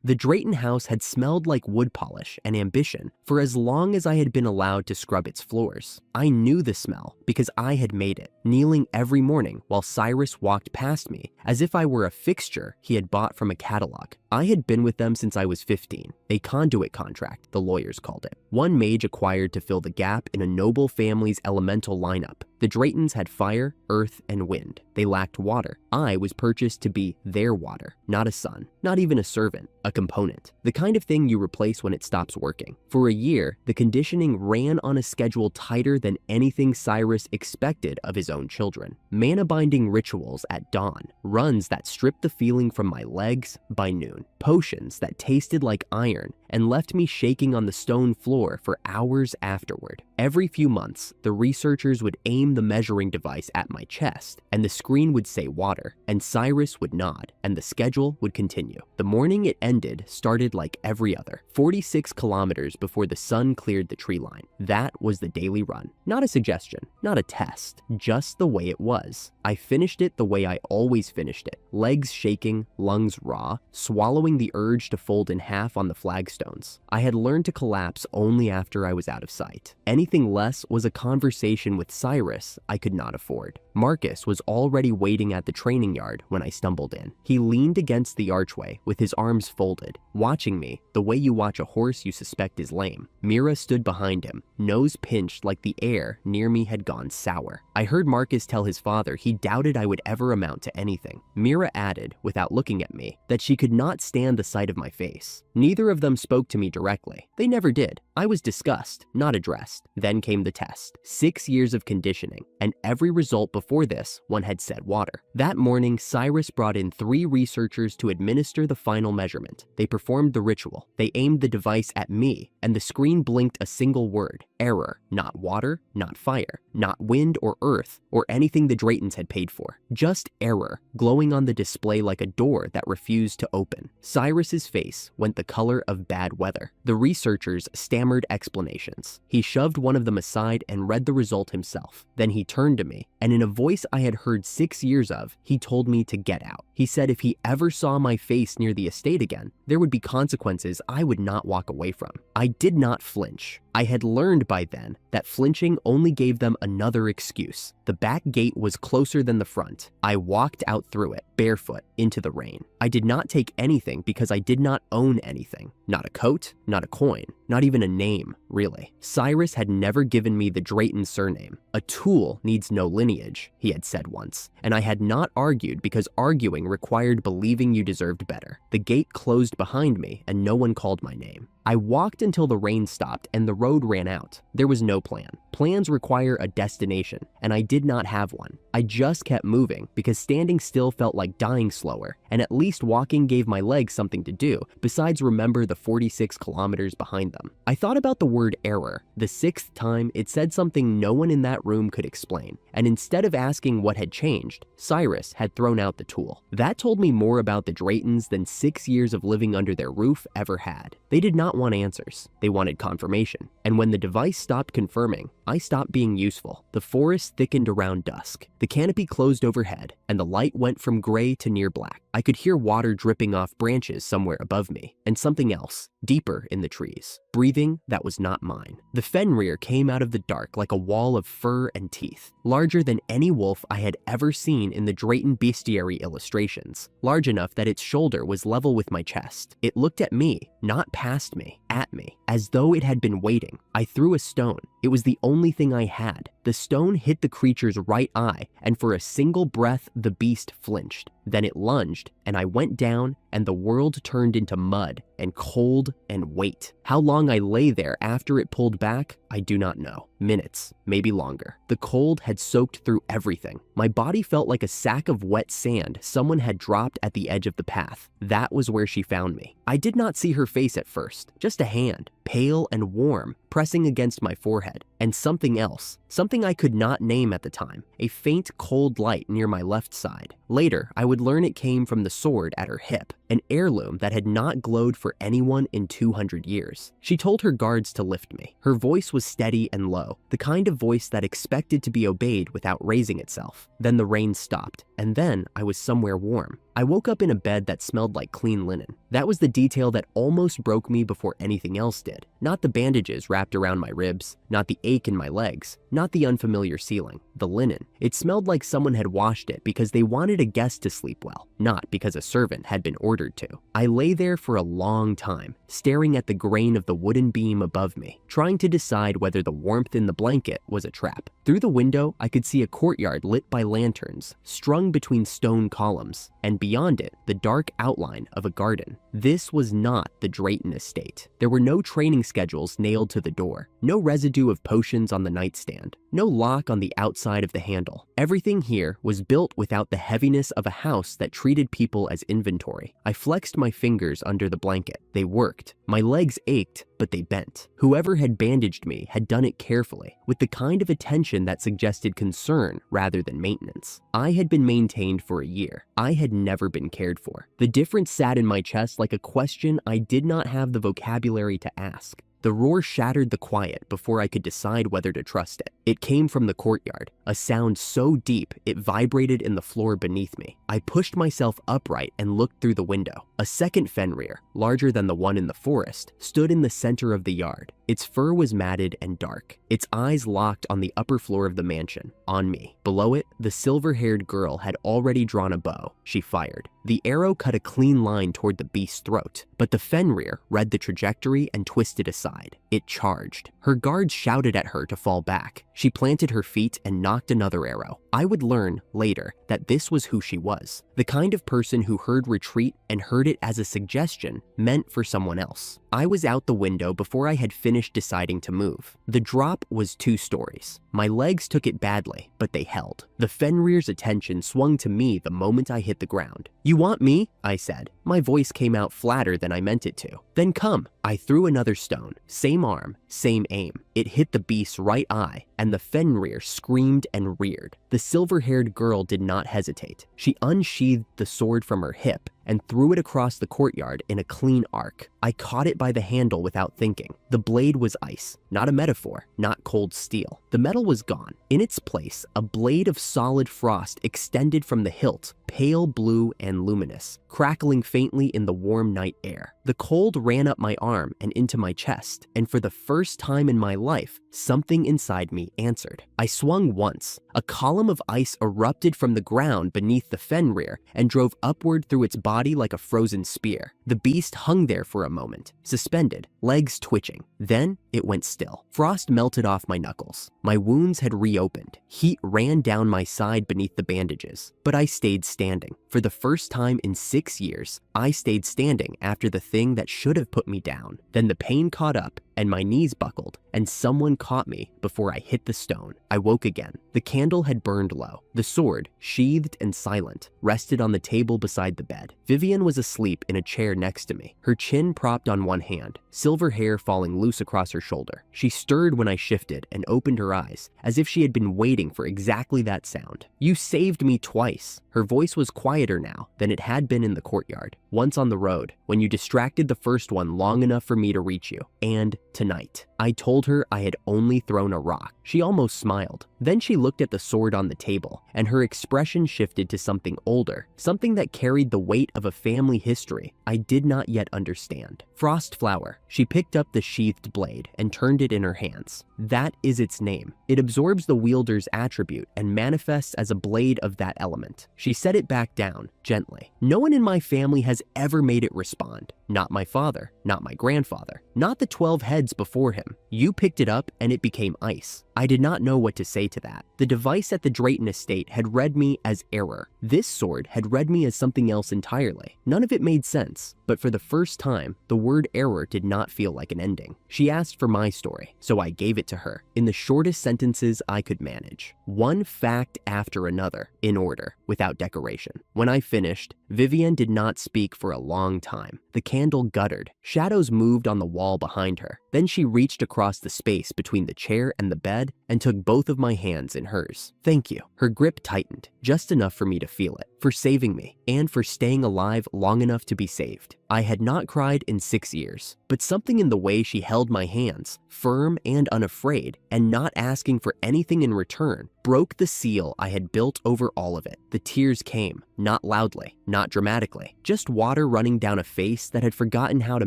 The Drayton house had smelled like wood polish and ambition for as long as I had been allowed to scrub its floors. I knew the smell because I had made it, kneeling every morning while Cyrus walked past me as if I were a fixture he had bought from a catalog. I had been with them since I was 15, a conduit contract, the lawyers called it. One mage acquired to fill the gap in a noble family's elemental lineup. The Draytons had fire, earth, and wind. They lacked water. I was purchased to be their water, not a son, not even a servant, a component, the kind of thing you replace when it stops working. For a year, the conditioning ran on a schedule tighter than anything Cyrus expected of his own children. Mana-binding rituals at dawn, runs that stripped the feeling from my legs by noon, potions that tasted like iron and left me shaking on the stone floor for hours afterward. Every few months, the researchers would aim the measuring device at my chest, and the screen would say water, and Cyrus would nod, and the schedule would continue. The morning it ended started like every other, 46 kilometers before the sun cleared the tree line. That was the daily run. Not a suggestion, not a test, just the way it was. I finished it the way I always finished it, legs shaking, lungs raw, swallowing the urge to fold in half on the flagstones. I had learned to collapse only after I was out of sight. Anything less was a conversation with Cyrus I could not afford. Marcus was already waiting at the training yard when I stumbled in. He leaned against the archway with his arms folded, watching me the way you watch a horse you suspect is lame. Mira stood behind him, nose pinched like the air near me had gone sour. I heard Marcus tell his father he doubted I would ever amount to anything. Mira added, without looking at me, that she could not stand the sight of my face. Neither of them spoke to me directly. They never did. I was discussed, not addressed. Then came the test. 6 years of conditioning, and every result before this, one had said water. That morning, Cyrus brought in 3 researchers to administer the final measurement. They performed the ritual. They aimed the device at me, and the screen blinked a single word: error. Not water, not fire, not wind or earth, or anything the Draytons had paid for. Just error, glowing on the display like a door that refused to open. Cyrus's face went the color of bad weather. The researchers stammered explanations. He shoved one of them aside and read the result himself. Then he turned to me, and in a voice I had heard 6 years of, he told me to get out. He said if he ever saw my face near the estate again, there would be consequences I would not walk away from. I did not flinch. I had learned by then that flinching only gave them another excuse. The back gate was closer than the front. I walked out through it, barefoot, into the rain. I did not take anything because I did not own anything. Not a coat, not a coin, not even a name, really. Cyrus had never given me the Drayton surname. A tool needs no lineage, he had said once, and I had not argued because arguing required believing you deserved better. The gate closed behind me and no one called my name. I walked until the rain stopped and the road ran out. There was no plan. Plans require a destination, and I did not have one. I just kept moving because standing still felt like dying slower, and at least walking gave my legs something to do besides remember the 46 kilometers behind them. I thought about the word error. The 6th time, it said something no one in that room could explain, and instead of asking what had changed, Cyrus had thrown out the tool. That told me more about the Draytons than 6 years of living under their roof ever had. They did not want answers. They wanted confirmation. And when the device stopped confirming, I stopped being useful. The forest thickened around dusk. The canopy closed overhead, and the light went from gray to near black. I could hear water dripping off branches somewhere above me, and something else, deeper in the trees. Breathing that was not mine. The Fenrir came out of the dark like a wall of fur and teeth, larger than any wolf I had ever seen in the Drayton bestiary illustrations, large enough that its shoulder was level with my chest. It looked at me, not past me, at me, as though it had been waiting. I threw a stone. It was the only thing I had. The stone hit the creature's right eye, and for a single breath, the beast flinched. Then it lunged, and I went down, and the world turned into mud and cold and weight. How long I lay there after it pulled back, I do not know. Minutes, maybe longer. The cold had soaked through everything. My body felt like a sack of wet sand someone had dropped at the edge of the path. That was where she found me. I did not see her face at first, just a hand, pale and warm, pressing against my forehead, and something else, something I could not name at the time, a faint cold light near my left side. Later, I would learn it came from the sword at her hip, an heirloom that had not glowed for anyone in 200 years. She told her guards to lift me. Her voice was steady and low, the kind of voice that expected to be obeyed without raising itself. Then the rain stopped, and then I was somewhere warm. I woke up in a bed that smelled like clean linen. That was the detail that almost broke me before anything else did. Not the bandages wrapped around my ribs, not the ache in my legs, not the unfamiliar ceiling. The linen. It smelled like someone had washed it because they wanted a guest to sleep well, not because a servant had been ordered to. I lay there for a long time, staring at the grain of the wooden beam above me, trying to decide whether the warmth in the blanket was a trap. Through the window, I could see a courtyard lit by lanterns, strung between stone columns, and beyond it, the dark outline of a garden. This was not the Drayton estate. There were no training schedules nailed to the door, no residue of potions on the nightstand, no lock on the outside of the handle. Everything here was built without the heaviness of a house that treated people as inventory. I flexed my fingers under the blanket. They worked. My legs ached, but they bent. Whoever had bandaged me had done it carefully, with the kind of attention that suggested concern rather than maintenance. I had been maintained for a year. I had never been cared for. The difference sat in my chest like a question I did not have the vocabulary to ask. The roar shattered the quiet before I could decide whether to trust it. It came from the courtyard, a sound so deep it vibrated in the floor beneath me. I pushed myself upright and looked through the window. A second Fenrir, larger than the one in the forest, stood in the center of the yard. Its fur was matted and dark. Its eyes locked on the upper floor of the mansion, on me. Below it, the silver-haired girl had already drawn a bow. She fired. The arrow cut a clean line toward the beast's throat, but the Fenrir read the trajectory and twisted aside. It charged. Her guards shouted at her to fall back. She planted her feet and knocked another arrow. I would learn later that this was who she was, the kind of person who heard retreat and heard it as a suggestion meant for someone else. I was out the window before I had finished deciding to move. The drop was 2 stories. My legs took it badly, but they held. The Fenrir's attention swung to me the moment I hit the ground. "You want me?" I said. My voice came out flatter than I meant it to. "Then come." I threw another stone. Same arm, same aim. It hit the beast's right eye, and the Fenrir screamed and reared. The silver-haired girl did not hesitate. She unsheathed the sword from her hip and threw it across the courtyard in a clean arc. I caught it by the handle without thinking. The blade was ice, not a metaphor, not cold steel. The metal was gone. In its place, a blade of solid frost extended from the hilt, pale blue and luminous, crackling faintly in the warm night air. The cold ran up my arm and into my chest, and for the first time in my life, something inside me answered. I swung once. A column of ice erupted from the ground beneath the Fenrir and drove upward through its body like a frozen spear. The beast hung there for a moment, suspended, legs twitching. Then it went still. Frost melted off my knuckles. My wounds had reopened. Heat ran down my side beneath the bandages, but I stayed standing. For the first time in 6 years, I stayed standing after the thing that should have put me down. Then the pain caught up, and my knees buckled, and someone caught me before I hit the stone. I woke again. The candle had burned low. The sword, sheathed and silent, rested on the table beside the bed. Vivian was asleep in a chair next to me, her chin propped on one hand, silver hair falling loose across her shoulder. She stirred when I shifted and opened her eyes, as if she had been waiting for exactly that sound. "You saved me twice." Her voice was quieter now than it had been in the courtyard. "Once on the road, when you distracted the first one long enough for me to reach you, and tonight." I told her I had only thrown a rock. She almost smiled. Then she looked at the sword on the table, and her expression shifted to something older, something that carried the weight of a family history I did not yet understand. Frost flower. She picked up the sheathed blade and turned it in her hands. That is its name. It absorbs the wielder's attribute and manifests as a blade of that element. She set it back down, gently. No one in my family has ever made it respond. Not my father, not my grandfather, not the 12 heads before him. You picked it up and it became ice. I did not know what to say to that. The device at the Drayton estate had read me as error. This sword had read me as something else entirely. None of it made sense, but for the first time, the word error did not feel like an ending. She asked for my story, so I gave it to her, in the shortest sentences I could manage. One fact after another, in order, without decoration. When I finished, Vivienne did not speak for a long time. The candle guttered. Shadows moved on the wall behind her. Then she reached across the space between the chair and the bed and took both of my hands in hers. Thank you. Her grip tightened, just enough for me to feel it, for saving me, and for staying alive long enough to be saved. I had not cried in 6 years, but something in the way she held my hands, firm and unafraid, and not asking for anything in return, broke the seal I had built over all of it. The tears came, not loudly, not dramatically, just water running down a face that had forgotten how to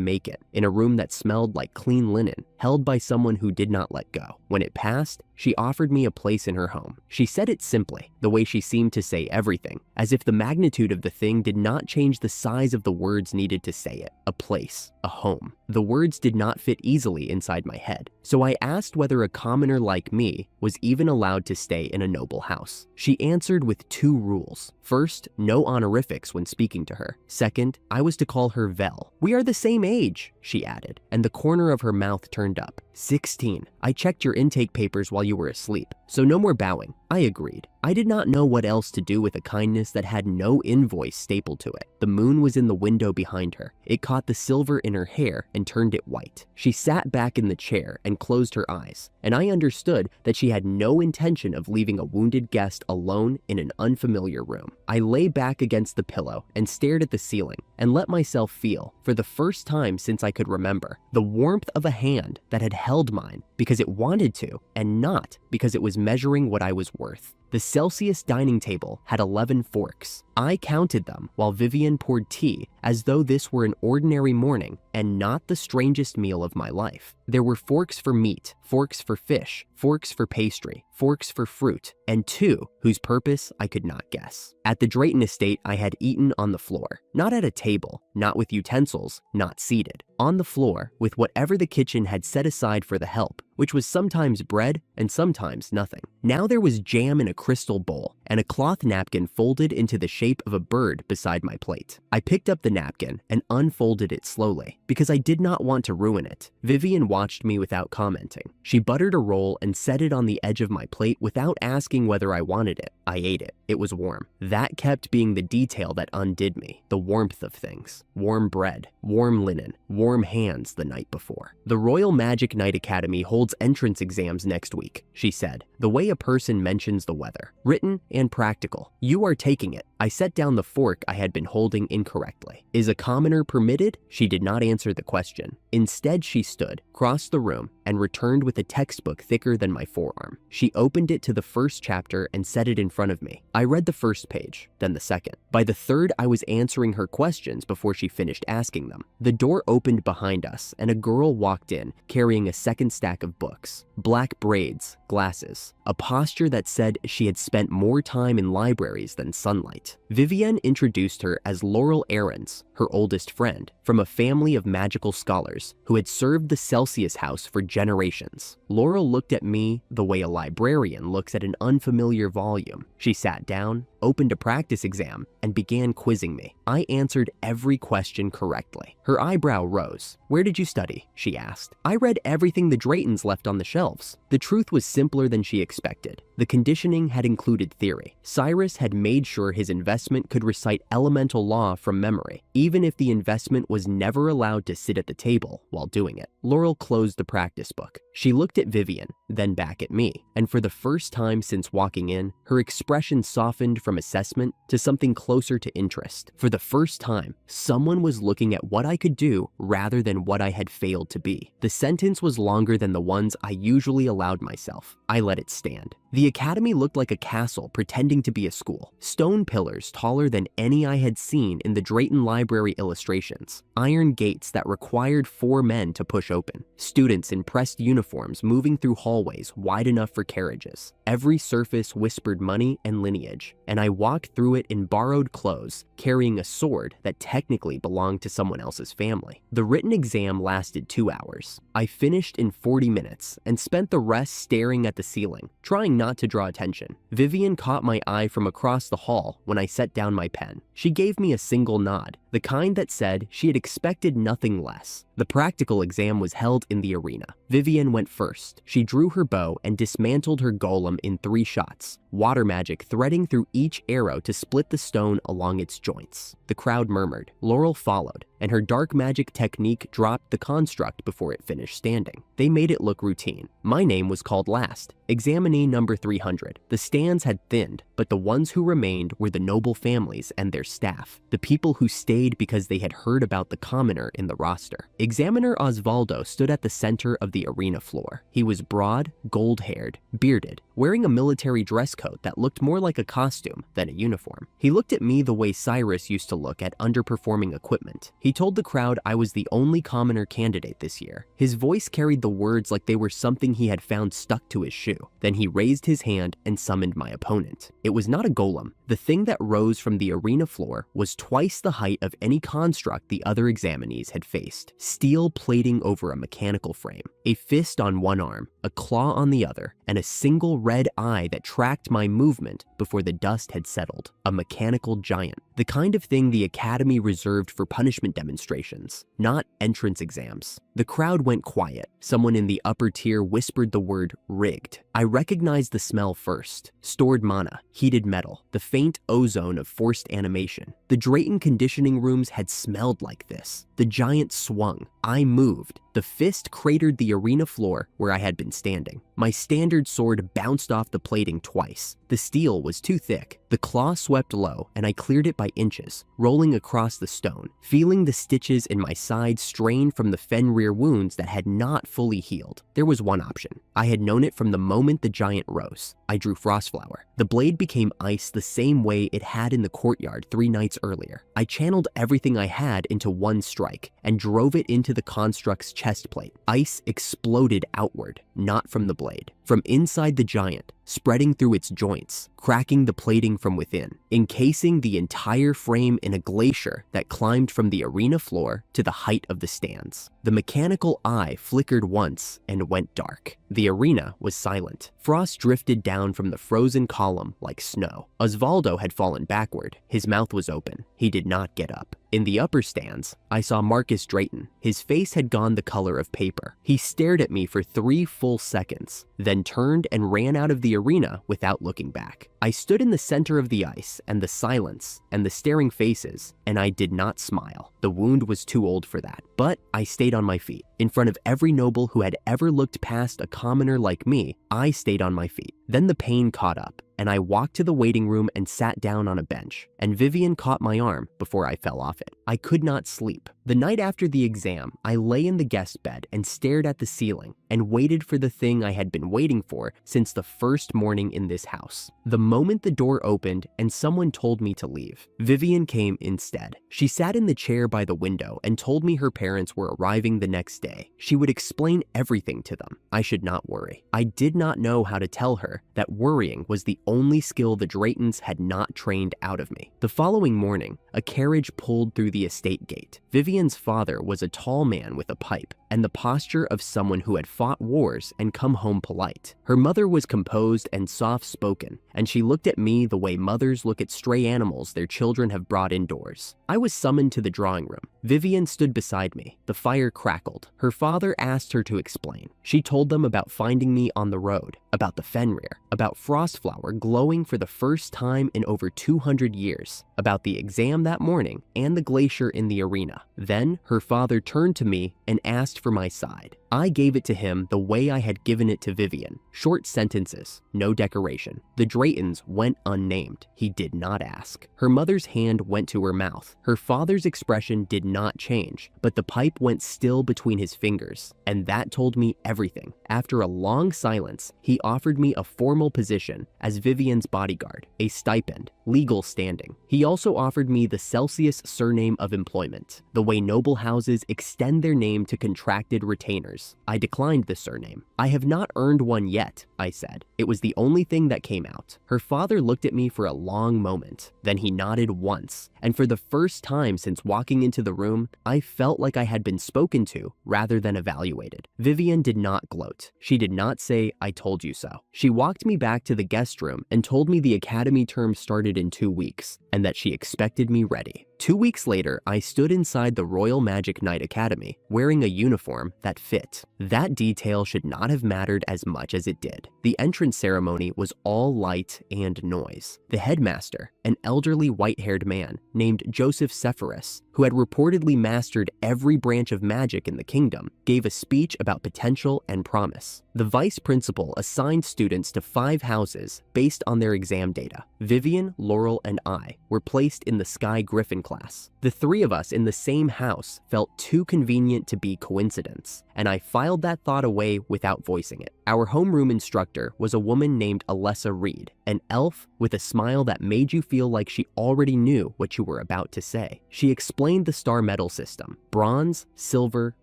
make it, in a room that smelled like clean linen, held by someone who did not let go. When it passed, she offered me a place in her home. She said it simply, the way she seemed to say everything, as if the magnitude of the thing did not change the size of the words needed to say it. A place, a home. The words did not fit easily inside my head, so I asked whether a commoner like me was even allowed to stay in a noble house. She answered with 2 rules. First, no honorifics when speaking to her. Second, I was to call her Vel. We are the same age, she added, and the corner of her mouth turned up. 16. I checked your intake papers while you were asleep, so no more bowing. I agreed. I did not know what else to do with a kindness that had no invoice stapled to it. The moon was in the window behind her. It caught the silver in her hair and turned it white. She sat back in the chair and closed her eyes, and I understood that she had no intention of leaving a wounded guest alone in an unfamiliar room. I lay back against the pillow and stared at the ceiling and let myself feel, for the first time since I could remember, the warmth of a hand that had held mine because it wanted to and not because it was measuring what I was worth. The Celsius dining table had 11 forks. I counted them while Vivienne poured tea as though this were an ordinary morning and not the strangest meal of my life. There were forks for meat, forks for fish, forks for pastry, forks for fruit, and 2 whose purpose I could not guess. At the Drayton estate, I had eaten on the floor, not at a table, not with utensils, not seated. On the floor, with whatever the kitchen had set aside for the help, which was sometimes bread and sometimes nothing. Now there was jam in a crystal bowl and a cloth napkin folded into the shape of a bird beside my plate. I picked up the napkin and unfolded it slowly because I did not want to ruin it. Vivienne watched me without commenting. She buttered a roll and set it on the edge of my plate without asking whether I wanted it. I ate it. It was warm. That kept being the detail that undid me, the warmth of things. Warm bread, warm linen, warm hands the night before. The Royal Magic Knight Academy holds entrance exams next week, she said, the way a person mentions the weather. Written and practical. You are taking it. I set down the fork I had been holding incorrectly. Is a commoner permitted? She did not answer the question. Instead, she stood, crossed the room, and returned with a textbook thicker than my forearm. She opened it to the first chapter and set it in front of me. I read the first page, then the second. By the third, I was answering her questions before she finished asking them. The door opened behind us, and a girl walked in, carrying a second stack of books. Black braids, glasses, a posture that said she had spent more time in libraries than sunlight. Vivienne introduced her as Laurel Aarons, her oldest friend, from a family of magical scholars who had served the Celsius house for generations. Laurel looked at me the way a librarian looks at an unfamiliar volume. She sat down, opened a practice exam, and began quizzing me. I answered every question correctly. Her eyebrow rose. Where did you study? She asked. I read everything the Draytons left on the shelves. The truth was simpler than she expected. The conditioning had included theory. Cyrus had made sure his investment could recite elemental law from memory, even if the investment was never allowed to sit at the table while doing it. Laurel closed the practice book. She looked at Vivienne, then back at me, and for the first time since walking in, her expression softened from assessment to something closer to interest. For the first time, someone was looking at what I could do rather than what I had failed to be. The sentence was longer than the ones I usually allowed myself. I let it stand. The academy looked like a castle pretending to be a school. Stone pillars taller than any I had seen in the Drayton Library illustrations. Iron gates that required 4 men to push open. Students in pressed uniforms moving through hallways wide enough for carriages. Every surface whispered money and lineage, and I walked through it in borrowed clothes, carrying a sword that technically belonged to someone else's family. The written exam lasted 2 hours. I finished in 40 minutes and spent the rest staring at the ceiling, trying not to draw attention. Vivienne caught my eye from across the hall when I set down my pen. She gave me a single nod. The the kind that said she had expected nothing less. The practical exam was held in the arena. Vivian went first. She drew her bow and dismantled her golem in 3 shots, water magic threading through each arrow to split the stone along its joints. The crowd murmured. Laurel followed, and her dark magic technique dropped the construct before it finished standing. They made it look routine. My name was called last, examinee number 300. The stands had thinned, but the ones who remained were the noble families and their staff, the people who stayed because they had heard about the commoner in the roster. Examiner Osvaldo stood at the center of the arena floor. He was broad, gold-haired, bearded, wearing a military dress coat that looked more like a costume than a uniform. He looked at me the way Cyrus used to look at underperforming equipment. He told the crowd I was the only commoner candidate this year. His voice carried the words like they were something he had found stuck to his shoe. Then he raised his hand and summoned my opponent. It was not a golem. The thing that rose from the arena floor was twice the height of any construct the other examinees had faced. Steel plating over a mechanical frame, a fist on one arm, a claw on the other, and a single red eye that tracked my movement before the dust had settled. A mechanical giant. The kind of thing the Academy reserved for punishment demonstrations, not entrance exams. The crowd went quiet. Someone in the upper tier whispered the word rigged. I recognized the smell first. Stored mana, heated metal, the faint ozone of forced animation. The Drayton conditioning rooms had smelled like this. The giant swung. I moved. The fist cratered the arena floor where I had been standing. My standard sword bounced off the plating twice. The steel was too thick. The claw swept low, and I cleared it by inches, rolling across the stone, feeling the stitches in my side strain from the Fenrir wounds that had not fully healed. There was one option. I had known it from the moment the giant rose. I drew Frostflower. The blade became ice the same way it had in the courtyard 3 nights earlier. I channeled everything I had into one strike and drove it into the construct's chest plate. Ice exploded outward, not from the blade, from inside the giant, spreading through its joints, cracking the plating from within, encasing the entire frame in a glacier that climbed from the arena floor to the height of the stands. The mechanical eye flickered once and went dark. The arena was silent. Frost drifted down from the frozen column like snow. Osvaldo had fallen backward. His mouth was open. He did not get up. In the upper stands, I saw Marcus Drayton. His face had gone the color of paper. He stared at me for 3 full seconds, then turned and ran out of the arena without looking back. I stood in the center of the ice and the silence and the staring faces, and I did not smile. The wound was too old for that, but I stayed on my feet. In front of every noble who had ever looked past a commoner like me, I stayed on my feet. Then the pain caught up, and I walked to the waiting room and sat down on a bench, and Vivian caught my arm before I fell off it. I could not sleep. The night after the exam, I lay in the guest bed and stared at the ceiling and waited for the thing I had been waiting for since the first morning in this house. The moment the door opened and someone told me to leave, Vivian came instead. She sat in the chair by the window and told me her parents were arriving the next day. She would explain everything to them. I should not worry. I did not know how to tell her that worrying was the only skill the Draytons had not trained out of me. The following morning, a carriage pulled through the estate gate. Vivian's father was a tall man with a pipe and the posture of someone who had fought wars and come home polite. Her mother was composed and soft-spoken, and she looked at me the way mothers look at stray animals their children have brought indoors. I was summoned to the drawing room. Vivian stood beside me. The fire crackled. Her father asked her to explain. She told them about finding me on the road, about the Fenrir, about Frostflower glowing for the first time in over 200 years, about the exam that morning and the glacier in the arena. Then her father turned to me and asked for my side. I gave it to him the way I had given it to Vivian. Short sentences, no decoration. The Draytons went unnamed. He did not ask. Her mother's hand went to her mouth. Her father's expression did not change, but the pipe went still between his fingers, and that told me everything. After a long silence, he offered me a formal position as Vivian's bodyguard, a stipend, legal standing. He also offered me the Celsius surname of employment, the way noble houses extend their name to contracted retainers. I declined the surname. I have not earned one yet, I said. It was the only thing that came out. Her father looked at me for a long moment. Then he nodded once, and for the first time since walking into the room, I felt like I had been spoken to rather than evaluated. Vivian did not gloat. She did not say, "I told you so." She walked me back to the guest room and told me the academy term started in 2 weeks, and that she expected me ready. 2 weeks later, I stood inside the Royal Magic Knight Academy, wearing a uniform that fit. That detail should not have mattered as much as it did. The entrance ceremony was all light and noise. The headmaster, an elderly white-haired man named Joseph Sepphoris, who had reportedly mastered every branch of magic in the kingdom, gave a speech about potential and promise. The vice principal assigned students to 5 houses based on their exam data. Vivian, Laurel, and I were placed in the Sky Griffin class. The 3 of us in the same house felt too convenient to be coincidence, and I filed that thought away without voicing it. Our homeroom instructor was a woman named Alessa Reed, an elf with a smile that made you feel like she already knew what you were about to say. She explained the star medal system: bronze, silver,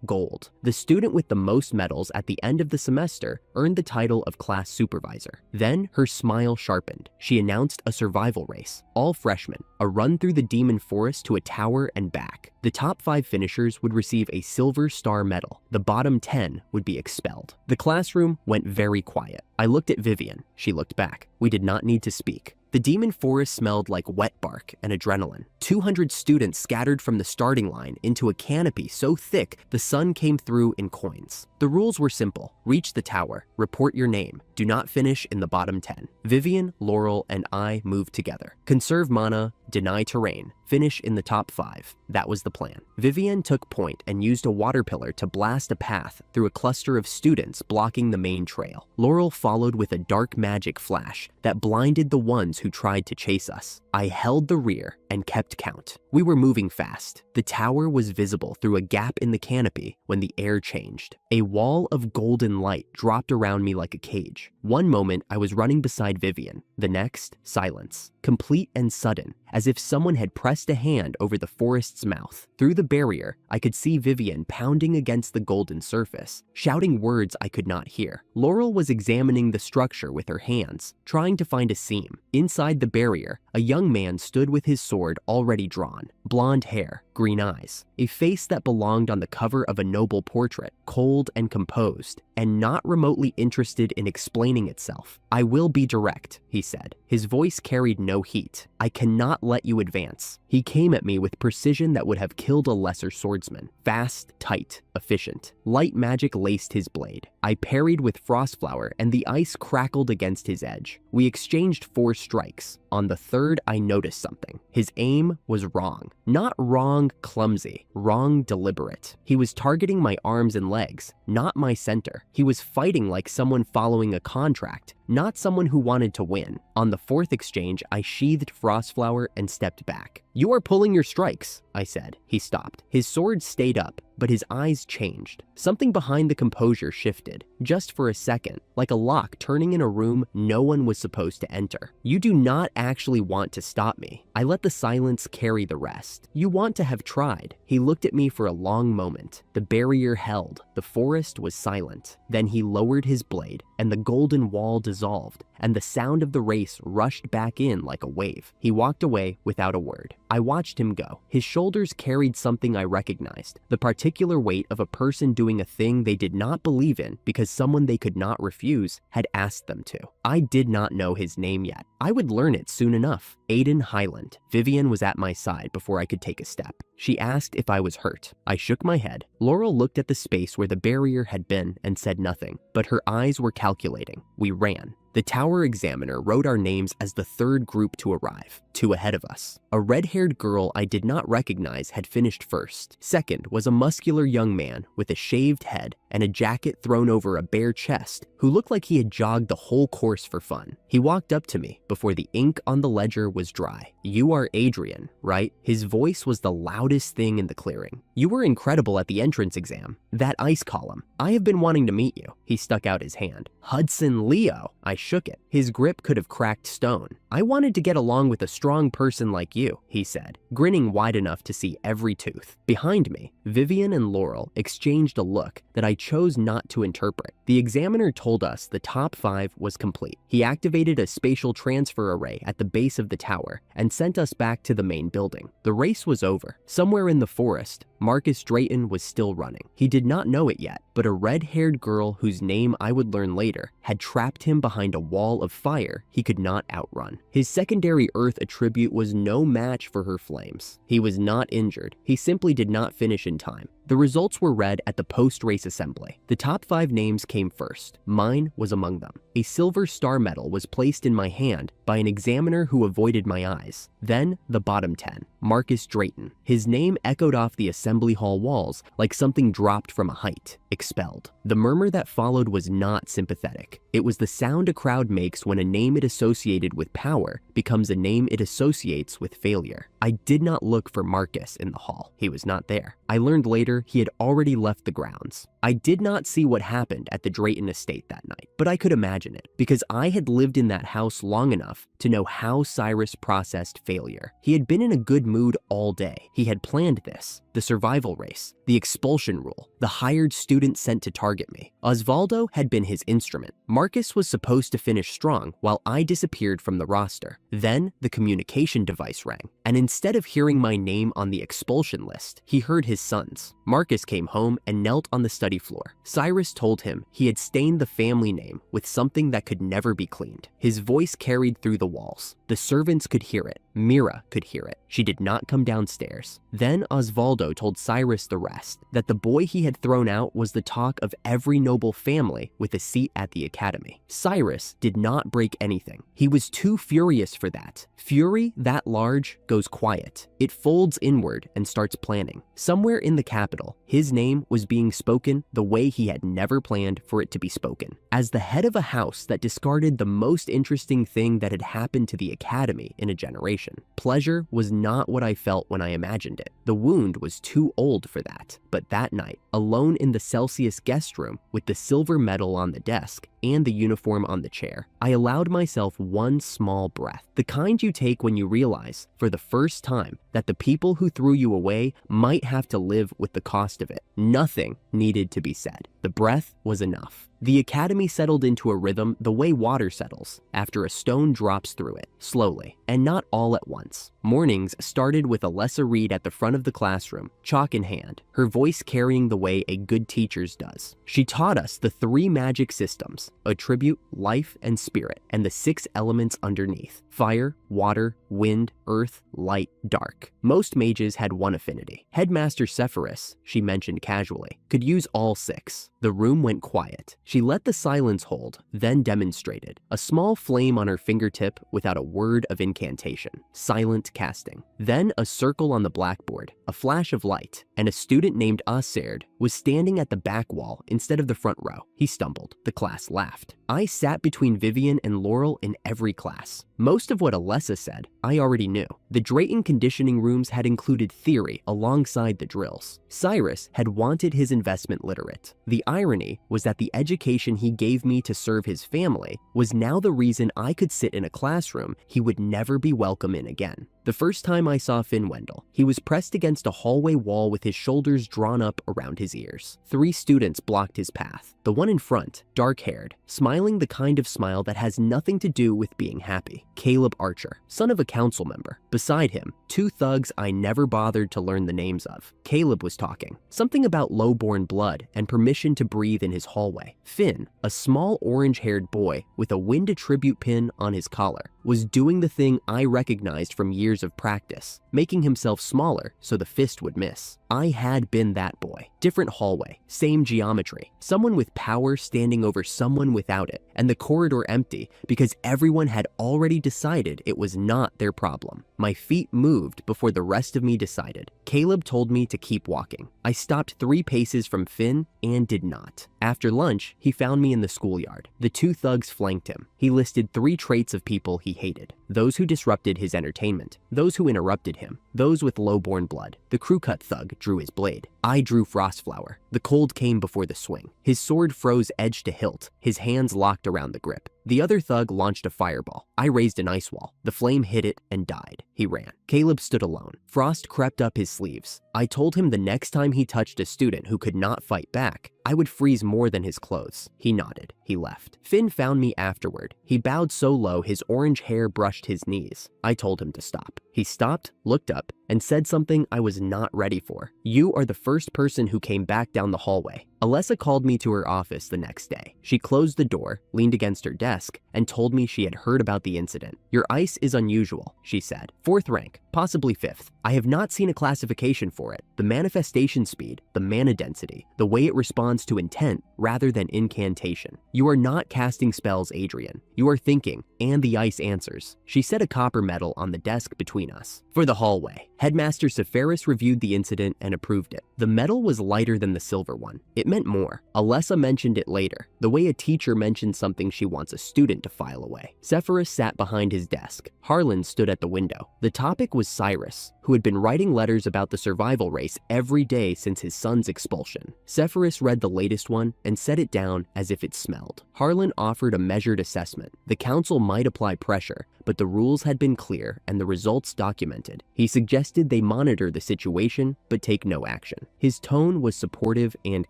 gold. The student with the most medals at the end of the semester earned the title of class supervisor. Then her smile sharpened. She announced a survival race, all freshmen, a run through the demon forest to a tower and back. The top 5 finishers would receive a silver star medal. The bottom 10 would be expelled. The classroom went very quiet. I looked at Vivian. She looked back. We did not need to speak. The demon forest smelled like wet bark and adrenaline. 200 students scattered from the starting line into a canopy so thick the sun came through in coins. The rules were simple: reach the tower, report your name, do not finish in the bottom 10. Vivian, Laurel, and I moved together. Conserve mana, deny terrain, finish in the top 5. That was the plan. Vivian took point and used a water pillar to blast a path through a cluster of students blocking the main trail. Laurel followed with a dark magic flash that blinded the ones who tried to chase us. I held the rear and kept count. We were moving fast. The tower was visible through a gap in the canopy when the air changed. A wall of golden light dropped around me like a cage. One moment, I was running beside Vivian. The next, silence. Complete and sudden, as if someone had pressed a hand over the forest's mouth. Through the barrier, I could see Vivian pounding against the golden surface, shouting words I could not hear. Laurel was examining the structure with her hands, trying to find a seam. Inside the barrier, a young man stood with his sword already drawn. Blonde hair, green eyes, a face that belonged on the cover of a noble portrait, cold and composed, and not remotely interested in explaining itself. "I will be direct," he said. His voice carried no heat. "I cannot let you advance." He came at me with precision that would have killed a lesser swordsman. Fast, tight, efficient. Light magic laced his blade. I parried with Frostflower and the ice crackled against his edge. We exchanged 4 strikes. On the 3rd, I noticed something. His aim was wrong. Not wrong, clumsy. Wrong, deliberate. He was targeting my arms and legs, not my center. He was fighting like someone following a contract, not someone who wanted to win. On the 4th exchange, I sheathed Frostflower and stepped back. "You are pulling your strikes," I said. He stopped. His sword stayed up, but his eyes changed. Something behind the composure shifted, just for a second, like a lock turning in a room no one was supposed to enter. "You do not actually want to stop me." I let the silence carry the rest. "You want to have tried." He looked at me for a long moment. The barrier held. The forest was silent. Then he lowered his blade, and the golden wall dissolved, and the sound of the race rushed back in like a wave. He walked away without a word. I watched him go. His shoulders carried something I recognized, the particular weight of a person doing a thing they did not believe in because someone they could not refuse had asked them to. I did not know his name yet. I would learn it soon enough. Aiden Highland. Vivian was at my side before I could take a step. She asked if I was hurt. I shook my head. Laurel looked at the space where the barrier had been and said nothing, but her eyes were calculating. We ran. The tower examiner wrote our names as the 3rd group to arrive, 2 ahead of us. A red-haired girl I did not recognize had finished first. Second was a muscular young man with a shaved head and a jacket thrown over a bare chest who looked like he had jogged the whole course for fun. He walked up to me before the ink on the ledger was dry. "You are Adrian, right?" His voice was the loudest thing in the clearing. "You were incredible at the entrance exam. That ice column. I have been wanting to meet you." He stuck out his hand. "Hudson Leo." I shook it. His grip could have cracked stone. "I wanted to get along with a strong person like you," he said, grinning wide enough to see every tooth. Behind me, Vivian and Laurel exchanged a look that I chose not to interpret. The examiner told us the top 5 was complete. He activated a spatial transfer array at the base of the tower and sent us back to the main building. The race was over. Somewhere in the forest, Marcus Drayton was still running. He did not know it yet, but a red-haired girl whose name I would learn later had trapped him behind a wall of fire he could not outrun. His secondary Earth attribute was no match for her flames. He was not injured. He simply did not finish in time. The results were read at the post-race assembly. The top 5 names came first. Mine was among them. A silver star medal was placed in my hand by an examiner who avoided my eyes. Then, the bottom 10. Marcus Drayton. His name echoed off the assembly hall walls like something dropped from a height. Expelled. The murmur that followed was not sympathetic. It was the sound a crowd makes when a name it associated with power becomes a name it associates with failure. I did not look for Marcus in the hall. He was not there. I learned later he had already left the grounds. I did not see what happened at the Drayton estate that night, but I could imagine it, because I had lived in that house long enough to know how Cyrus processed failure. He had been in a good mood all day. He had planned this, the survival race, the expulsion rule, the hired student sent to target me. Osvaldo had been his instrument. Marcus was supposed to finish strong while I disappeared from the roster. Then the communication device rang, and instead of hearing my name on the expulsion list, he heard his son's. Marcus came home and knelt on the study floor. Cyrus told him he had stained the family name with something that could never be cleaned. His voice carried through the walls. The servants could hear it. Mira could hear it. She did not come downstairs. Then Osvaldo told Cyrus the rest, that the boy he had thrown out was the talk of every noble family with a seat at the academy. Cyrus did not break anything. He was too furious for that. Fury that large goes quiet. It folds inward and starts planning. Somewhere in the capital, his name was being spoken the way he had never planned for it to be spoken. As the head of a house that discarded the most interesting thing that had happened to the academy in a generation, pleasure was not what I felt when I imagined it. The wound was too old for that. But that night, alone in the Celsius guest room with the silver medal on the desk and the uniform on the chair, I allowed myself one small breath, the kind you take when you realize, for the first time, that the people who threw you away might have to live with the cost of it. Nothing needed to be said. The breath was enough. The academy settled into a rhythm the way water settles after a stone drops through it, slowly, and not all at once. Mornings started with Alessa Reed at the front of the classroom, chalk in hand, her voice carrying the way a good teacher's does. She taught us the 3 magic systems, attribute, life, and spirit, and the 6 elements underneath: fire, water, wind, earth, light, dark. Most mages had one affinity. Headmaster Sepphoris, she mentioned casually, could use all 6. The room went quiet. She let the silence hold, then demonstrated. A small flame on her fingertip without a word of incantation. Silent casting. Then a circle on the blackboard, a flash of light, and a student named Aserd was standing at the back wall instead of the front row. He stumbled. The class laughed. I sat between Vivian and Laurel in every class. Most of what Alessa said, I already knew. The Drayton conditioning rooms had included theory alongside the drills. Cyrus had wanted his investment literate. The irony was that the education he gave me to serve his family was now the reason I could sit in a classroom he would never be welcome in again. The first time I saw Finn Wendell, he was pressed against a hallway wall with his shoulders drawn up around his ears. 3 students blocked his path. The one in front, dark-haired, smiling the kind of smile that has nothing to do with being happy. Caleb Archer, son of a council member. Beside him, 2 thugs I never bothered to learn the names of. Caleb was talking. Something about low-born blood and permission to breathe in his hallway. Finn, a small orange-haired boy with a wind attribute pin on his collar, was doing the thing I recognized from years of practice, making himself smaller so the fist would miss. I had been that boy. Different hallway, same geometry, someone with power standing over someone without it, and the corridor empty because everyone had already decided it was not their problem. My feet moved before the rest of me decided. Caleb told me to keep walking. I stopped 3 paces from Finn and did not. After lunch, he found me in the schoolyard. The 2 thugs flanked him. He listed 3 traits of people he hated: those who disrupted his entertainment, those who interrupted him, those with low-born blood. The crew-cut thug drew his blade. I drew Frostflower. The cold came before the swing. His sword froze edge to hilt, his hands locked around the grip. The other thug launched a fireball. I raised an ice wall. The flame hit it and died. He ran. Caleb stood alone. Frost crept up his sleeves. I told him the next time he touched a student who could not fight back, I would freeze more than his clothes. He nodded. He left. Finn found me afterward. He bowed so low his orange hair brushed his knees. I told him to stop. He stopped, looked up, and said something I was not ready for. "You are the first person who came back down the hallway." Alessa called me to her office the next day. She closed the door, leaned against her desk, and told me she had heard about the incident. "Your ice is unusual," she said. "4th rank, possibly 5th. I have not seen a classification for it. The manifestation speed, the mana density, the way it responds to intent rather than incantation. You are not casting spells, Adrian. You are thinking, and the ice answers." She set a copper medal on the desk between us. For the hallway, Headmaster Sepharis reviewed the incident and approved it. The medal was lighter than the silver one. It meant more. Alessa mentioned it later, the way a teacher mentions something she wants a student to file away. Sepharis sat behind his desk. Harlan stood at the window. The topic was Cyrus, who had been writing letters about the survival race every day since his son's expulsion. Sepharis read the latest one and set it down as if it smelled. Harlan offered a measured assessment. The council might apply pressure, but the rules had been clear and the results documented. He suggested they monitor the situation, but take no action. His tone was supportive and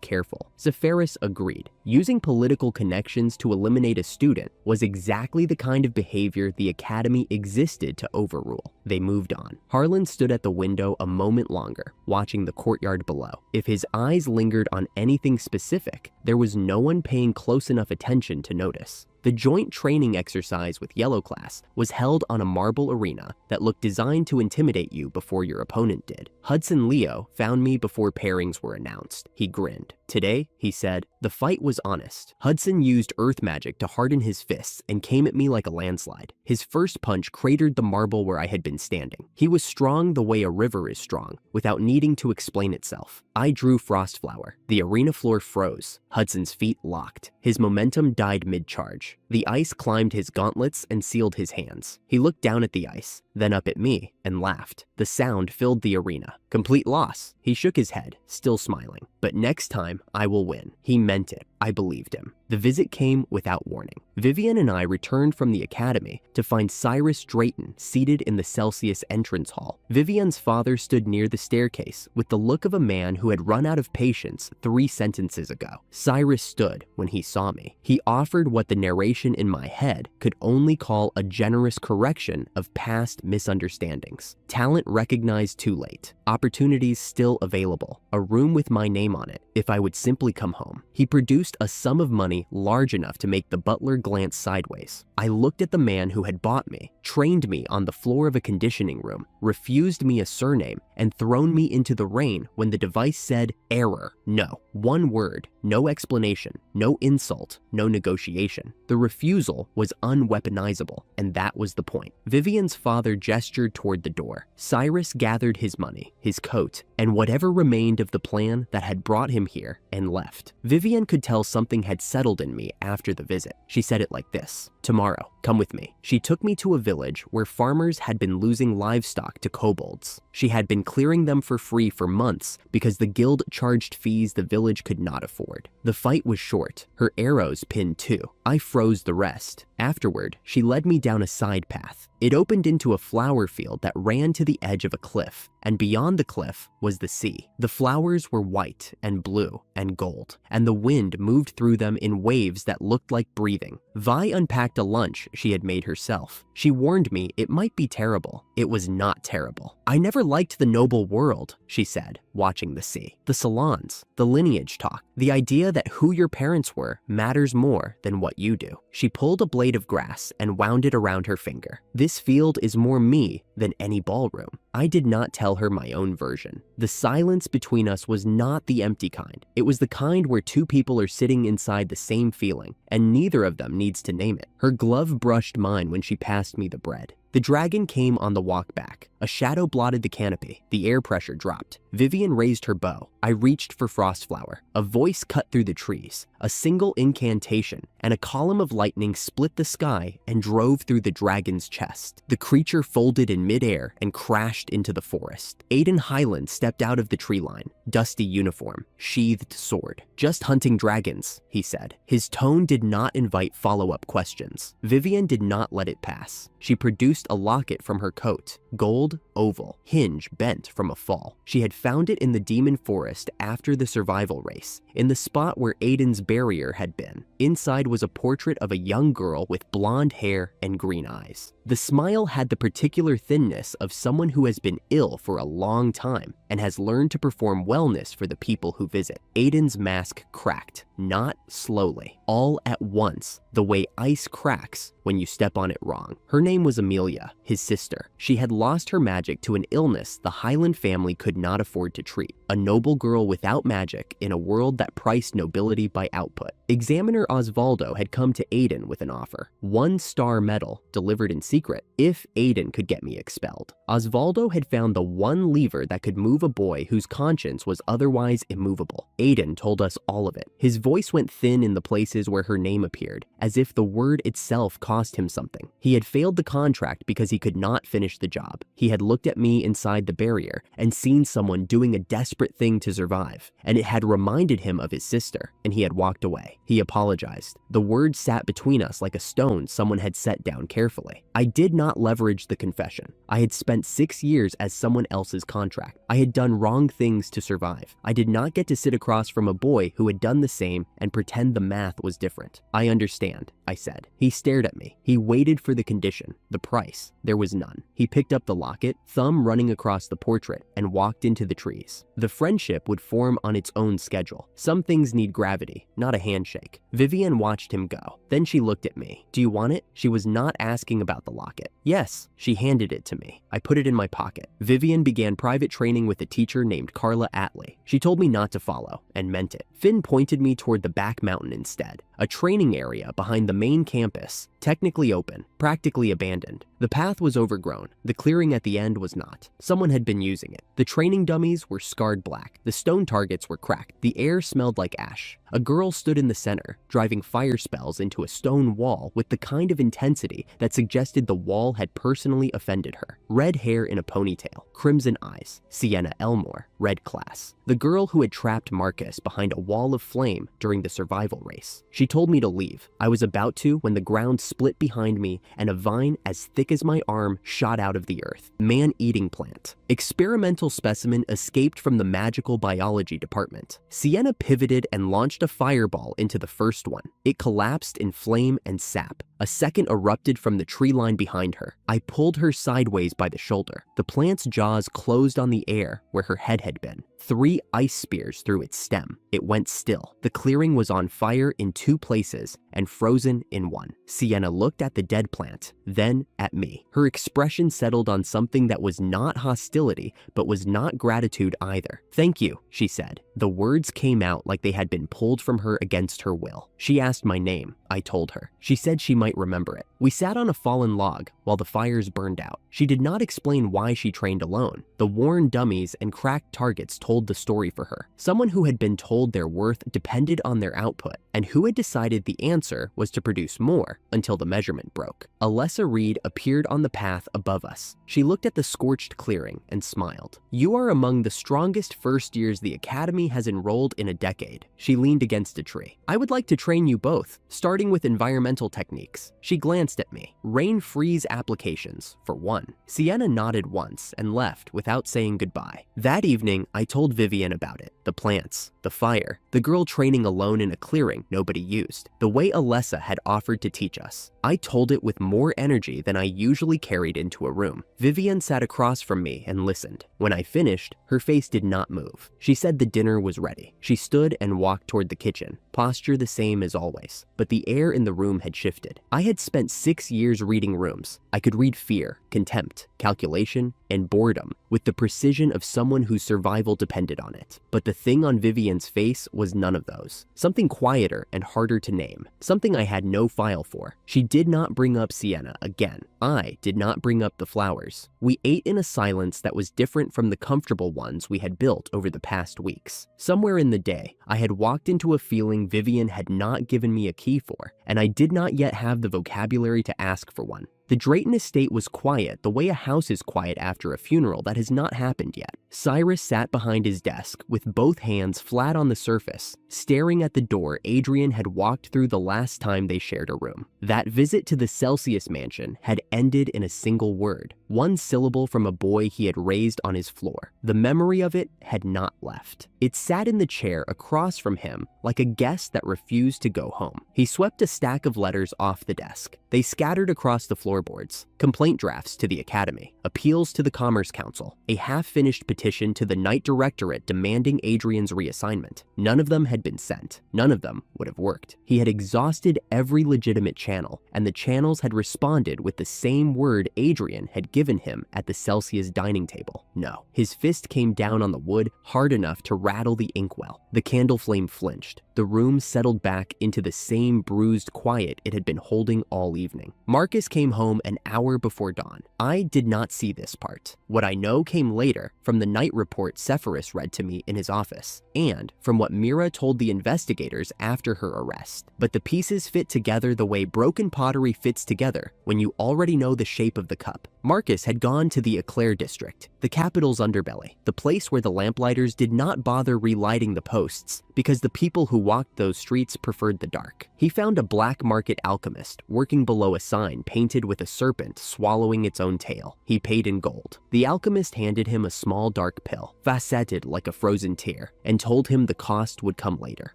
careful. Sepharis agreed. Using political connections to eliminate a student was exactly the kind of behavior the academy existed to overrule. They moved on. Harlan stood at the window a moment longer, watching the courtyard below. If his eyes lingered on anything specific, there was no one paying close enough attention to notice. The joint training exercise with Yellow Class was held on a marble arena that looked designed to intimidate you before your opponent did. Hudson Leo found me before pairings were announced. He grinned. "Today," he said, "the fight was honest. Hudson used earth magic to harden his fists and came at me like a landslide. His first punch cratered the marble where I had been standing. He was strong the way a river is strong, without needing to explain itself. I drew Frostflower. The arena floor froze. Hudson's feet locked. His momentum died mid-charge. The ice climbed his gauntlets and sealed his hands. He looked down at the ice, then up at me, and laughed. The sound filled the arena. Complete loss. He shook his head, still smiling. But next time, I will win. He meant it. I believed him. The visit came without warning. Vivian and I returned from the academy to find Cyrus Drayton seated in the Celsius entrance hall. Vivian's father stood near the staircase with the look of a man who had run out of patience 3 sentences ago. Cyrus stood when he saw me. He offered what the narration in my head could only call a generous correction of past misunderstandings. Talent recognized too late. Opportunities still available. A room with my name on it if I would simply come home. He produced a sum of money large enough to make the butler glance sideways. I looked at the man who had bought me, trained me on the floor of a conditioning room, refused me a surname, and thrown me into the rain when the device said error. No. One word, no explanation, no insult, no negotiation. The refusal was unweaponizable, and that was the point. Vivian's father gestured toward the door. Cyrus gathered his money, his coat, and whatever remained of the plan that had brought him here, and left. Vivian could tell something had settled in me after the visit. She said it like this: "Tomorrow, come with me." She took me to a village where farmers had been losing livestock to kobolds. She had been clearing them for free for months because the guild charged fees the village could not afford. The fight was short. Her arrows pinned 2. I froze the rest. Afterward, she led me down a side path. It opened into a flower field that ran to the edge of a cliff, and beyond the cliff was the sea. The flowers were white and blue and gold, and the wind moved through them in waves that looked like breathing. Vi unpacked a lunch she had made herself. She warned me it might be terrible. It was not terrible. "I never liked the noble world," she said, watching the sea. "The salons, the lineage talk, the idea that who your parents were matters more than what you do." She pulled a blade of grass and wound it around her finger. "This field is more me than any ballroom." I did not tell her my own version. The silence between us was not the empty kind. It was the kind where 2 people are sitting inside the same feeling, and neither of them needs to name it. Her glove brushed mine when she passed me the bread. The dragon came on the walk back. A shadow blotted the canopy. The air pressure dropped. Vivian raised her bow. I reached for Frostflower. A voice cut through the trees. A single incantation, and a column of lightning split the sky and drove through the dragon's chest. The creature folded in midair and crashed into the forest. Aiden Highland stepped out of the tree line. Dusty uniform, sheathed sword. "Just hunting dragons," he said. His tone did not invite follow-up questions. Vivian did not let it pass. She produced a locket from her coat. gold, oval, hinge bent from a fall. She had found it in the demon forest after the survival race, in the spot where Aiden's barrier had been. Inside was a portrait of a young girl with blonde hair and green eyes. The smile had the particular thinness of someone who has been ill for a long time and has learned to perform wellness for the people who visit. Aiden's mask cracked, not slowly, all at once, the way ice cracks when you step on it wrong. Her name was Amelia, his sister. She had lost her magic to an illness the Highland family could not afford to treat. A noble girl without magic in a world that priced nobility by output. Examiner Osvaldo had come to Aiden with an offer. 1-star medal delivered in secret if Aiden could get me expelled. Osvaldo had found the one lever that could move a boy whose conscience was otherwise immovable. Aiden told us all of it. His voice went thin in the places where her name appeared, as if the word itself cost him something. He had failed the contract because he could not finish the job. He had looked at me inside the barrier and seen someone doing a desperate thing to survive, and it had reminded him of his sister, and he had walked away. He apologized. The word sat between us like a stone someone had set down carefully. I did not leverage the confession. I had spent 6 years as someone else's contract. I had done wrong things to survive. I did not get to sit across from a boy who had done the same and pretend the math was different. I understand, I said. He stared at me. He waited for the condition, the price. There was none. He picked up the locket, thumb running across the portrait, and walked into the trees. The friendship would form on its own schedule. Some things need gravity, not a handshake. Vivian watched him go. Then she looked at me. Do you want it? She was not asking about the locket. Yes. She handed it to me. I put it in my pocket. Vivian began private training with a teacher named Carla Atlee. She told me not to follow, and meant it. Finn pointed me toward the back mountain instead, a training area behind the main campus, technically open, practically abandoned. The path was overgrown. The clearing at the end was not. Someone had been using it. The training dummies were scarred black. The stone targets were cracked. The air smelled like ash. A girl stood in the center, driving fire spells into a stone wall with the kind of intensity that suggested the wall had personally offended her. Red hair in a ponytail, crimson eyes, Sienna Elmore, red class. The girl who had trapped Marcus behind a wall of flame during the survival race. She told me to leave. I was about to when the ground split behind me and a vine as thick as my arm shot out of the earth. Man-eating plant. Experimental specimen escaped from the magical biology department. Sienna pivoted and launched a fireball into the first one. It collapsed in flame and sap. A second erupted from the tree line behind her. I pulled her sideways by the shoulder. The plant's jaws closed on the air where her head had been. 3 ice spears through its stem. It went still. The clearing was on fire in 2 places and frozen in 1. Sienna looked at the dead plant, then at me. Her expression settled on something that was not hostility, but was not gratitude either. Thank you, she said. The words came out like they had been pulled from her against her will. She asked my name. I told her. She said she might remember it. We sat on a fallen log while the fires burned out. She did not explain why she trained alone. The worn dummies and cracked targets told the story for her. Someone who had been told their worth depended on their output, and who had decided the answer was to produce more until the measurement broke. Alessa Reed appeared on the path above us. She looked at the scorched clearing and smiled. You are among the strongest first years the Academy has enrolled in a decade. She leaned against a tree. I would like to train you both, starting with environmental techniques. She glanced at me. Rain freeze applications, for one. Sienna nodded once and left without saying goodbye. That evening, I told Vivian about it. The plants, the fire, the girl training alone in a clearing nobody used, the way Alessa had offered to teach us. I told it with more energy than I usually carried into a room. Vivian sat across from me and listened. When I finished, her face did not move. She said the dinner was ready. She stood and walked toward the kitchen, posture the same as always, but the air in the room had shifted. I had spent 6 years reading rooms. I could read fear, contempt, calculation, and boredom with the precision of someone whose survival depended on it. But the thing on Vivian's face was none of those. Something quieter and harder to name. Something I had no file for. She did not bring up Sienna again. I did not bring up the flowers. We ate in a silence that was different from the comfortable ones we had built over the past weeks. Somewhere in the day, I had walked into a feeling Vivian had not given me a key for, and I did not yet have the vocabulary to ask for one. The Drayton estate was quiet the way a house is quiet after a funeral that has not happened yet. Cyrus sat behind his desk with both hands flat on the surface, staring at the door Adrian had walked through the last time they shared a room. That visit to the Celsius mansion had ended in a single word. one syllable from a boy he had raised on his floor. The memory of it had not left. It sat in the chair across from him like a guest that refused to go home. He swept a stack of letters off the desk. They scattered across the floorboards. Complaint drafts to the academy, appeals to the Commerce Council, a half-finished petition to the Night Directorate demanding Adrian's reassignment. None of them had been sent. None of them would have worked. He had exhausted every legitimate channel, and the channels had responded with the same word Adrian had given him at the Celsius dining table. No. His fist came down on the wood hard enough to rattle the inkwell. The candle flame flinched. The room settled back into the same bruised quiet it had been holding all evening. Marcus came home an hour before dawn. I did not see this part. What I know came later from the night report Sepphoris read to me in his office, and from what Mira told the investigators after her arrest. But the pieces fit together the way broken pottery fits together when you already know the shape of the cup. Marcus had gone to the Eclair district, the capital's underbelly, the place where the lamplighters did not bother relighting the posts because the people who walked those streets preferred the dark. He found a black market alchemist working below a sign painted with a serpent swallowing its own tail. He paid in gold. The alchemist handed him a small dark pill, faceted like a frozen tear, and told him the cost would come later.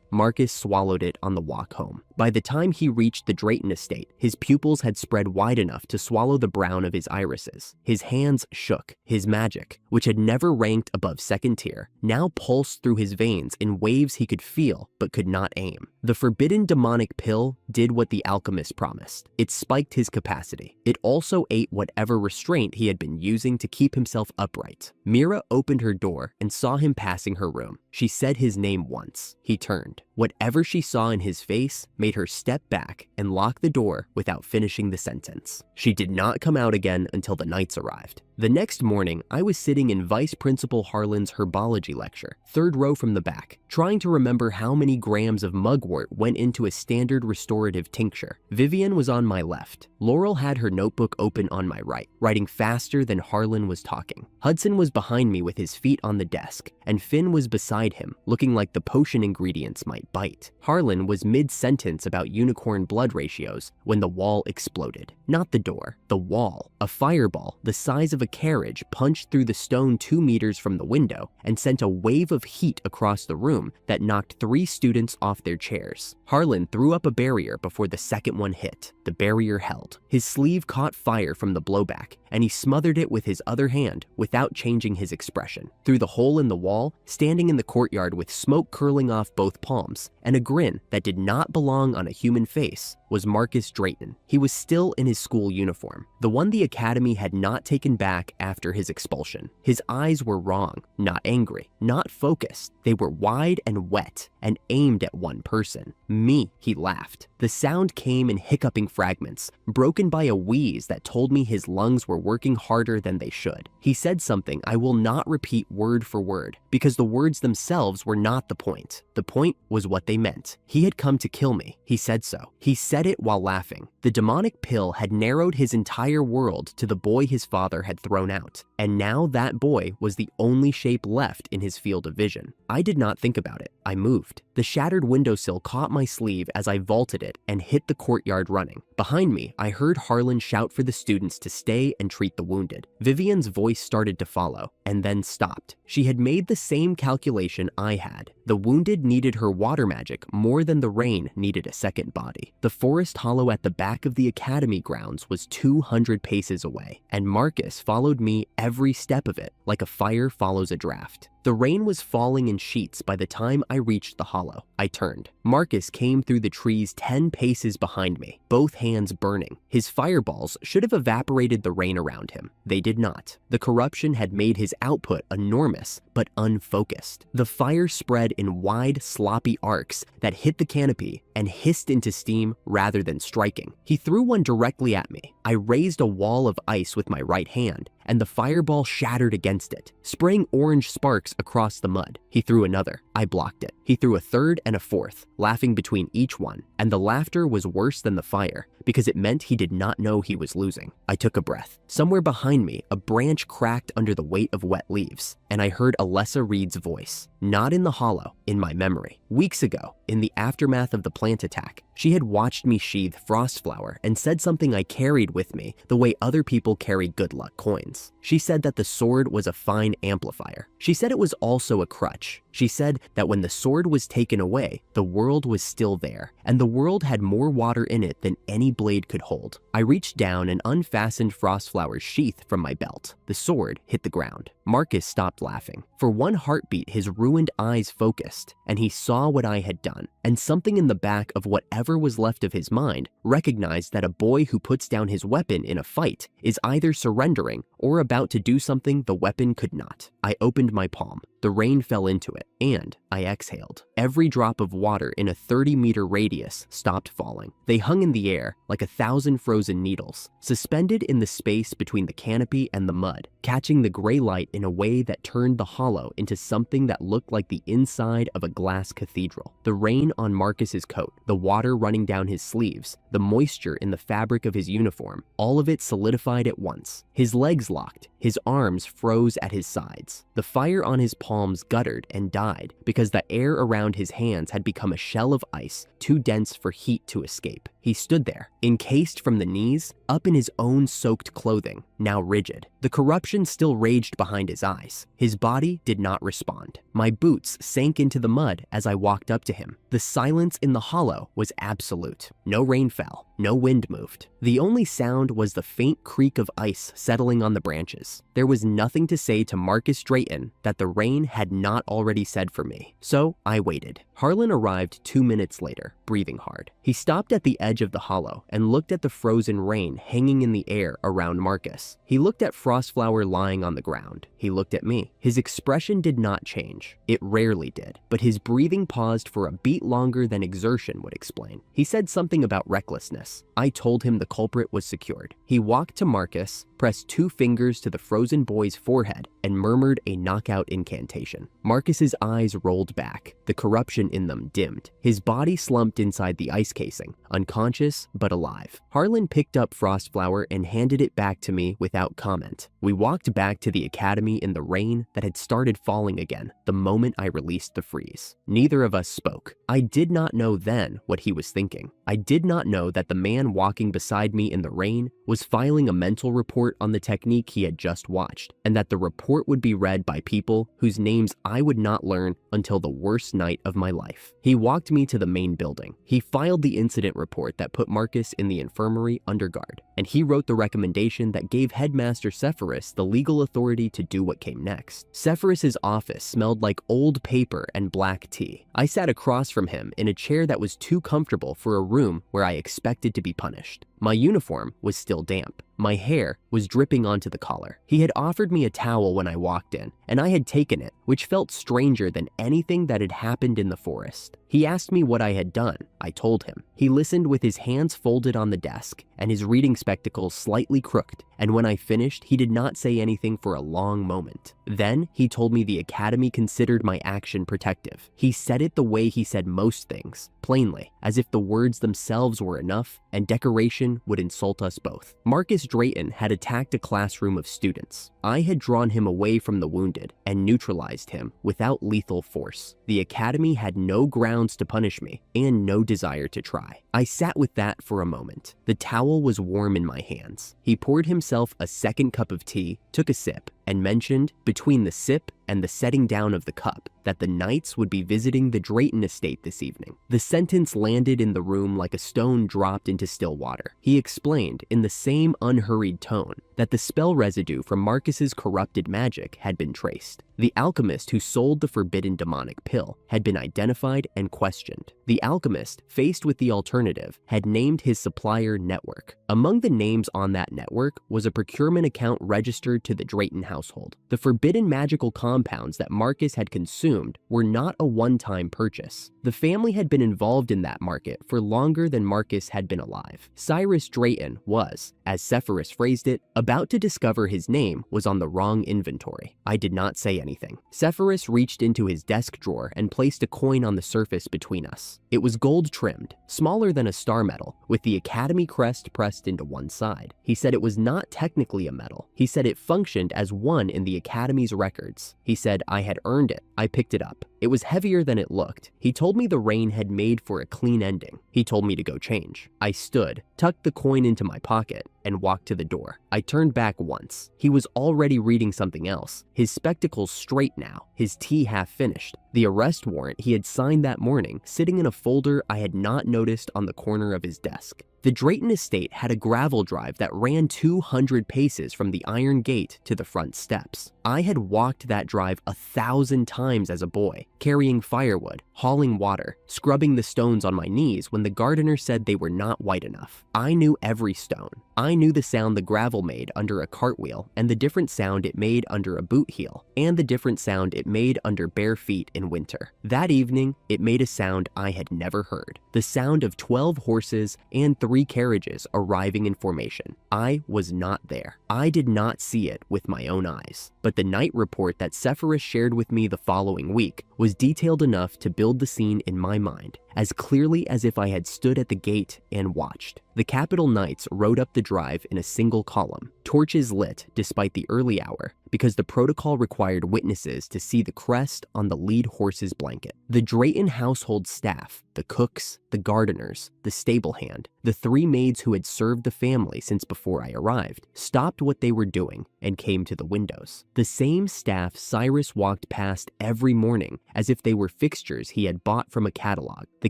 Marcus swallowed it on the walk home. By the time he reached the Drayton estate, his pupils had spread wide enough to swallow the brown of his irises. His hands shook. His magic, which had never ranked above second tier, now pulsed through his veins in waves he could feel but could not aim. The forbidden demonic pill did what the alchemist promised. It spiked his capacity. It also ate whatever restraint he had been using to keep himself upright. Mira opened her door and saw him passing her room. She said his name once. He turned. Whatever she saw in his face made her step back and lock the door without finishing the sentence. She did not come out again until the Knights arrived. The next morning, I was sitting in Vice Principal Harlan's herbology lecture, third row from the back, trying to remember how many grams of mugwort went into a standard restorative tincture. Vivian was on my left. Laurel had her notebook open on my right, writing faster than Harlan was talking. Hudson was behind me with his feet on the desk, and Finn was beside him, looking like the potion ingredients might bite. Harlan was mid-sentence about unicorn blood ratios when the wall exploded. Not the door, the wall. A fireball the size of a carriage punched through the stone 2 meters from the window and sent a wave of heat across the room that knocked 3 students off their chairs. Harlan threw up a barrier before the second one hit. The barrier held. His sleeve caught fire from the blowback, and he smothered it with his other hand without changing his expression. Through the hole in the wall, standing in the courtyard with smoke curling off both palms, and a grin that did not belong on a human face, was Marcus Drayton. He was still in his school uniform, the one the academy had not taken back after his expulsion. His eyes were wrong, not angry, not focused. They were wide and wet and aimed at one person. Me, he laughed. The sound came in hiccuping fragments, broken by a wheeze that told me his lungs were working harder than they should. He said something I will not repeat word for word, because the words themselves were not the point. The point was what they meant. He had come to kill me. He said so. He said it while laughing. The demonic pill had narrowed his entire world to the boy his father had thrown out, and now that boy was the only shape left in his field of vision. I did not think about it. I moved. The shattered windowsill caught my sleeve as I vaulted it and hit the courtyard running. Behind me, I heard Harlan shout for the students to stay and treat the wounded. Vivian's voice started to follow, and then stopped. She had made the same calculation I had. The wounded needed her water magic more than the rain needed a second body. The forest hollow at the back of the academy grounds was 200 paces away, and Marcus followed me every step of it like a fire follows a draft. The rain was falling in sheets by the time I reached the hollow. I turned. Marcus came through the trees 10 paces behind me, both hands burning. His fireballs should have evaporated the rain around him. They did not. The corruption had made his output enormous, but unfocused. The fire spread in wide, sloppy arcs that hit the canopy and hissed into steam rather than striking. He threw one directly at me. I raised a wall of ice with my right hand, and the fireball shattered against it, spraying orange sparks across the mud. He threw another. I blocked it. He threw a third and a fourth, laughing between each one, and the laughter was worse than the fire because it meant he did not know he was losing. I took a breath. Somewhere behind me, a branch cracked under the weight of wet leaves, and I heard Alessa Reed's voice. Not in the hollow, in my memory. Weeks ago, in the aftermath of the plant attack. She had watched me sheathe Frostflower and said something I carried with me the way other people carry good luck coins. She said that the sword was a fine amplifier. She said it was also a crutch. She said that when the sword was taken away, the world was still there, and the world had more water in it than any blade could hold. I reached down and unfastened Frostflower's sheath from my belt. The sword hit the ground. Marcus stopped laughing. For one heartbeat, his ruined eyes focused, and he saw what I had done, and something in the back of whatever was left of his mind recognized that a boy who puts down his weapon in a fight is either surrendering or about to do something the weapon could not. I opened my palm. The rain fell into it, and I exhaled. Every drop of water in a 30-meter radius stopped falling. They hung in the air like 1,000 frozen needles, suspended in the space between the canopy and the mud, catching the gray light in a way that turned the hollow into something that looked like the inside of a glass cathedral. The rain on Marcus's coat, the water running down his sleeves, the moisture in the fabric of his uniform, all of it solidified at once. His legs locked, his arms froze at his sides. The fire on his palms guttered and died because the air around his hands had become a shell of ice too dense for heat to escape. He stood there, encased from the knees, up in his own soaked clothing, now rigid. The corruption still raged behind his eyes. His body did not respond. My boots sank into the mud as I walked up to him. The silence in the hollow was absolute. No rain fell, no wind moved. The only sound was the faint creak of ice settling on the branches. There was nothing to say to Marcus Drayton that the rain had not already said for me. So I waited. Harlan arrived 2 minutes later, breathing hard. He stopped at the edge of the hollow and looked at the frozen rain hanging in the air around Marcus. He looked at Frostflower lying on the ground. He looked at me. His expression did not change. It rarely did, but his breathing paused for a beat longer than exertion would explain. He said something about recklessness. I told him the culprit was secured. He walked to Marcus, pressed 2 fingers to the frozen boy's forehead, and murmured a knockout incantation. Marcus's eyes rolled back. The corruption in them dimmed. His body slumped inside the ice casing, unconscious but alive. Harlan picked up Frostflower and handed it back to me without comment. We walked back to the academy in the rain that had started falling again the moment I released the freeze. Neither of us spoke. I did not know then what he was thinking. I did not know that the man walking beside me in the rain was filing a mental report on the technique he had just watched, and that the report would be read by people whose names I would not learn until the worst night of my life. He walked me to the main building. He filed the incident report that put Marcus in the infirmary under guard, and he wrote the recommendation that gave Headmaster Sepphoris the legal authority to do what came next. Sepphoris's office smelled like old paper and black tea. I sat across from him in a chair that was too comfortable for a room where I expected to be punished. My uniform was still damp. My hair was dripping onto the collar. He had offered me a towel when I walked in, and I had taken it, which felt stranger than anything that had happened in the forest. He asked me what I had done. I told him. He listened with his hands folded on the desk and his reading spectacles slightly crooked, and when I finished, he did not say anything for a long moment. Then he told me the academy considered my action protective. He said it the way he said most things, plainly, as if the words themselves were enough, and decoration would insult us both. Marcus Drayton had attacked a classroom of students. I had drawn him away from the wounded and neutralized him without lethal force. The academy had no grounds to punish me and no desire to try. I sat with that for a moment. The towel was warm in my hands. He poured himself a second cup of tea, took a sip, and mentioned, between the sip and the setting down of the cup, that the Knights would be visiting the Drayton estate this evening. The sentence landed in the room like a stone dropped into still water. He explained, in the same unhurried tone, that the spell residue from Marcus's corrupted magic had been traced. The alchemist who sold the forbidden demonic pill had been identified and questioned. The alchemist, faced with the alternative, had named his supplier network. Among the names on that network was a procurement account registered to the Drayton household. The forbidden magical compounds that Marcus had consumed were not a one-time purchase. The family had been involved in that market for longer than Marcus had been alive. Cyrus Drayton was, as Sepphoris phrased it, about to discover his name was on the wrong inventory. I did not say anything. Sepphoris reached into his desk drawer and placed a coin on the surface between us. It was gold-trimmed, smaller than a star medal, with the Academy crest pressed into one side. He said it was not technically a medal. He said it functioned as one in the Academy's records. He said I had earned it. I picked it up. It was heavier than it looked. He told me the rain had made for a clean ending. He told me to go change. I stood, tucked the coin into my pocket, and walked to the door. I turned back once. He was already reading something else, his spectacles straight now, his tea half finished. The arrest warrant he had signed that morning sitting in a folder I had not noticed on the corner of his desk. The Drayton estate had a gravel drive that ran 200 paces from the iron gate to the front steps. I had walked that drive 1,000 times as a boy, carrying firewood, hauling water, scrubbing the stones on my knees when the gardener said they were not white enough. I knew every stone. I knew the sound the gravel made under a cartwheel and the different sound it made under a boot heel, and the different sound it made under bare feet in winter. That evening, it made a sound I had never heard. The sound of 12 horses and 3 carriages arriving in formation. I was not there. I did not see it with my own eyes. But the night report that Sepphoris shared with me the following week was detailed enough to build the scene in my mind, as clearly as if I had stood at the gate and watched. The Capitol Knights rode up the drive in a single column, torches lit despite the early hour, because the protocol required witnesses to see the crest on the lead horse's blanket. The Drayton household staff, the cooks, the gardeners, the stable hand, the 3 maids who had served the family since before I arrived, stopped what they were doing and came to the windows. The same staff Cyrus walked past every morning as if they were fixtures he had bought from a catalog. The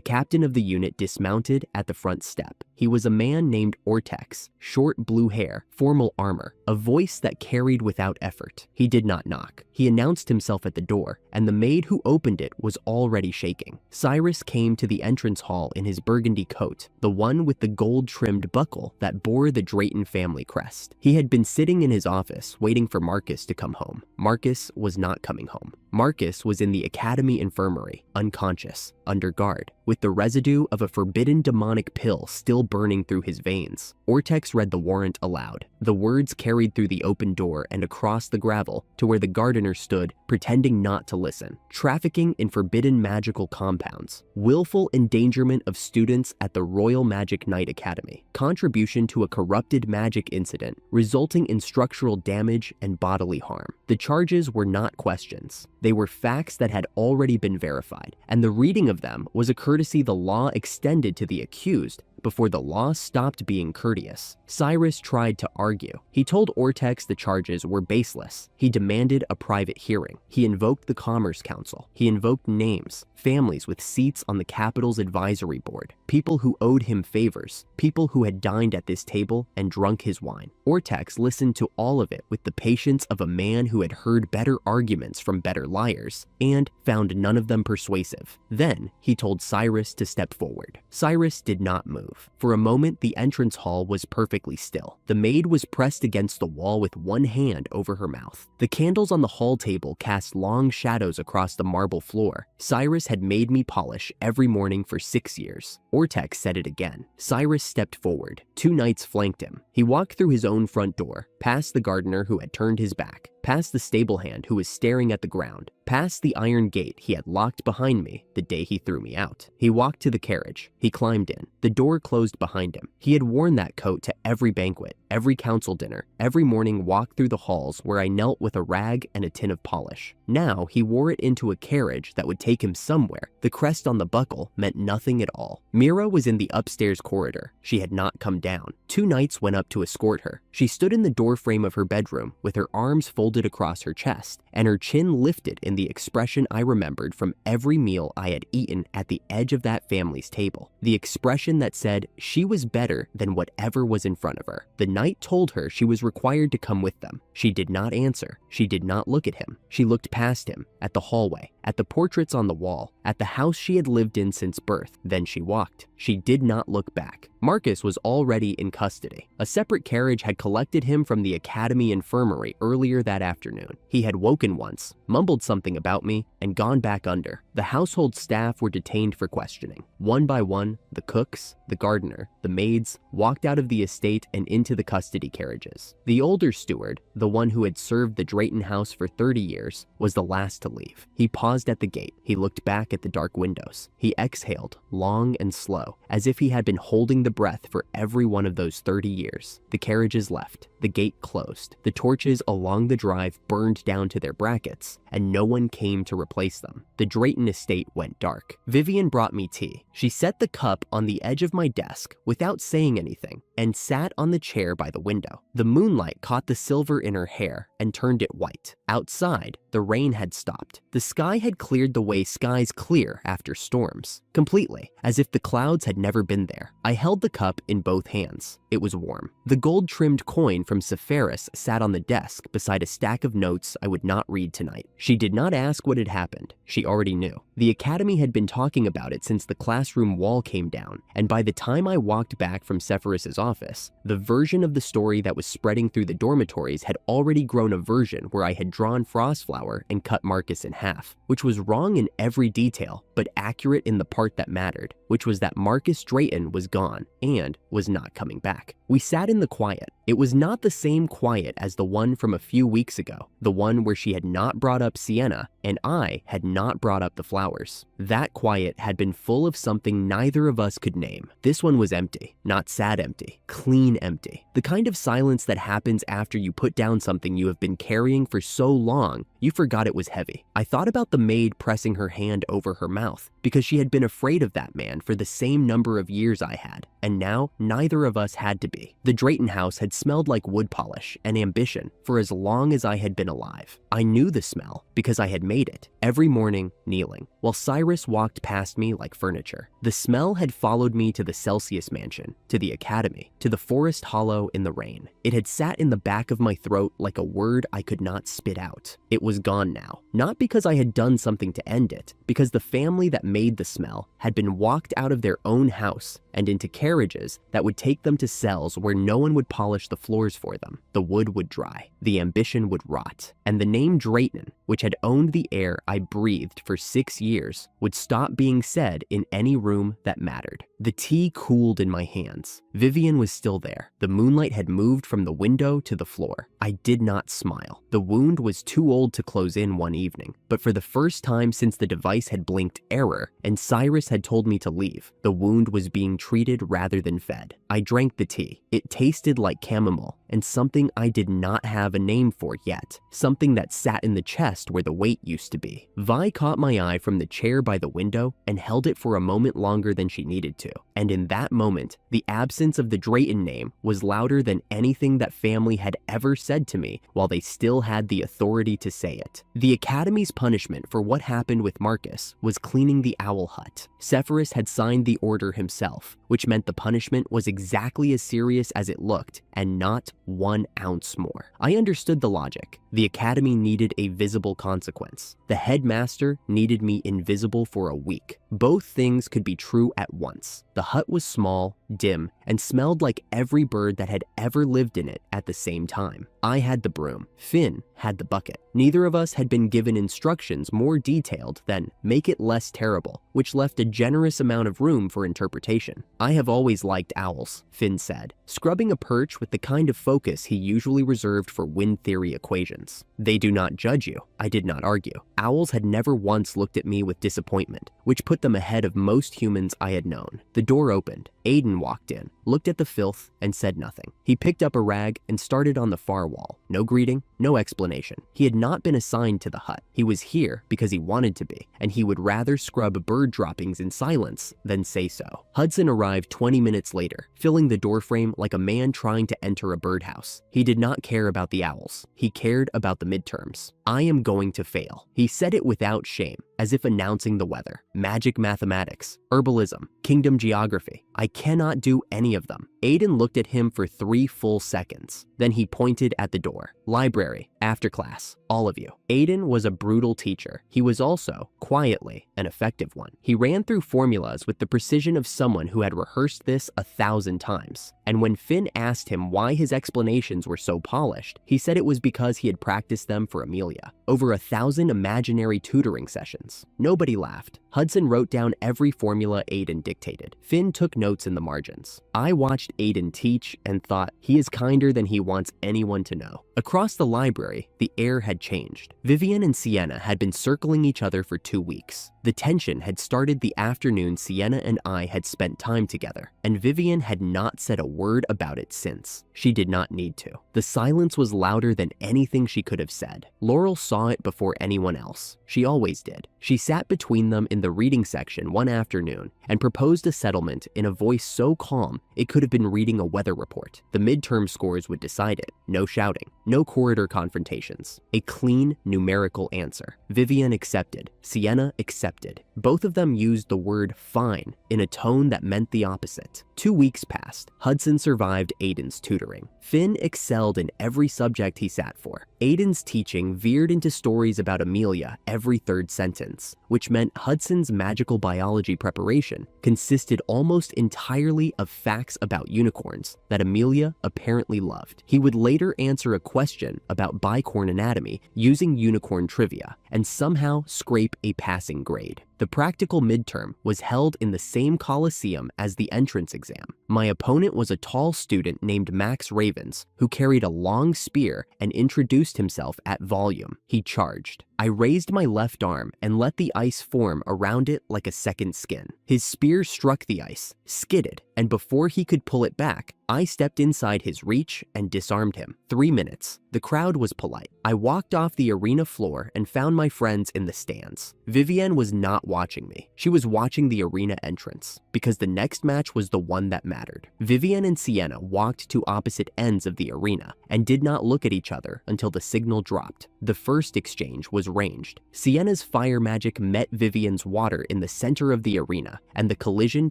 captain of the unit dismounted at the front step. He was a man named Ortex, short blue hair, formal armor, a voice that carried without effort. He did not knock. He announced himself at the door, and the maid who opened it was already shaking. Cyrus came to the entrance hall in his burgundy coat, the one with the gold-trimmed buckle that bore the Drayton family crest. He had been sitting in his office waiting for Marcus to come home. Marcus was not coming home. Marcus was in the academy infirmary, unconscious, under guard, with the residue of a forbidden demonic pill still burning through his veins. Ortex read the warrant aloud. The words carried through the open door and across the gravel to where the gardener stood, pretending not to listen. Trafficking in forbidden magical compounds. Willful endangerment of students at the Royal Magic Knight Academy. Contribution to a corrupted magic incident, resulting in structural damage and bodily harm. The charges were not questions. They were facts that had already been verified, and the reading of them was a courtesy the law extended to the accused before the law stopped being courteous. Cyrus tried to argue. He told Ortex the charges were baseless. He demanded a private hearing. He invoked the Commerce Council. He invoked names, families with seats on the Capitol's advisory board, people who owed him favors, people who had dined at this table and drunk his wine. Ortex listened to all of it with the patience of a man who had heard better arguments from better liars and found none of them persuasive. Then he told Cyrus to step forward. Cyrus did not move. For a moment, the entrance hall was perfectly still. The maid was pressed against the wall with one hand over her mouth. The candles on the hall table cast long shadows across the marble floor. Cyrus had made me polish every morning for 6 years. Ortex said it again. Cyrus stepped forward. 2 knights flanked him. He walked through his own front door, past the gardener who had turned his back, past the stable hand who was staring at the ground, past the iron gate he had locked behind me the day he threw me out. He walked to the carriage. He climbed in. The door closed behind him. He had worn that coat to every banquet, every council dinner, every morning walk through the halls where I knelt with a rag and a tin of polish. Now he wore it into a carriage that would take him somewhere. The crest on the buckle meant nothing at all. Mira was in the upstairs corridor. She had not come down. 2 knights went up to escort her. She stood in the doorframe of her bedroom with her arms folded across her chest and her chin lifted in the expression I remembered from every meal I had eaten at the edge of that family's table. The expression that said she was better than whatever was in front of her. The knight told her she was required to come with them. She did not answer. She did not look at him. She looked past him, at the hallway, at the portraits on the wall, at the house she had lived in since birth. Then she walked. She did not look back. Marcus was already in custody. A separate carriage had collected him from the academy infirmary earlier that afternoon. He had woken once, mumbled something about me, and gone back under. The household staff were detained for questioning. One by one, the cooks, the gardener, the maids, walked out of the estate and into the custody carriages. The older steward, the one who had served the Drayton house for 30 years, was the last to leave. He paused at the gate. He looked back at the dark windows. He exhaled, long and slow, as if he had been holding the breath for every one of those 30 years. The carriages left. the gate closed, the torches along the drive burned down to their brackets, and no one came to replace them. The Drayton estate went dark. Vivian brought me tea. She set the cup on the edge of my desk without saying anything and sat on the chair by the window. The moonlight caught the silver in her hair and turned it white. Outside, the rain had stopped. The sky had cleared the way skies clear after storms, completely, as if the clouds had never been there. I held the cup in both hands. It was warm. The gold-trimmed coin from Sepharis sat on the desk beside a stack of notes I would not read tonight. She did not ask what had happened. She already knew. The academy had been talking about it since the classroom wall came down, and by the time I walked back from Sepharis's office, the version of the story that was spreading through the dormitories had already grown a version where I had drawn Frostflower and cut Marcus in half, which was wrong in every detail, but accurate in the part that mattered, which was that Marcus Drayton was gone and was not coming back. We sat in the quiet. It was not the same quiet as the one from a few weeks ago, the one where she had not brought up Sienna and I had not brought up the flowers. That quiet had been full of something neither of us could name. This one was empty, not sad empty, clean empty. The kind of silence that happens after you put down something you have been carrying for so long, you forgot it was heavy. I thought about the maid pressing her hand over her mouth because she had been afraid of that man for the same number of years I had, and now neither of us had to be. The Drayton house had smelled like wood polish and ambition for as long as I had been alive. I knew the smell because I had made it every morning kneeling, while Cyrus walked past me like furniture. The smell had followed me to the Celsius mansion, to the academy, to the forest hollow in the rain. It had sat in the back of my throat like a word I could not spit out. It was gone now, not because I had done something to end it, because the family that made the smell had been walked out of their own house and into carriages that would take them to cells where no one would polish the floors for them. The wood would dry, the ambition would rot, and the name Drayton, which had owned the air I breathed for 6 years, would stop being said in any room that mattered. The tea cooled in my hands. Vivian was still there. The moonlight had moved from the window to the floor. I did not smile. The wound was too old to close in one evening, but for the first time since the device had blinked error and Cyrus had told me to leave, the wound was being treated rather than fed. I drank the tea. It tasted like chamomile and something I did not have a name for yet, something that sat in the chest where the weight used to be. Vi caught my eye from the chair by the window and held it for a moment longer than she needed to, and in that moment, the absence of the Drayton name was louder than anything that family had ever said to me while they still had the authority to say it. The academy's punishment for what happened with Marcus was cleaning the owl hut. Sepharis had signed the order himself, which meant the punishment was exactly as serious as it looked and not 1 ounce more. I understood the logic. The academy needed a visible consequence. The headmaster needed me invisible for a week. Both things could be true at once. The hut was small, dim, and smelled like every bird that had ever lived in it at the same time. I had the broom. Finn had the bucket. Neither of us had been given instructions more detailed than make it less terrible, which left a generous amount of room for interpretation. I have always liked owls, Finn said, scrubbing a perch with the kind of focus he usually reserved for wind theory equations. They do not judge you. I did not argue. Owls had never once looked at me with disappointment, which put them ahead of most humans I had known. The door opened. Aiden walked in, looked at the filth, and said nothing. He picked up a rag and started on the far wall. No greeting, no explanation. He had not been assigned to the hut. He was here because he wanted to be, and he would rather scrub bird droppings in silence than say so. Hudson arrived 20 minutes later, filling the doorframe like a man trying to enter a birdhouse. He did not care about the owls. He cared about the midterms. I am going to fail. He said it without shame, as if announcing the weather. Magic mathematics, herbalism, kingdom geography. I cannot do any of them. Aiden looked at him for 3 full seconds. Then he pointed at the door. Library, after class, all of you. Aiden was a brutal teacher. He was also, quietly, an effective one. He ran through formulas with the precision of someone who had rehearsed this 1,000 times. And when Finn asked him why his explanations were so polished, he said it was because he had practiced them for Amelia. Over 1,000 imaginary tutoring sessions. Nobody laughed. Hudson wrote down every formula Aiden dictated. dictated. Finn took notes in the margins. I watched Aiden teach and thought, he is kinder than he wants anyone to know. Across the library, the air had changed. Vivian and Sienna had been circling each other for 2 weeks. The tension had started the afternoon Sienna and I had spent time together, and Vivian had not said a word about it since. She did not need to. The silence was louder than anything she could have said. Laurel saw it before anyone else. She always did. She sat between them in the reading section one afternoon and proposed a settlement in a voice so calm it could have been reading a weather report. The midterm scores would decide it. No shouting, no corridor confrontations. A clean, numerical answer. Vivian accepted. Sienna accepted. Both of them used the word fine in a tone that meant the opposite. 2 weeks passed. Hudson survived Aiden's tutoring. Finn excelled in every subject he sat for. Aiden's teaching veered into stories about Amelia every third sentence, which meant Hudson's magical biology preparation consisted almost entirely of facts about unicorns that Amelia apparently loved. He would later answer a question about bicorn anatomy using unicorn trivia and somehow scrape a passing grade. The practical midterm was held in the same coliseum as the entrance exam. My opponent was a tall student named Max Ravens, who carried a long spear and introduced himself at volume. He charged. I raised my left arm and let the ice form around it like a second skin. His spear struck the ice, skidded, and before he could pull it back, I stepped inside his reach and disarmed him. 3 minutes. The crowd was polite. I walked off the arena floor and found my friends in the stands. Vivian was not watching me. She was watching the arena entrance, because the next match was the one that mattered. Vivian and Sienna walked to opposite ends of the arena and did not look at each other until the signal dropped. The first exchange was ranged. Sienna's fire magic met Vivian's water in the center of the arena, and the collision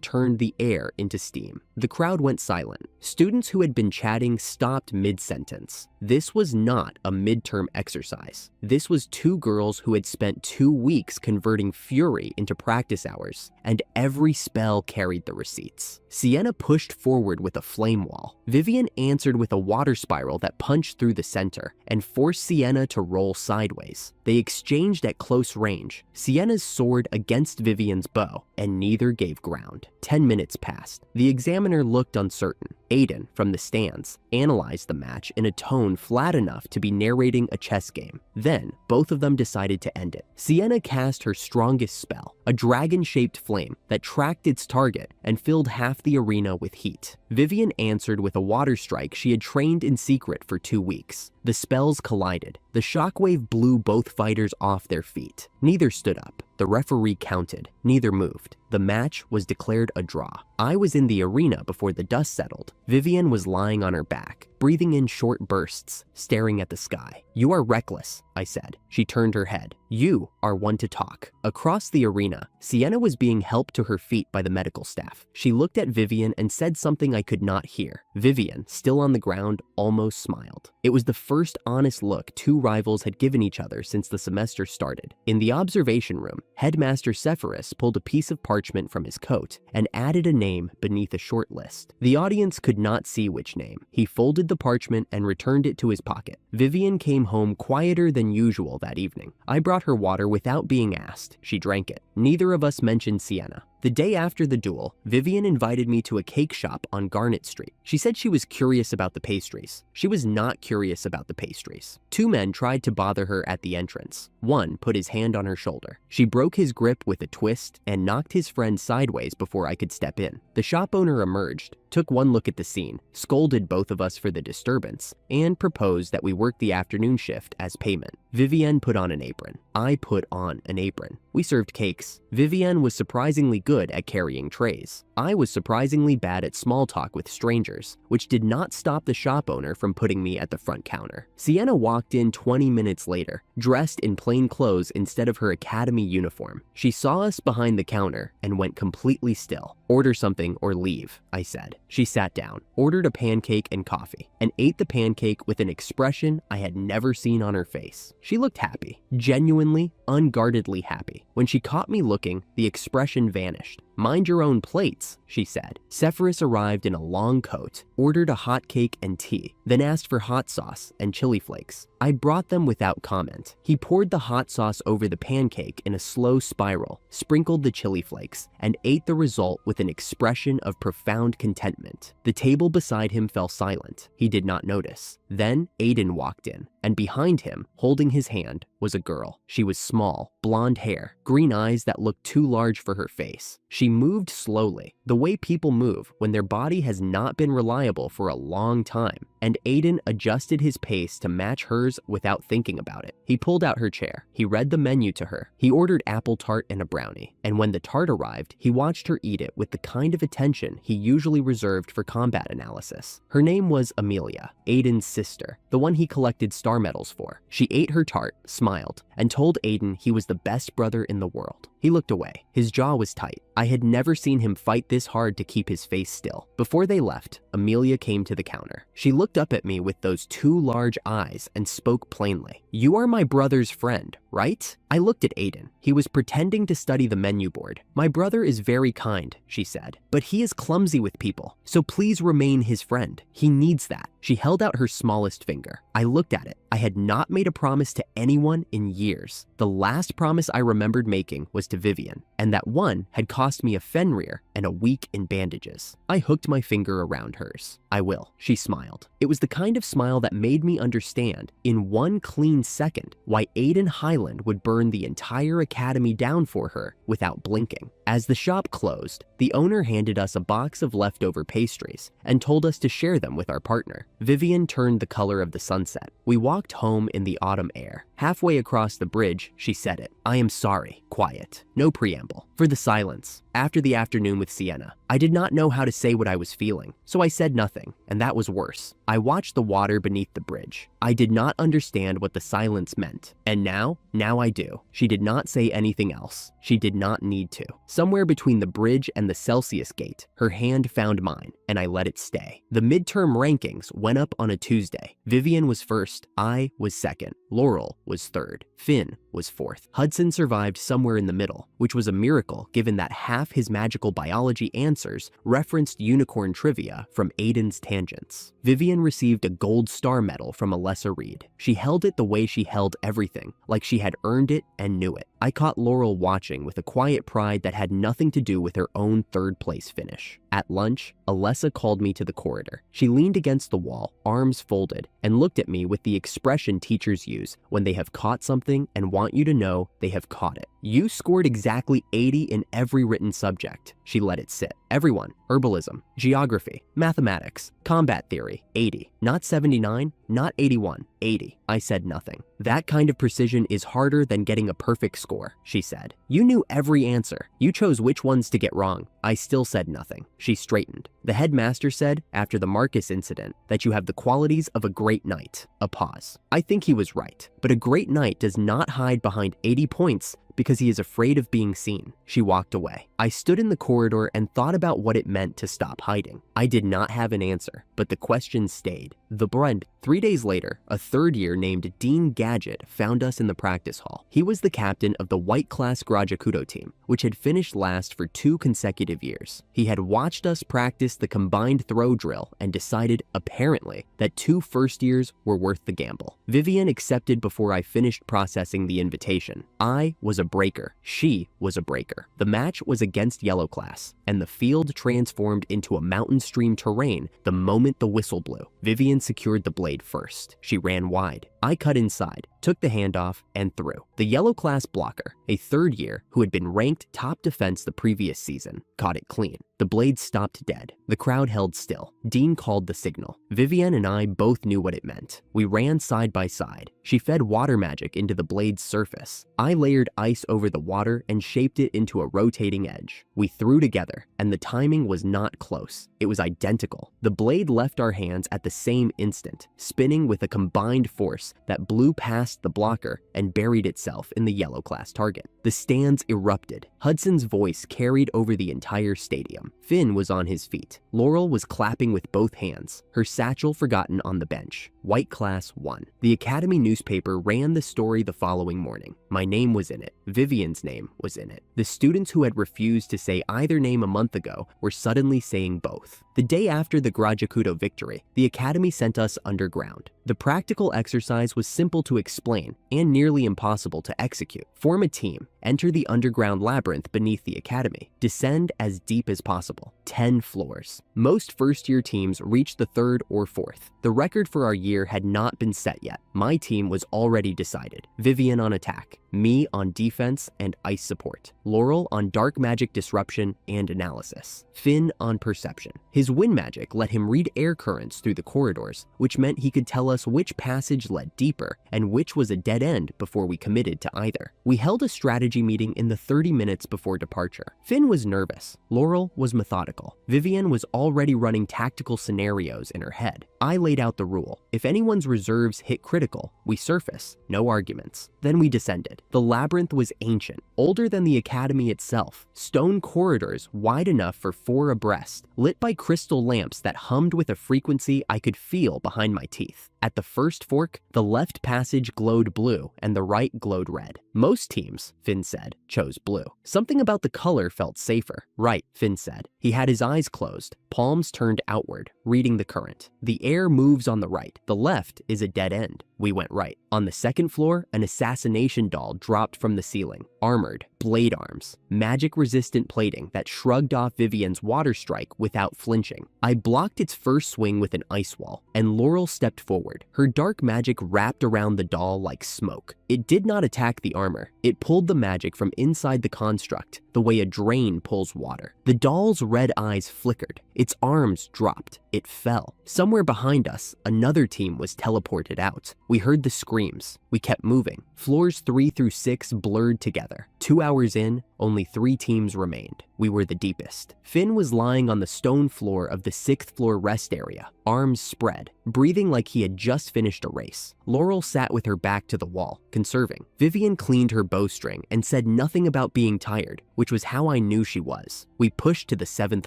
turned the air into steam. The crowd went silent. Students who had been chatting stopped mid-sentence. This was not a midterm exercise. This was 2 girls who had spent 2 weeks converting fury into practice hours, and every spell carried the receipts. Sienna pushed forward with a flame wall. Vivian answered with a water spiral that punched through the center and forced Sienna to roll sideways. They exchanged at close range, Sienna's sword against Vivian's bow, and neither gave ground. 10 minutes passed. The examiner looked uncertain. Aiden, from the stands, analyzed the match in a tone flat enough to be narrating a chess game. Then, both of them decided to end it. Sienna cast her strongest spell, a dragon-shaped flame that tracked its target and filled half the arena with heat. Vivian answered with a water strike she had trained in secret for 2 weeks. The spells collided. The shockwave blew both fighters off their feet. Neither stood up. The referee counted. Neither moved. The match was declared a draw. I was in the arena before the dust settled. Vivian was lying on her back, breathing in short bursts, staring at the sky. "You are reckless," I said. She turned her head. "You are one to talk." Across the arena, Sienna was being helped to her feet by the medical staff. She looked at Vivian and said something I could not hear. Vivian, still on the ground, almost smiled. It was the first honest look 2 rivals had given each other since the semester started. In the observation room, Headmaster Sepphoris pulled a piece of parchment from his coat and added a name beneath a short list. The audience could not see which name. He folded the parchment and returned it to his pocket. Vivian came home quieter than usual that evening. I brought her water without being asked. She drank it. Neither of us mentioned Sienna. The day after the duel, Vivian invited me to a cake shop on Garnet Street. She said she was curious about the pastries. She was not curious about the pastries. 2 men tried to bother her at the entrance. One put his hand on her shoulder. She broke his grip with a twist and knocked his friend sideways before I could step in. The shop owner emerged, took one look at the scene, scolded both of us for the disturbance, and proposed that we work the afternoon shift as payment. Vivian put on an apron. I put on an apron. We served cakes. Vivian was surprisingly good at carrying trays. I was surprisingly bad at small talk with strangers, which did not stop the shop owner from putting me at the front counter. Sienna walked in 20 minutes later, dressed in plain clothes instead of her academy uniform. She saw us behind the counter and went completely still. "Order something or leave," I said. She sat down, ordered a pancake and coffee, and ate the pancake with an expression I had never seen on her face. She looked happy, genuinely, unguardedly happy. When she caught me looking, the expression vanished. "Mind your own plates," she said. Sephiroth arrived in a long coat, ordered a hot cake and tea, then asked for hot sauce and chili flakes. I brought them without comment. He poured the hot sauce over the pancake in a slow spiral, sprinkled the chili flakes, and ate the result with an expression of profound contentment. The table beside him fell silent. He did not notice. Then Aiden walked in, and behind him, holding his hand, was a girl. She was small, blonde hair, green eyes that looked too large for her face. She moved slowly, the way people move when their body has not been reliable for a long time, and Aiden adjusted his pace to match hers without thinking about it. He pulled out her chair. He read the menu to her. He ordered apple tart and a brownie, and when the tart arrived, he watched her eat it with the kind of attention he usually reserved for combat analysis. Her name was Amelia, Aiden's sister, the one he collected star medals for. She ate her tart, smiled, and told Aiden he was the best brother in the world. He looked away. His jaw was tight. I had never seen him fight this hard to keep his face still. Before they left, Amelia came to the counter. She looked up at me with those two large eyes and spoke plainly. "You are my brother's friend, right?" I looked at Aiden. He was pretending to study the menu board. "My brother is very kind," she said, "but he is clumsy with people, so please remain his friend. He needs that." She held out her smallest finger. I looked at it. I had not made a promise to anyone in years. The last promise I remembered making was to Vivian, and that one had cost me a Fenrir and a week in bandages. I hooked my finger around hers. "I will," she smiled. It was the kind of smile that made me understand, in one clean second, why Aiden Highland would burn the entire academy down for her without blinking. As the shop closed, the owner handed us a box of leftover pastries and told us to share them with our partner. Vivian turned the color of the sunset. We walked home in the autumn air. Halfway across the bridge, she said it. "I am sorry." Quiet. No preamble. For the silence. After the afternoon with Sienna, I did not know how to say what I was feeling, so I said nothing, and that was worse. I watched the water beneath the bridge. I did not understand what the silence meant, and now I do. She did not say anything else. She did not need to. Somewhere between the bridge and the Celsius gate, her hand found mine, and I let it stay. The midterm rankings went up on a Tuesday. Vivian was first, I was second, Laurel was third, Finn was fourth. Hudson survived somewhere in the middle, which was a miracle given that half his magical biology answers referenced unicorn trivia from Aiden's tangents. Vivian received a gold star medal from a lesser read. She held it the way she held everything, like she had earned it and knew it. I caught Laurel watching with a quiet pride that had nothing to do with her own third-place finish. At lunch, Alessa called me to the corridor. She leaned against the wall, arms folded, and looked at me with the expression teachers use when they have caught something and want you to know they have caught it. "You scored exactly 80 in every written subject." She let it sit. "Everyone, herbalism, geography, mathematics, combat theory, 80. Not 79, not 81, 80. I said nothing. "That kind of precision is harder than getting a perfect score," she said. "You knew every answer. You chose which ones to get wrong." I still said nothing. She straightened. "The headmaster said, after the Marcus incident, that you have the qualities of a great knight." A pause. I think he was right, but a great knight does not hide behind 80 points because he is afraid of being seen. She walked away. I stood in the corridor and thought about what it meant to stop hiding. I did not have an answer, but the question stayed. The Brund. 3 days later, a third year named Dean Gadget found us in the practice hall. He was the captain of the white class Grajakudo team, which had finished last for 2 consecutive years. He had watched us practice the combined throw drill and decided, apparently, that 2 first years were worth the gamble. Vivian accepted before I finished processing the invitation. I was a breaker. She was a breaker. The match was against yellow class, and the field transformed into a mountain stream terrain the moment the whistle blew. Vivian secured the blade first. She ran wide. I cut inside, took the handoff, and threw. The yellow class blocker, a third year who had been ranked top defense the previous season, caught it clean. The blade stopped dead. The crowd held still. Dean called the signal. Vivian and I both knew what it meant. We ran side by side. She fed water magic into the blade's surface. I layered ice over the water and shaped it into a rotating edge. We threw together, and the timing was not close. It was identical. The blade left our hands at the same instant, spinning with a combined force that blew past the blocker and buried itself in the yellow class target. The stands erupted. Hudson's voice carried over the entire stadium. Finn was on his feet. Laurel was clapping with both hands, her satchel forgotten on the bench. White class won. The Academy newspaper ran the story the following morning. My name was in it. Vivian's name was in it. The students who had refused to say either name a month ago were suddenly saying both. The day after the Grajakudo victory, the Academy sent us underground. The practical exercise was simple to explain and nearly impossible to execute. Form a team, enter the underground labyrinth beneath the Academy, descend as deep as possible, 10 floors. Most first-year teams reached the 3rd or 4th. The record for our year had not been set yet. My team was already decided. Vivian on attack, me on defense and ice support, Laurel on dark magic disruption and analysis, Finn on perception. His wind magic let him read air currents through the corridors, which meant he could tell us which passage led deeper and which was a dead end before we committed to either. We held a strategy meeting in the 30 minutes before departure. Finn was nervous. Laurel was methodical. Vivian was already running tactical scenarios in her head. I laid out the rule. If anyone's reserves hit critical, we surface, no arguments. Then we descended. The labyrinth was ancient, older than the Academy itself. Stone corridors wide enough for 4 abreast, lit by crystal lamps that hummed with a frequency I could feel behind my teeth. At the first fork, the left passage glowed blue and the right glowed red. Most teams, Finn said, chose blue. Something about the color felt safer. Right, Finn said. He had his eyes closed, palms turned outward, reading the current. The air moves on the right. The left is a dead end. We went right. On the 2nd floor, an assassination doll dropped from the ceiling, armored, blade arms, magic-resistant plating that shrugged off Vivian's water strike without flinching. I blocked its first swing with an ice wall, and Laurel stepped forward. Her dark magic wrapped around the doll like smoke. It did not attack the armor. It pulled the magic from inside the construct, the way a drain pulls water. The doll's red eyes flickered. Its arms dropped. It fell. Somewhere behind us, another team was teleported out. We heard the screams. We kept moving. Floors 3 through 6 blurred together. 2 hours in, only 3 teams remained. We were the deepest. Finn was lying on the stone floor of the 6th floor rest area, arms spread, breathing like he had just finished a race. Laurel sat with her back to the wall, conserving. Vivian cleaned her bowstring and said nothing about being tired, which was how I knew she was. We pushed to the 7th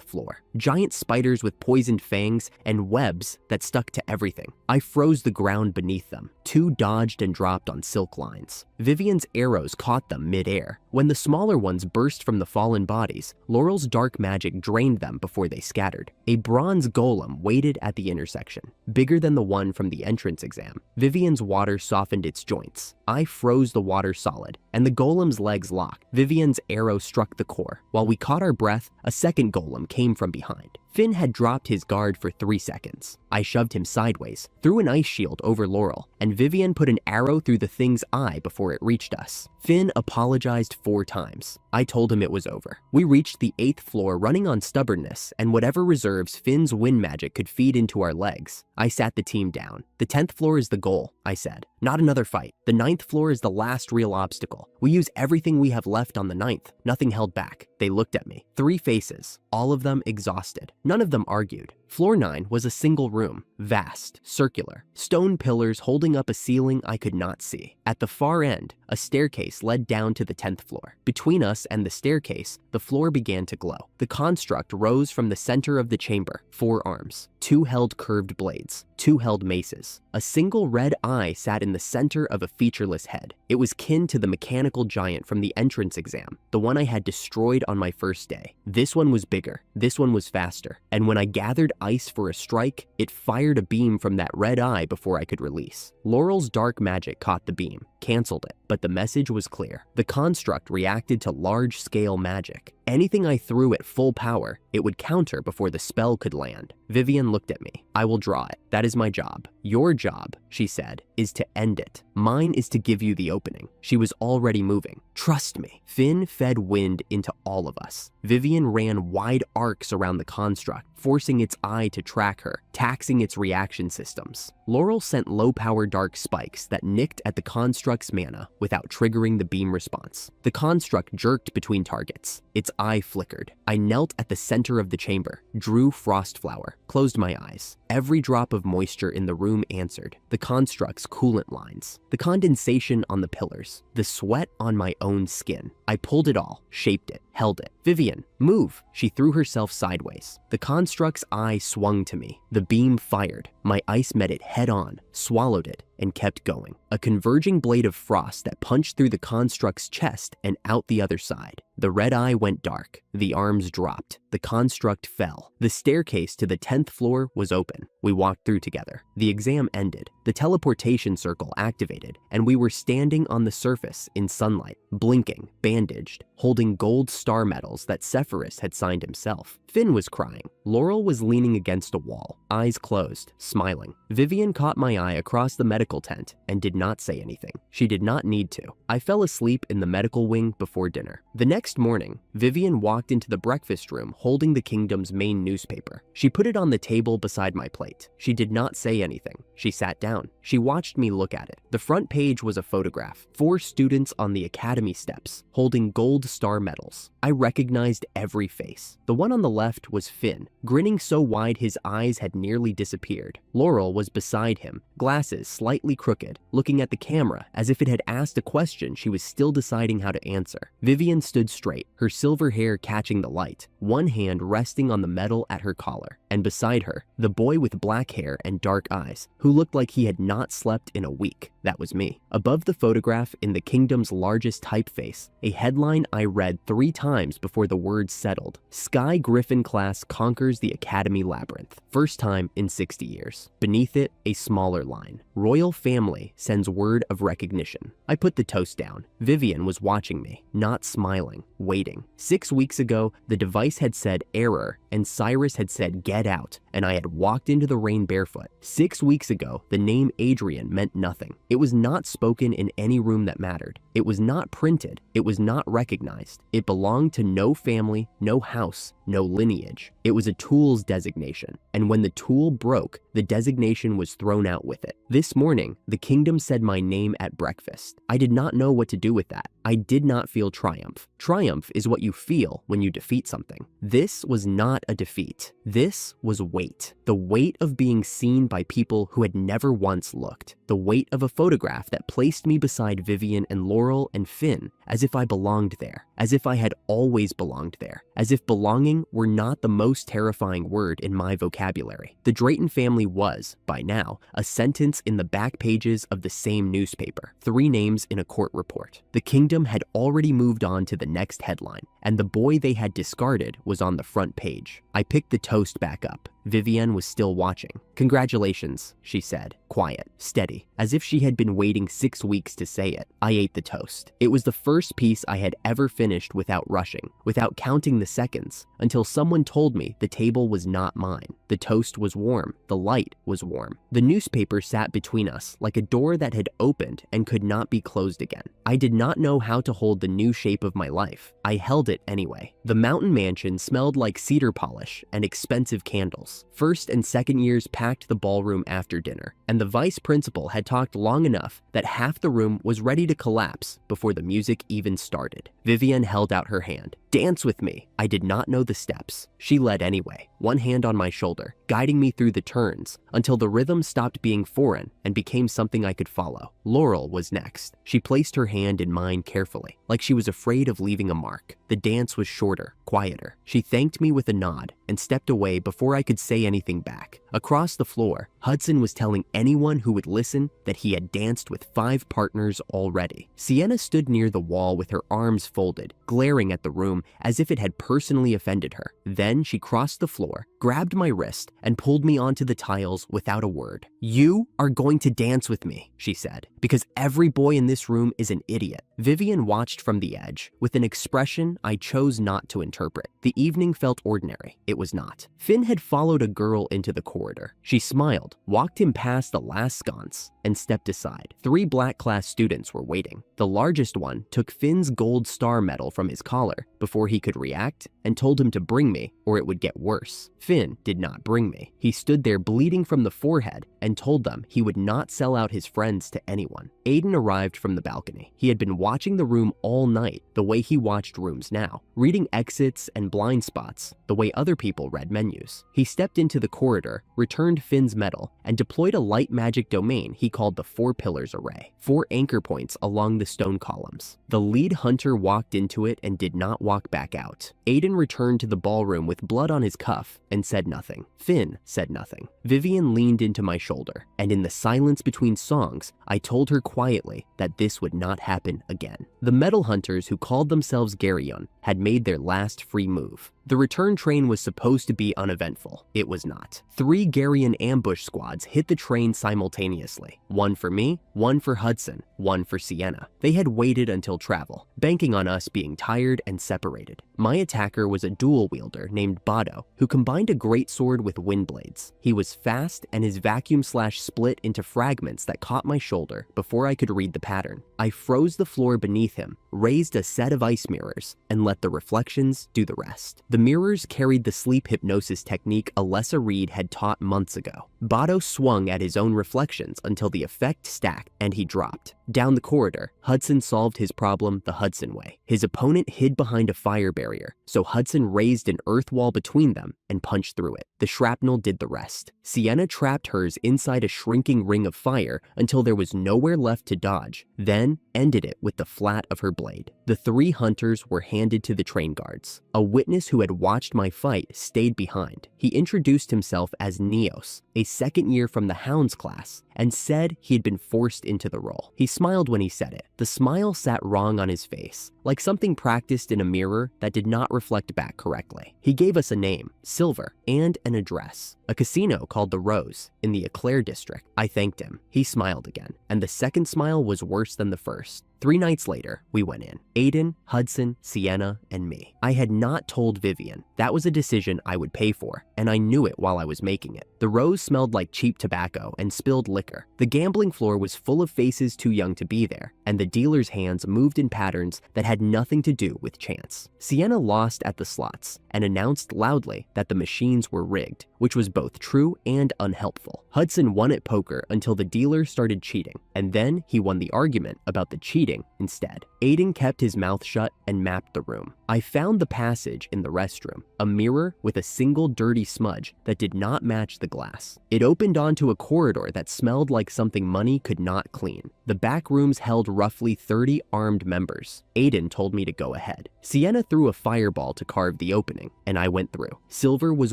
floor. Giant spiders with poisoned fangs and webs that stuck to everything. I froze the ground beneath them. 2 dodged and dropped on silk lines. Vivian's arrows caught them mid-air. When the smaller ones burst from the fallen bodies, Laurel's dark magic drained them before they scattered. A bronze golem waited at the intersection, bigger than the one from the entrance exam. Vivian's water softened its joints. I froze the water solid, and the golem's legs locked. Vivian's arrow struck the core. While we caught our breath, a second golem came from behind. Finn had dropped his guard for 3 seconds. I shoved him sideways, threw an ice shield over Laurel, and Vivian put an arrow through the thing's eye before it reached us. Finn apologized 4 times. I told him it was over. We reached the 8th floor running on stubbornness and whatever reserves Finn's wind magic could feed into our legs. I sat the team down. The 10th floor is the goal, I said. Not another fight. The 9th floor is the last real obstacle. We use everything we have left on the 9th. Nothing held back. They looked at me. 3 faces, all of them exhausted. None of them argued. Floor 9 was a single room, vast, circular, stone pillars holding up a ceiling I could not see. At the far end, a staircase led down to the 10th floor. Between us and the staircase, the floor began to glow. The construct rose from the center of the chamber, 4 arms. 2 held curved blades, 2 held maces. A single red eye sat in the center of a featureless head. It was kin to the mechanical giant from the entrance exam, the one I had destroyed on my first day. This one was bigger, this one was faster, and when I gathered ice for a strike, it fired a beam from that red eye before I could release. Laurel's dark magic caught the beam, canceled it, but the message was clear. The construct reacted to large-scale magic. Anything I threw at full power, it would counter before the spell could land. Vivian looked at me. I will draw it. That is my job. Your job, she said, is to end it. Mine is to give you the opening. She was already moving. Trust me. Finn fed wind into all of us. Vivian ran wide arcs around the construct, forcing its eye to track her, taxing its reaction systems. Laurel sent low-power dark spikes that nicked at the construct's mana without triggering the beam response. The construct jerked between targets. Its eye flickered. I knelt at the center of the chamber, drew Frostflower, closed my eyes. Every drop of moisture in the room answered. The construct's coolant lines, the condensation on the pillars, the sweat on my own skin. I pulled it all, shaped it, held it. Vivian, move. She threw herself sideways. The construct's eye swung to me. The beam fired. My ice met it head on, swallowed it, and kept going. A converging blade of frost that punched through the construct's chest and out the other side. The red eye went dark. The arms dropped. The construct fell. The staircase to the 10th floor was open. We walked through together. The exam ended. The teleportation circle activated, and we were standing on the surface in sunlight, blinking, bandaged, holding gold star medals that Sephiroth had signed himself. Finn was crying. Laurel was leaning against a wall, eyes closed, smiling. Vivian caught my eye across the medical tent and did not say anything. She did not need to. I fell asleep in the medical wing before dinner. The next morning, Vivian walked into the breakfast room holding the kingdom's main newspaper. She put it on the table beside my plate. She did not say anything. She sat down. She watched me look at it. The front page was a photograph. 4 students on the academy steps, holding gold star medals. I recognized every face. The one on the left was Finn, grinning so wide his eyes had nearly disappeared. Laurel was beside him, glasses slightly crooked, looking at the camera as if it had asked a question she was still deciding how to answer. Vivian stood straight, her silver hair catching the light, one hand resting on the medal at her collar. And beside her, the boy with black hair and dark eyes, who looked like he had not slept in a week. That was me. Above the photograph, in the kingdom's largest typeface, a headline I read 3 times before the words settled. Sky Griffin class conquers the Academy Labyrinth. First time in 60 years. Beneath it, a smaller line. Royal family sends word of recognition. I put the toast down. Vivian was watching me, not smiling, waiting. 6 weeks ago, the device had said error, and Cyrus had said get out, and I had walked into the rain barefoot. 6 weeks ago, the name Adrian meant nothing. It was not spoken in any room that mattered. It was not printed. It was not recognized. It belonged to no family, no house, no lineage. It was a tool's designation, and when the tool broke, the designation was thrown out with it. This morning, the kingdom said my name at breakfast. I did not know what to do with that. I did not feel triumph. Triumph is what you feel when you defeat something. This was not a defeat. This was weight. The weight of being seen by people who had never once looked. The weight of a photograph that placed me beside Vivian and Laurel and Finn, as if I belonged there, as if I had always belonged there, as if belonging were not the most terrifying word in my vocabulary. The Drayton family was, by now, a sentence in the back pages of the same newspaper, 3 names in a court report. The kingdom had already moved on to the next headline, and the boy they had discarded was on the front page. I picked the toast back up. Vivian was still watching. "Congratulations," she said, quiet, steady, as if she had been waiting 6 weeks to say it. I ate the toast. It was the first piece I had ever finished without rushing, without counting the seconds, until someone told me the table was not mine. The toast was warm. The light was warm. The newspaper sat between us like a door that had opened and could not be closed again. I did not know how to hold the new shape of my life. I held it anyway. The mountain mansion smelled like cedar polish and expensive candles. First and second years packed the ballroom after dinner, and the vice principal had talked long enough that half the room was ready to collapse before the music even started. Vivian held out her hand. "Dance with me." I did not know the steps. She led anyway, one hand on my shoulder, guiding me through the turns until the rhythm stopped being foreign and became something I could follow. Laurel was next. She placed her hand in mine carefully, like she was afraid of leaving a mark. The dance was shorter, quieter. She thanked me with a nod and stepped away before I could say anything back. Across the floor, Hudson was telling anyone who would listen that he had danced with 5 partners already. Sienna stood near the wall with her arms folded, glaring at the room as if it had personally offended her. Then she crossed the floor, grabbed my wrist, and pulled me onto the tiles without a word. "You are going to dance with me," she said, "because every boy in this room is an idiot." Vivian watched from the edge, with an expression I chose not to interpret. The evening felt ordinary. It was not. Finn had followed a girl into the corridor. She smiled, walked him past the last sconce, and stepped aside. 3 black class students were waiting. The largest one took Finn's gold star medal from his collar before he could react and told him to bring me or it would get worse. Finn did not bring me. He stood there bleeding from the forehead and told them he would not sell out his friends to anyone. Aiden arrived from the balcony. He had been watching the room all night, the way he watched rooms now, reading exits and blind spots, the way other people read menus. He stepped into the corridor, returned Finn's medal, and deployed a light magic domain he called the 4 Pillars Array, 4 anchor points along the stone columns. The lead hunter walked into it into it and did not walk back out. Aiden returned to the ballroom with blood on his cuff and said nothing. Finn said nothing. Vivian leaned into my shoulder, and in the silence between songs, I told her quietly that this would not happen again. The metal hunters who called themselves Garyon had made their last free move. The return train was supposed to be uneventful. It was not. 3 Garyon ambush squads hit the train simultaneously. One for me, one for Hudson, one for Sienna. They had waited until travel, banking on us being tired and separated. My attacker was a dual wielder named Bado, who combined a greatsword with wind blades. He was fast, and his vacuum slash split into fragments that caught my shoulder before I could read the pattern. I froze the floor beneath him, raised a set of ice mirrors, and let the reflections do the rest. The mirrors carried the sleep hypnosis technique Alessa Reed had taught months ago. Bado swung at his own reflections until the effect stacked and he dropped. Down the corridor, Hudson solved his problem the Hudson way. His opponent hid behind a fire barrier, so Hudson raised an earth wall between them and punched through it. The shrapnel did the rest. Sienna trapped hers inside a shrinking ring of fire until there was nowhere left to dodge, then ended it with the flat of her blade. The 3 hunters were handed to the train guards. A witness who had watched my fight stayed behind. He introduced himself as Neos, a second year from the Hounds class, and said he had been forced into the role. He smiled when he said it. The smile sat wrong on his face, like something practiced in a mirror that did not reflect back correctly. He gave us a name, Silver, and an address, a casino called the Rose in the Eclair district. I thanked him. He smiled again, and the second smile was worse than the first. 3 nights later, we went in. Aiden, Hudson, Sienna, and me. I had not told Vivian. That was a decision I would pay for, and I knew it while I was making it. The Rose smelled like cheap tobacco and spilled liquor. The gambling floor was full of faces too young to be there, and the dealer's hands moved in patterns that had nothing to do with chance. Sienna lost at the slots and announced loudly that the machines were rigged, which was both true and unhelpful. Hudson won at poker until the dealer started cheating, and then he won the argument about the cheating instead. Aiden kept his mouth shut and mapped the room. I found the passage in the restroom, a mirror with a single dirty smudge that did not match the glass. It opened onto a corridor that smelled like something money could not clean. The back rooms held roughly 30 armed members. Aiden told me to go ahead. Sienna threw a fireball to carve the opening, and I went through. Silver was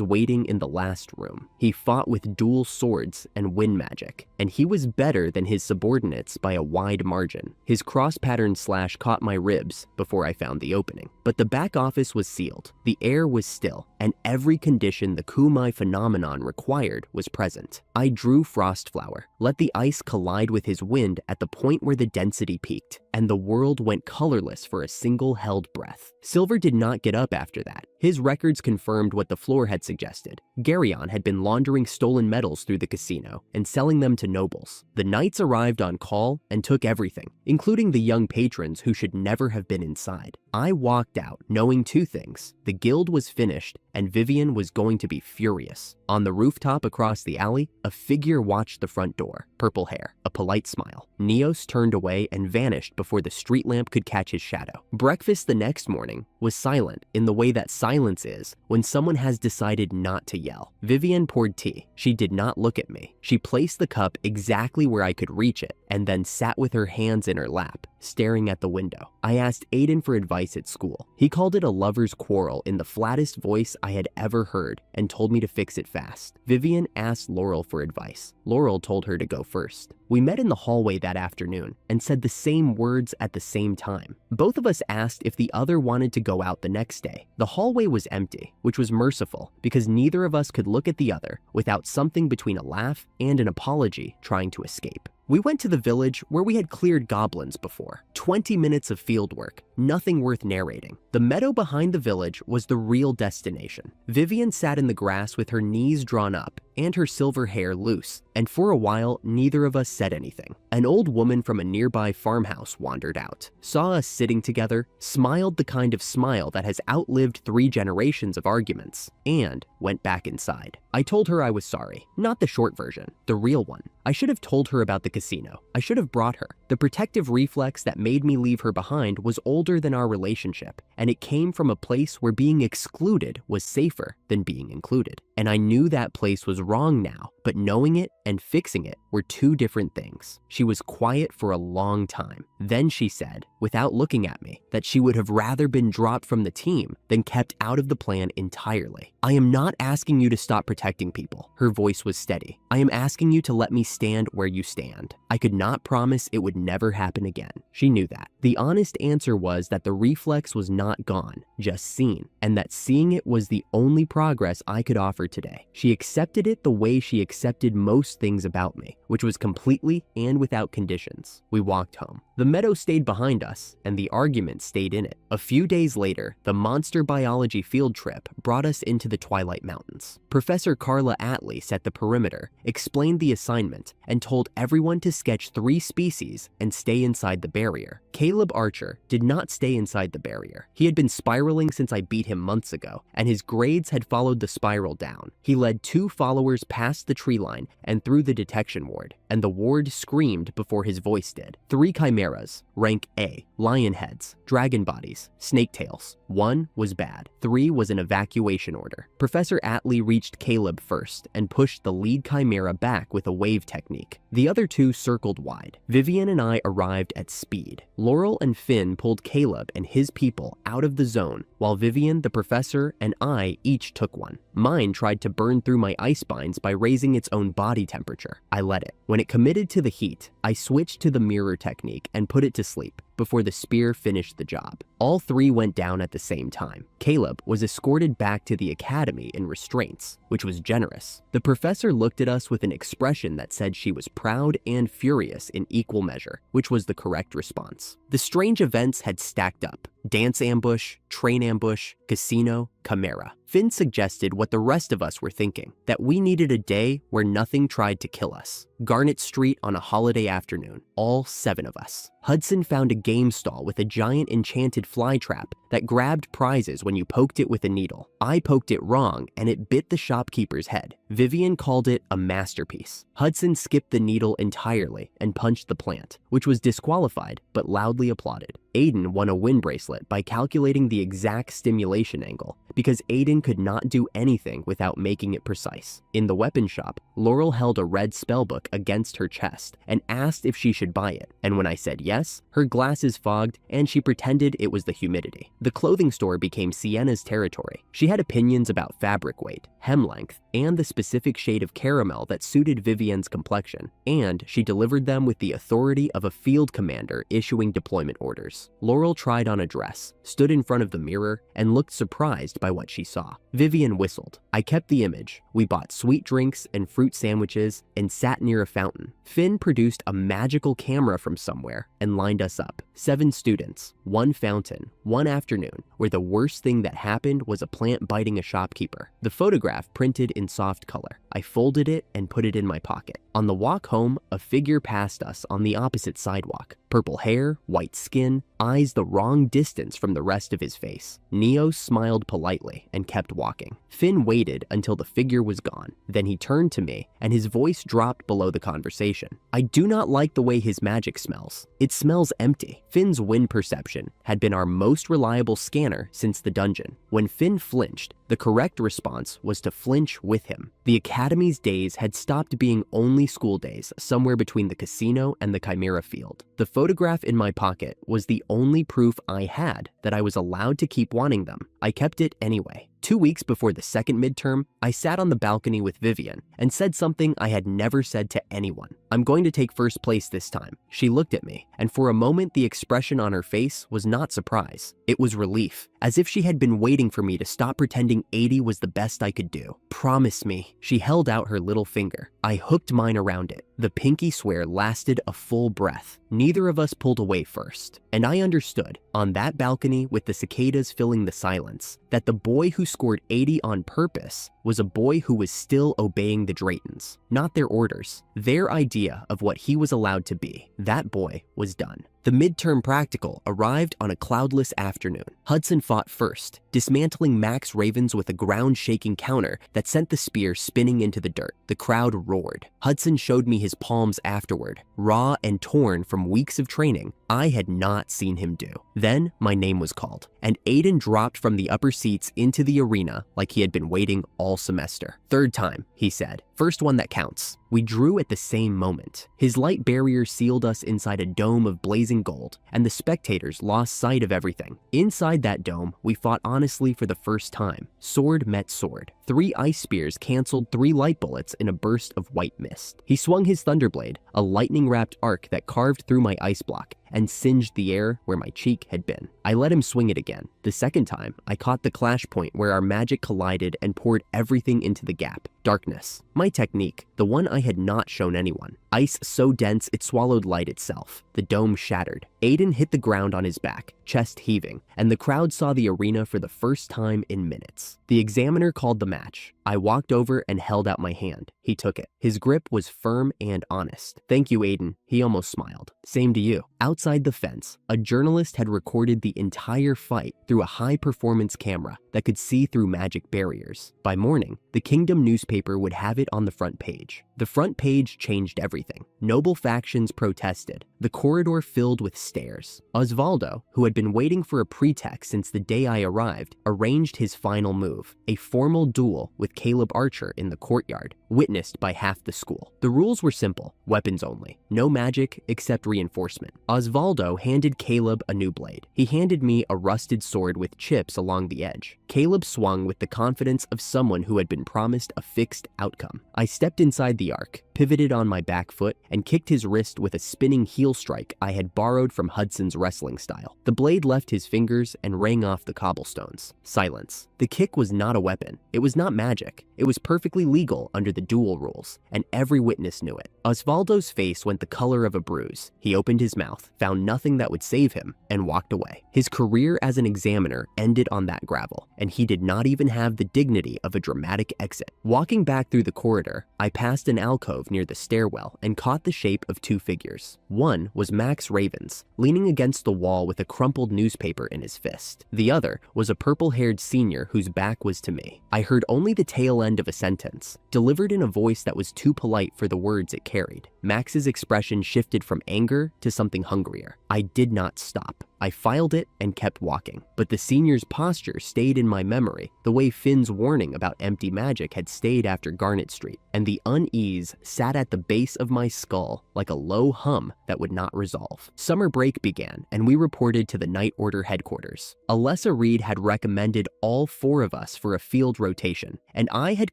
waiting in the last room. He fought with dual swords and wind magic, and he was better than his subordinates by a wide margin. His cross-pattern slash caught my ribs before I found the opening. But the back office was sealed, the air was still, and every condition the Kumai phenomenon required was present. I drew Frostflower, let the ice collide with his wind at the point where the density peaked, and the world went colorless for a single held breath. Silver did not get up after that. His records confirmed what the floor had suggested. Garyon had been laundering stolen metals through the casino and selling them to nobles. The knights arrived on call and took everything, including the young patrons who should never have been inside. I walked out knowing 2 things. The guild was finished and Vivian was going to be furious. On the rooftop across the alley, a figure watched the front door. Purple hair, a polite smile. Neos turned away and vanished before the street lamp could catch his shadow. Breakfast the next morning was silent in the way that silence is when someone has decided not to yell. Vivian poured tea. She did not look at me. She placed the cup exactly where I could reach it and then sat with her hands in her lap, staring at the window. I asked Aiden for advice at school. He called it a lover's quarrel in the flattest voice I had ever heard and told me to fix it fast. Vivian asked Laurel for advice. Laurel told her to go first. We met in the hallway that afternoon and said the same words at the same time. Both of us asked if the other wanted to go out the next day. The hallway was empty, which was merciful because neither of us could look at the other without something between a laugh and an apology trying to escape. We went to the village where we had cleared goblins before. 20 minutes of field work, nothing worth narrating. The meadow behind the village was the real destination. Vivian sat in the grass with her knees drawn up and her silver hair loose, and for a while, neither of us said anything. An old woman from a nearby farmhouse wandered out, saw us sitting together, smiled the kind of smile that has outlived 3 generations of arguments, and went back inside. I told her I was sorry, not the short version, the real one. I should have told her about the casino. I should have brought her. The protective reflex that made me leave her behind was older than our relationship, and it came from a place where being excluded was safer than being included. And I knew that place was wrong now, but knowing it and fixing it were two different things. She was quiet for a long time. Then she said, without looking at me, that she would have rather been dropped from the team than kept out of the plan entirely. I am not asking you to stop protecting people. Her voice was steady. I am asking you to let me stand where you stand. I could not promise it would never happen again. She knew that. The honest answer was that the reflex was not gone, just seen, and that seeing it was the only progress I could offer today. She accepted it the way she accepted most things about me, which was completely and without conditions. We walked home. The meadow stayed behind us, and the argument stayed in it. A few days later, the monster biology field trip brought us into the Twilight Mountains. Professor Carla Atlee set the perimeter, explained the assignment, and told everyone to sketch 3 species and stay inside the barrier. Caleb Archer did not stay inside the barrier. He had been spiraling since I beat him months ago, and his grades had followed the spiral down. He led 2 followers past the tree line and through the detection ward, and the ward screamed before his voice did. 3 chimeras, rank A, lion heads, dragon bodies, snake tails. 1 was bad. 3 was an evacuation order. Professor Atlee reached Caleb first and pushed the lead chimera back with a wave technique. The other 2 circled wide. Vivian and I arrived at speed. Laurel and Finn pulled Caleb and his people out of the zone, while Vivian, the professor, and I each took one. Mine tried to burn through my ice binds by raising its own body temperature. I let it. When it committed to the heat, I switched to the mirror technique and put it to sleep before the spear finished the job. All 3 went down at the same time. Caleb was escorted back to the academy in restraints, which was generous. The professor looked at us with an expression that said she was proud and furious in equal measure, which was the correct response. The strange events had stacked up. Dance ambush, train ambush, casino, chimera. Finn suggested what the rest of us were thinking, that we needed a day where nothing tried to kill us. Garnet Street on a holiday afternoon, all 7 of us. Hudson found a game stall with a giant enchanted fly trap that grabbed prizes when you poked it with a needle. I poked it wrong and it bit the shopkeeper's head. Vivian called it a masterpiece. Hudson skipped the needle entirely and punched the plant, which was disqualified but loudly applauded. Aiden won a wind bracelet by calculating the exact stimulation angle, because Aiden could not do anything without making it precise. In the weapon shop, Laurel held a red spellbook against her chest and asked if she should buy it, and when I said yes, her glasses fogged and she pretended it was the humidity. The clothing store became Sienna's territory. She had opinions about fabric weight, hem length, and the specific shade of caramel that suited Vivian's complexion, and she delivered them with the authority of a field commander issuing deployment orders. Laurel tried on a dress, stood in front of the mirror, and looked surprised by what she saw. Vivian whistled. I kept the image. We bought sweet drinks and fruit sandwiches and sat near a fountain. Finn produced a magical camera from somewhere and lined us up. 7 students, 1 fountain, 1 afternoon, where the worst thing that happened was a plant biting a shopkeeper. The photograph printed in soft color. I folded it and put it in my pocket. On the walk home, a figure passed us on the opposite sidewalk. Purple hair, white skin, eyes the wrong distance from the rest of his face. Neo smiled politely and kept walking. Finn waited until the figure was gone. Then he turned to me and his voice dropped below the conversation. I do not like the way his magic smells. It smells empty. Finn's wind perception had been our most reliable scanner since the dungeon. When Finn flinched, the correct response was to flinch with him. The Academy's days had stopped being only school days somewhere between the casino and the Chimera field. The photograph in my pocket was the only proof I had that I was allowed to keep wanting them. I kept it anyway. 2 weeks before the second midterm, I sat on the balcony with Vivian and said something I had never said to anyone. I'm going to take first place this time. She looked at me, and for a moment the expression on her face was not surprise. It was relief, as if she had been waiting for me to stop pretending 80 was the best I could do. Promise me. She held out her little finger. I hooked mine around it. The pinky swear lasted a full breath. Neither of us pulled away first, and I understood, on that balcony with the cicadas filling the silence, that the boy who scored 80 on purpose was a boy who was still obeying the Draytons, not their orders, their idea of what he was allowed to be. That boy was done. The midterm practical arrived on a cloudless afternoon. Hudson fought first, dismantling Max Ravens with a ground-shaking counter that sent the spear spinning into the dirt. The crowd roared. Hudson showed me his palms afterward, raw and torn from weeks of training I had not seen him do. Then my name was called, and Aiden dropped from the upper seats into the arena like he had been waiting all semester. Third time, he said. First one that counts. We drew at the same moment. His light barrier sealed us inside a dome of blazing gold, and the spectators lost sight of everything. Inside that dome, we fought honestly for the first time. Sword met sword. 3 ice spears canceled 3 light bullets in a burst of white mist. He swung his thunderblade, a lightning-wrapped arc that carved through my ice block and singed the air where my cheek had been. I let him swing it again. The second time, I caught the clash point where our magic collided and poured everything into the gap. Darkness. My technique, the one I had not shown anyone. Ice so dense it swallowed light itself. The dome shattered. Aiden hit the ground on his back, chest heaving, and the crowd saw the arena for the first time in minutes. The examiner called the match. I walked over and held out my hand. He took it. His grip was firm and honest. "Thank you, Aiden." He almost smiled. "Same to you." Outside the fence, a journalist had recorded the entire fight through a high-performance camera that could see through magic barriers. By morning, the Kingdom newspaper would have it on the front page. The front page changed everything. Noble factions protested. The corridor filled with stares. Osvaldo, who had been waiting for a pretext since the day I arrived, arranged his final move, a formal duel with Caleb Archer in the courtyard, witnessed by half the school. The rules were simple, weapons only, no magic except reinforcement. Osvaldo handed Caleb a new blade. He handed me a rusted sword with chips along the edge. Caleb swung with the confidence of someone who had been promised a fixed outcome. I stepped inside the arc, pivoted on my back foot, and kicked his wrist with a spinning heel strike I had borrowed from Hudson's wrestling style. The blade left his fingers and rang off the cobblestones. Silence. The kick was not a weapon. It was not magic. It was perfectly legal under the duel rules, and every witness knew it. Osvaldo's face went the color of a bruise. He opened his mouth, found nothing that would save him, and walked away. His career as an examiner ended on that gravel, and he did not even have the dignity of a dramatic exit. Walking back through the corridor, I passed an alcove near the stairwell and caught the shape of 2 figures. One was Max Ravens, leaning against the wall with a crumpled newspaper in his fist. The other was a purple-haired senior whose back was to me. I heard only the tail end of a sentence, delivered in a voice that was too polite for the words it carried. Max's expression shifted from anger to something hungrier. I did not stop. I filed it and kept walking, but the senior's posture stayed in my memory, the way Finn's warning about empty magic had stayed after Garnet Street, and the unease sat at the base of my skull like a low hum that would not resolve. Summer break began, and we reported to the Night Order headquarters. Alessa Reed had recommended all 4 of us for a field rotation, and I had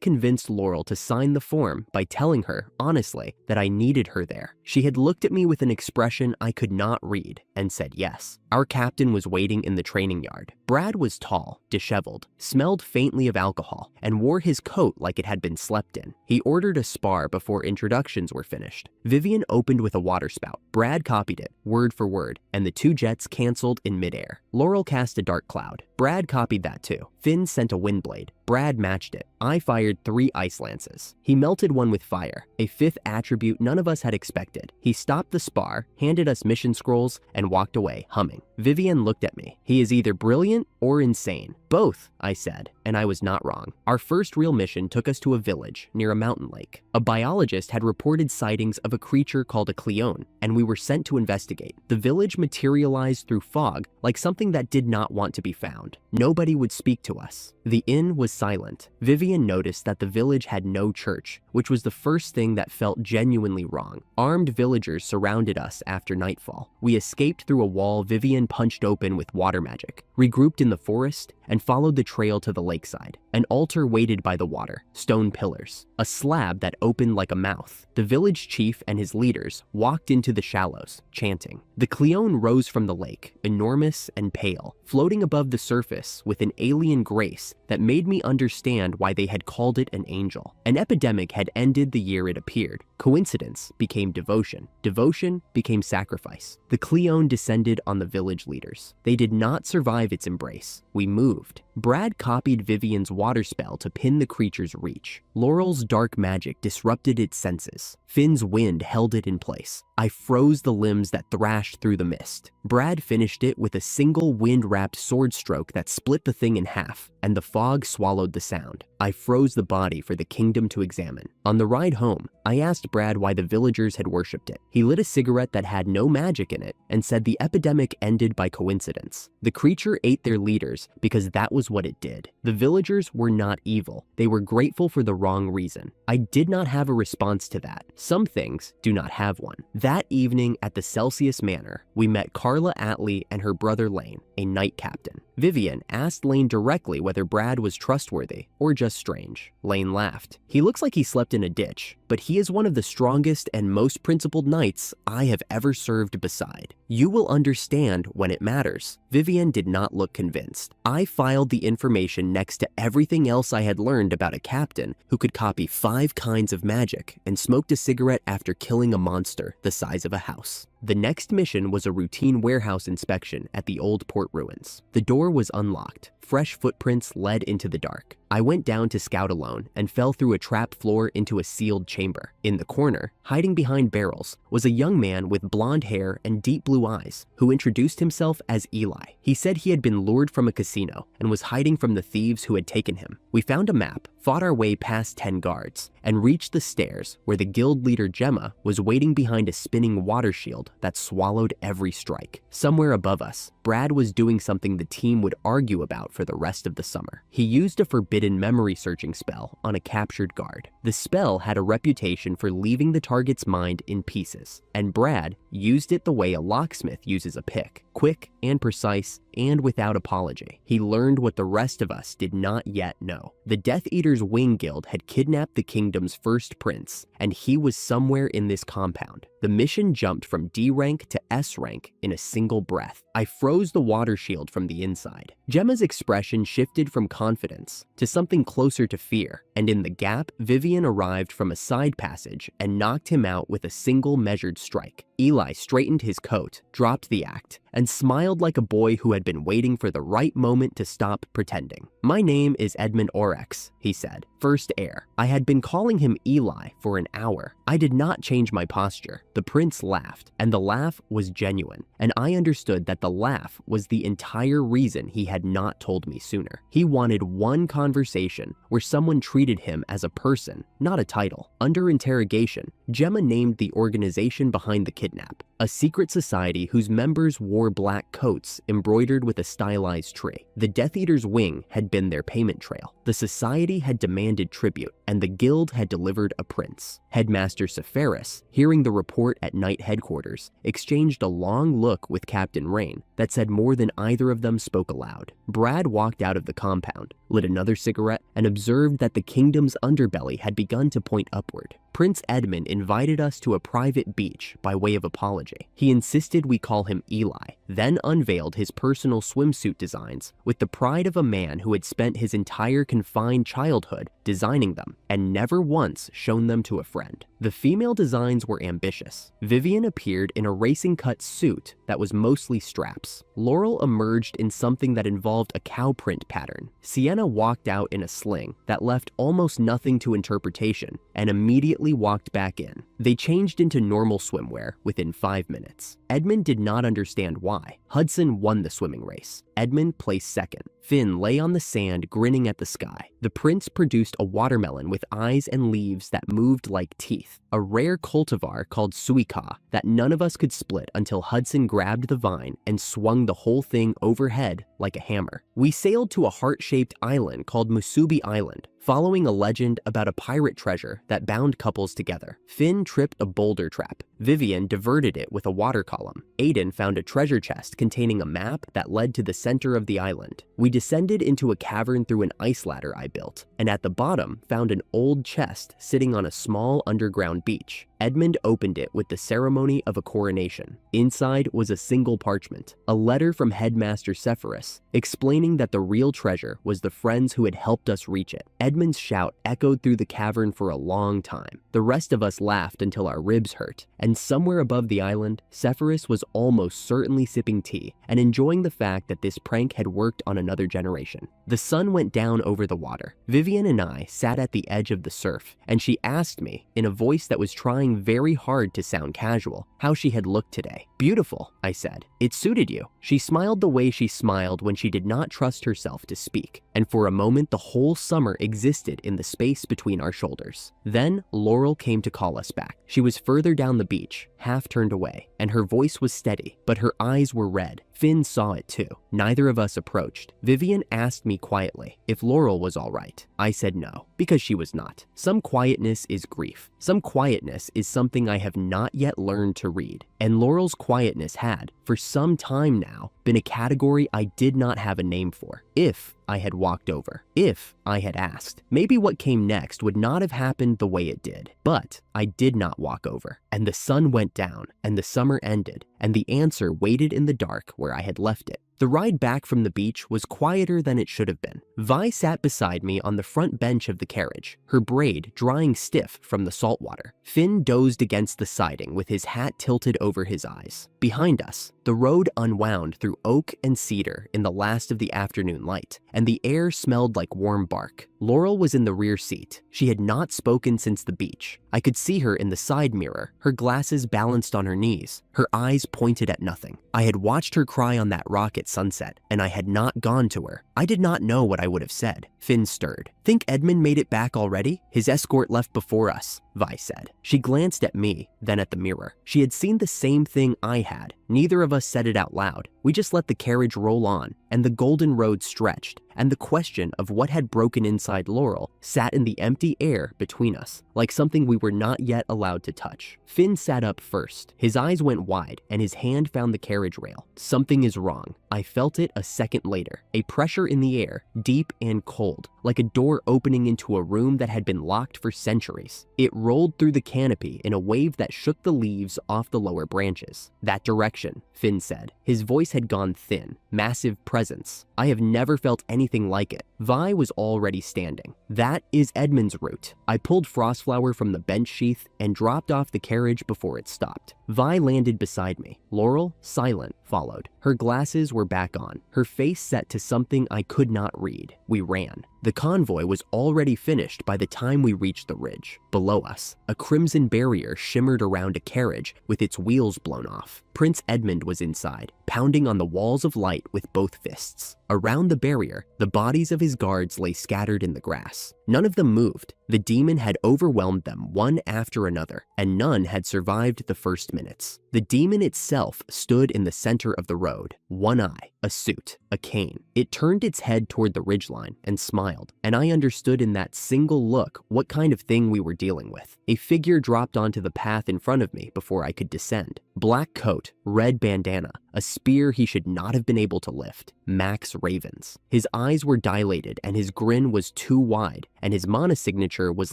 convinced Laurel to sign the form by telling her, honestly, that I needed her there. She had looked at me with an expression I could not read and said yes. Our captain was waiting in the training yard. Brad was tall, disheveled, smelled faintly of alcohol, and wore his coat like it had been slept in. He ordered a spar before introductions were finished. Vivian opened with a water spout. Brad copied it, word for word, and the 2 jets canceled in midair. Laurel cast a dark cloud. Brad copied that too. Finn sent a wind blade. Brad matched it. I fired 3 ice lances. He melted one with fire, a 5th attribute none of us had expected. He stopped the spar, handed us mission scrolls, and walked away, humming. Vivian looked at me. He is either brilliant or insane. Both, I said, and I was not wrong. Our first real mission took us to a village near a mountain lake. A biologist had reported sightings of a creature called a Cleone, and we were sent to investigate. The village materialized through fog like something that did not want to be found. Nobody would speak to us. The inn was silent. Vivian noticed that the village had no church, which was the first thing that felt genuinely wrong. Armed villagers surrounded us after nightfall. We escaped through a wall Vivian punched open with water magic, regrouped in the forest, and followed the trail to the lakeside. An altar waited by the water, stone pillars, a slab that opened like a mouth. The village chief and his leaders walked into the shallows, chanting. The Cleone rose from the lake, enormous and pale, floating above the surface with an alien grace that made me understand why they had called it an angel. An epidemic had ended the year it appeared. Coincidence became devotion. Devotion became sacrifice. The Cleone descended on the village leaders. They did not survive its embrace. We moved. Brad copied Vivian's water spell to pin the creature's reach. Laurel's dark magic disrupted its senses. Finn's wind held it in place. I froze the limbs that thrashed through the mist. Brad finished it with a single wind-wrapped sword stroke that split the thing in half, and the fog swallowed the sound. I froze the body for the kingdom to examine. On the ride home, I asked Brad why the villagers had worshipped it. He lit a cigarette that had no magic in it and said the epidemic ended by coincidence. The creature ate their leaders because that was what it did. The villagers teachers were not evil. They were grateful for the wrong reason. I did not have a response to that. Some things do not have one. That evening at the Celsius Manor, we met Carla Atlee and her brother Lane, a night captain. Vivian asked Lane directly whether Brad was trustworthy or just strange. Lane laughed. He looks like he slept in a ditch, but he is one of the strongest and most principled knights I have ever served beside. You will understand when it matters. Vivian did not look convinced. I filed the information next to everything else I had learned about a captain who could copy 5 kinds of magic and smoked a cigarette after killing a monster the size of a house. The next mission was a routine warehouse inspection at the old port ruins. The door was unlocked. Fresh footprints led into the dark. I went down to scout alone and fell through a trap floor into a sealed chamber. In the corner, hiding behind barrels, was a young man with blonde hair and deep blue eyes who introduced himself as Eli. He said he had been lured from a casino and was hiding from the thieves who had taken him. We found a map, fought our way past 10 guards, and reached the stairs where the guild leader Gemma was waiting behind a spinning water shield that swallowed every strike. Somewhere above us, Brad was doing something the team would argue about for the rest of the summer. He used a forbidden memory searching spell on a captured guard. The spell had a reputation for leaving the target's mind in pieces, and Brad used it the way a locksmith uses a pick, quick and precise and without apology. He learned what the rest of us did not yet know. The Death Eater's Wing Guild had kidnapped the kingdom's first prince, and he was somewhere in this compound. The mission jumped from D rank to S rank in a single breath. I froze the water shield from the inside. Gemma's expression shifted from confidence to something closer to fear, and in the gap, Vivian arrived from a side passage and knocked him out with a single measured strike. Eli straightened his coat, dropped the act, and smiled like a boy who had been waiting for the right moment to stop pretending. "My name is Edmund Orex," he said, first heir. I had been calling him Eli for an hour. I did not change my posture. The prince laughed, and the laugh was genuine, and I understood that the laugh was the entire reason he had not told me sooner. He wanted one conversation where someone treated him as a person, not a title. Under interrogation, Gemma named the organization behind the kidnap, a secret society whose members wore black coats embroidered with a stylized tree. The Death Eater's Wing had been their payment trail. The society had demanded tribute, and the guild had delivered a prince. Headmaster Sepharis, hearing the report at night headquarters, exchanged a long look with Captain Rain that said more than either of them spoke aloud. Brad walked out of the compound, lit another cigarette, and observed that the kingdom's underbelly had begun to point upward. Prince Edmund invited us to a private beach by way of apology. He insisted we call him Eli, then unveiled his personal swimsuit designs with the pride of a man who had spent his entire confined childhood designing them and never once shown them to a friend. The female designs were ambitious. Vivian appeared in a racing-cut suit that was mostly straps. Laurel emerged in something that involved a cow print pattern. Sienna walked out in a sling that left almost nothing to interpretation and immediately walked back in. They changed into normal swimwear within 5 minutes. Edmund did not understand why. Hudson won the swimming race. Edmund placed second. Finn lay on the sand grinning at the sky. The prince produced a watermelon with eyes and leaves that moved like teeth, a rare cultivar called suica that none of us could split until Hudson grabbed the vine and swung the whole thing overhead like a hammer. We sailed to a heart-shaped island called Musubi Island, following a legend about a pirate treasure that bound couples together. Finn tripped a boulder trap. Vivian diverted it with a water column. Aiden found a treasure chest containing a map that led to the center of the island. We descended into a cavern through an ice ladder I built, and at the bottom found an old chest sitting on a small underground beach. Edmund opened it with the ceremony of a coronation. Inside was a single parchment, a letter from Headmaster Sepharis, explaining that the real treasure was the friends who had helped us reach it. Edmund's shout echoed through the cavern for a long time. The rest of us laughed until our ribs hurt, and somewhere above the island, Sepharis was almost certainly sipping tea and enjoying the fact that this prank had worked on another generation. The sun went down over the water. Vivian and I sat at the edge of the surf, and she asked me, in a voice that was trying very hard to sound casual, how she had looked today. "Beautiful," I said. "It suited you." She smiled the way she smiled when she did not trust herself to speak, and for a moment the whole summer existed in the space between our shoulders. Then Laurel came to call us back. She was further down the beach, half turned away, and her voice was steady, but her eyes were red. Finn saw it too. Neither of us approached. Vivian asked me quietly if Laurel was all right. I said no, because she was not. Some quietness is grief. Some quietness is something I have not yet learned to read. And Laurel's quietness had, for some time now, been a category I did not have a name for. If I had walked over, if I had asked, maybe what came next would not have happened the way it did. But I did not walk over, and the sun went down, and the summer ended, and the answer waited in the dark where I had left it. The ride back from the beach was quieter than it should have been. Vi sat beside me on the front bench of the carriage, her braid drying stiff from the salt water. Finn dozed against the siding with his hat tilted over his eyes. Behind us, the road unwound through oak and cedar in the last of the afternoon light, and the air smelled like warm bark. Laurel was in the rear seat. She had not spoken since the beach. I could see her in the side mirror, her glasses balanced on her knees, her eyes pointed at nothing. I had watched her cry on that rock at sunset, and I had not gone to her. I did not know what I would have said. Finn stirred. "Think Edmund made it back already? His escort left before us," Vi said. She glanced at me, then at the mirror. She had seen the same thing I had. Neither of us said it out loud. We just let the carriage roll on, and the golden road stretched, and the question of what had broken inside Laurel sat in the empty air between us, like something we were not yet allowed to touch. Finn sat up first. His eyes went wide, and his hand found the carriage rail. Something is wrong. I felt it a second later, a pressure in the air, deep and cold, like a door opening into a room that had been locked for centuries. It rolled through the canopy in a wave that shook the leaves off the lower branches. "That direction," Finn said. His voice had gone thin, massive presence. I have never felt anything like it. Vi was already standing. "That is Edmund's route." I pulled Frostflower from the bench sheath and dropped off the carriage before it stopped. Vi landed beside me. Laurel, silent, followed. Her glasses were back on, her face set to something I could not read. We ran. The convoy was already finished by the time we reached the ridge. Below us, a crimson barrier shimmered around a carriage with its wheels blown off. Prince Edmund was inside, pounding on the walls of light with both fists. Around the barrier, the bodies of his guards lay scattered in the grass. None of them moved. The demon had overwhelmed them one after another, and none had survived the first minutes. The demon itself stood in the center of the road, one eye, a suit, a cane. It turned its head toward the ridgeline and smiled, and I understood in that single look what kind of thing we were dealing with. A figure dropped onto the path in front of me before I could descend. Black coat, red bandana, a spear he should not have been able to lift. Max Ravens. His eyes were dilated and his grin was too wide, and his mana signature was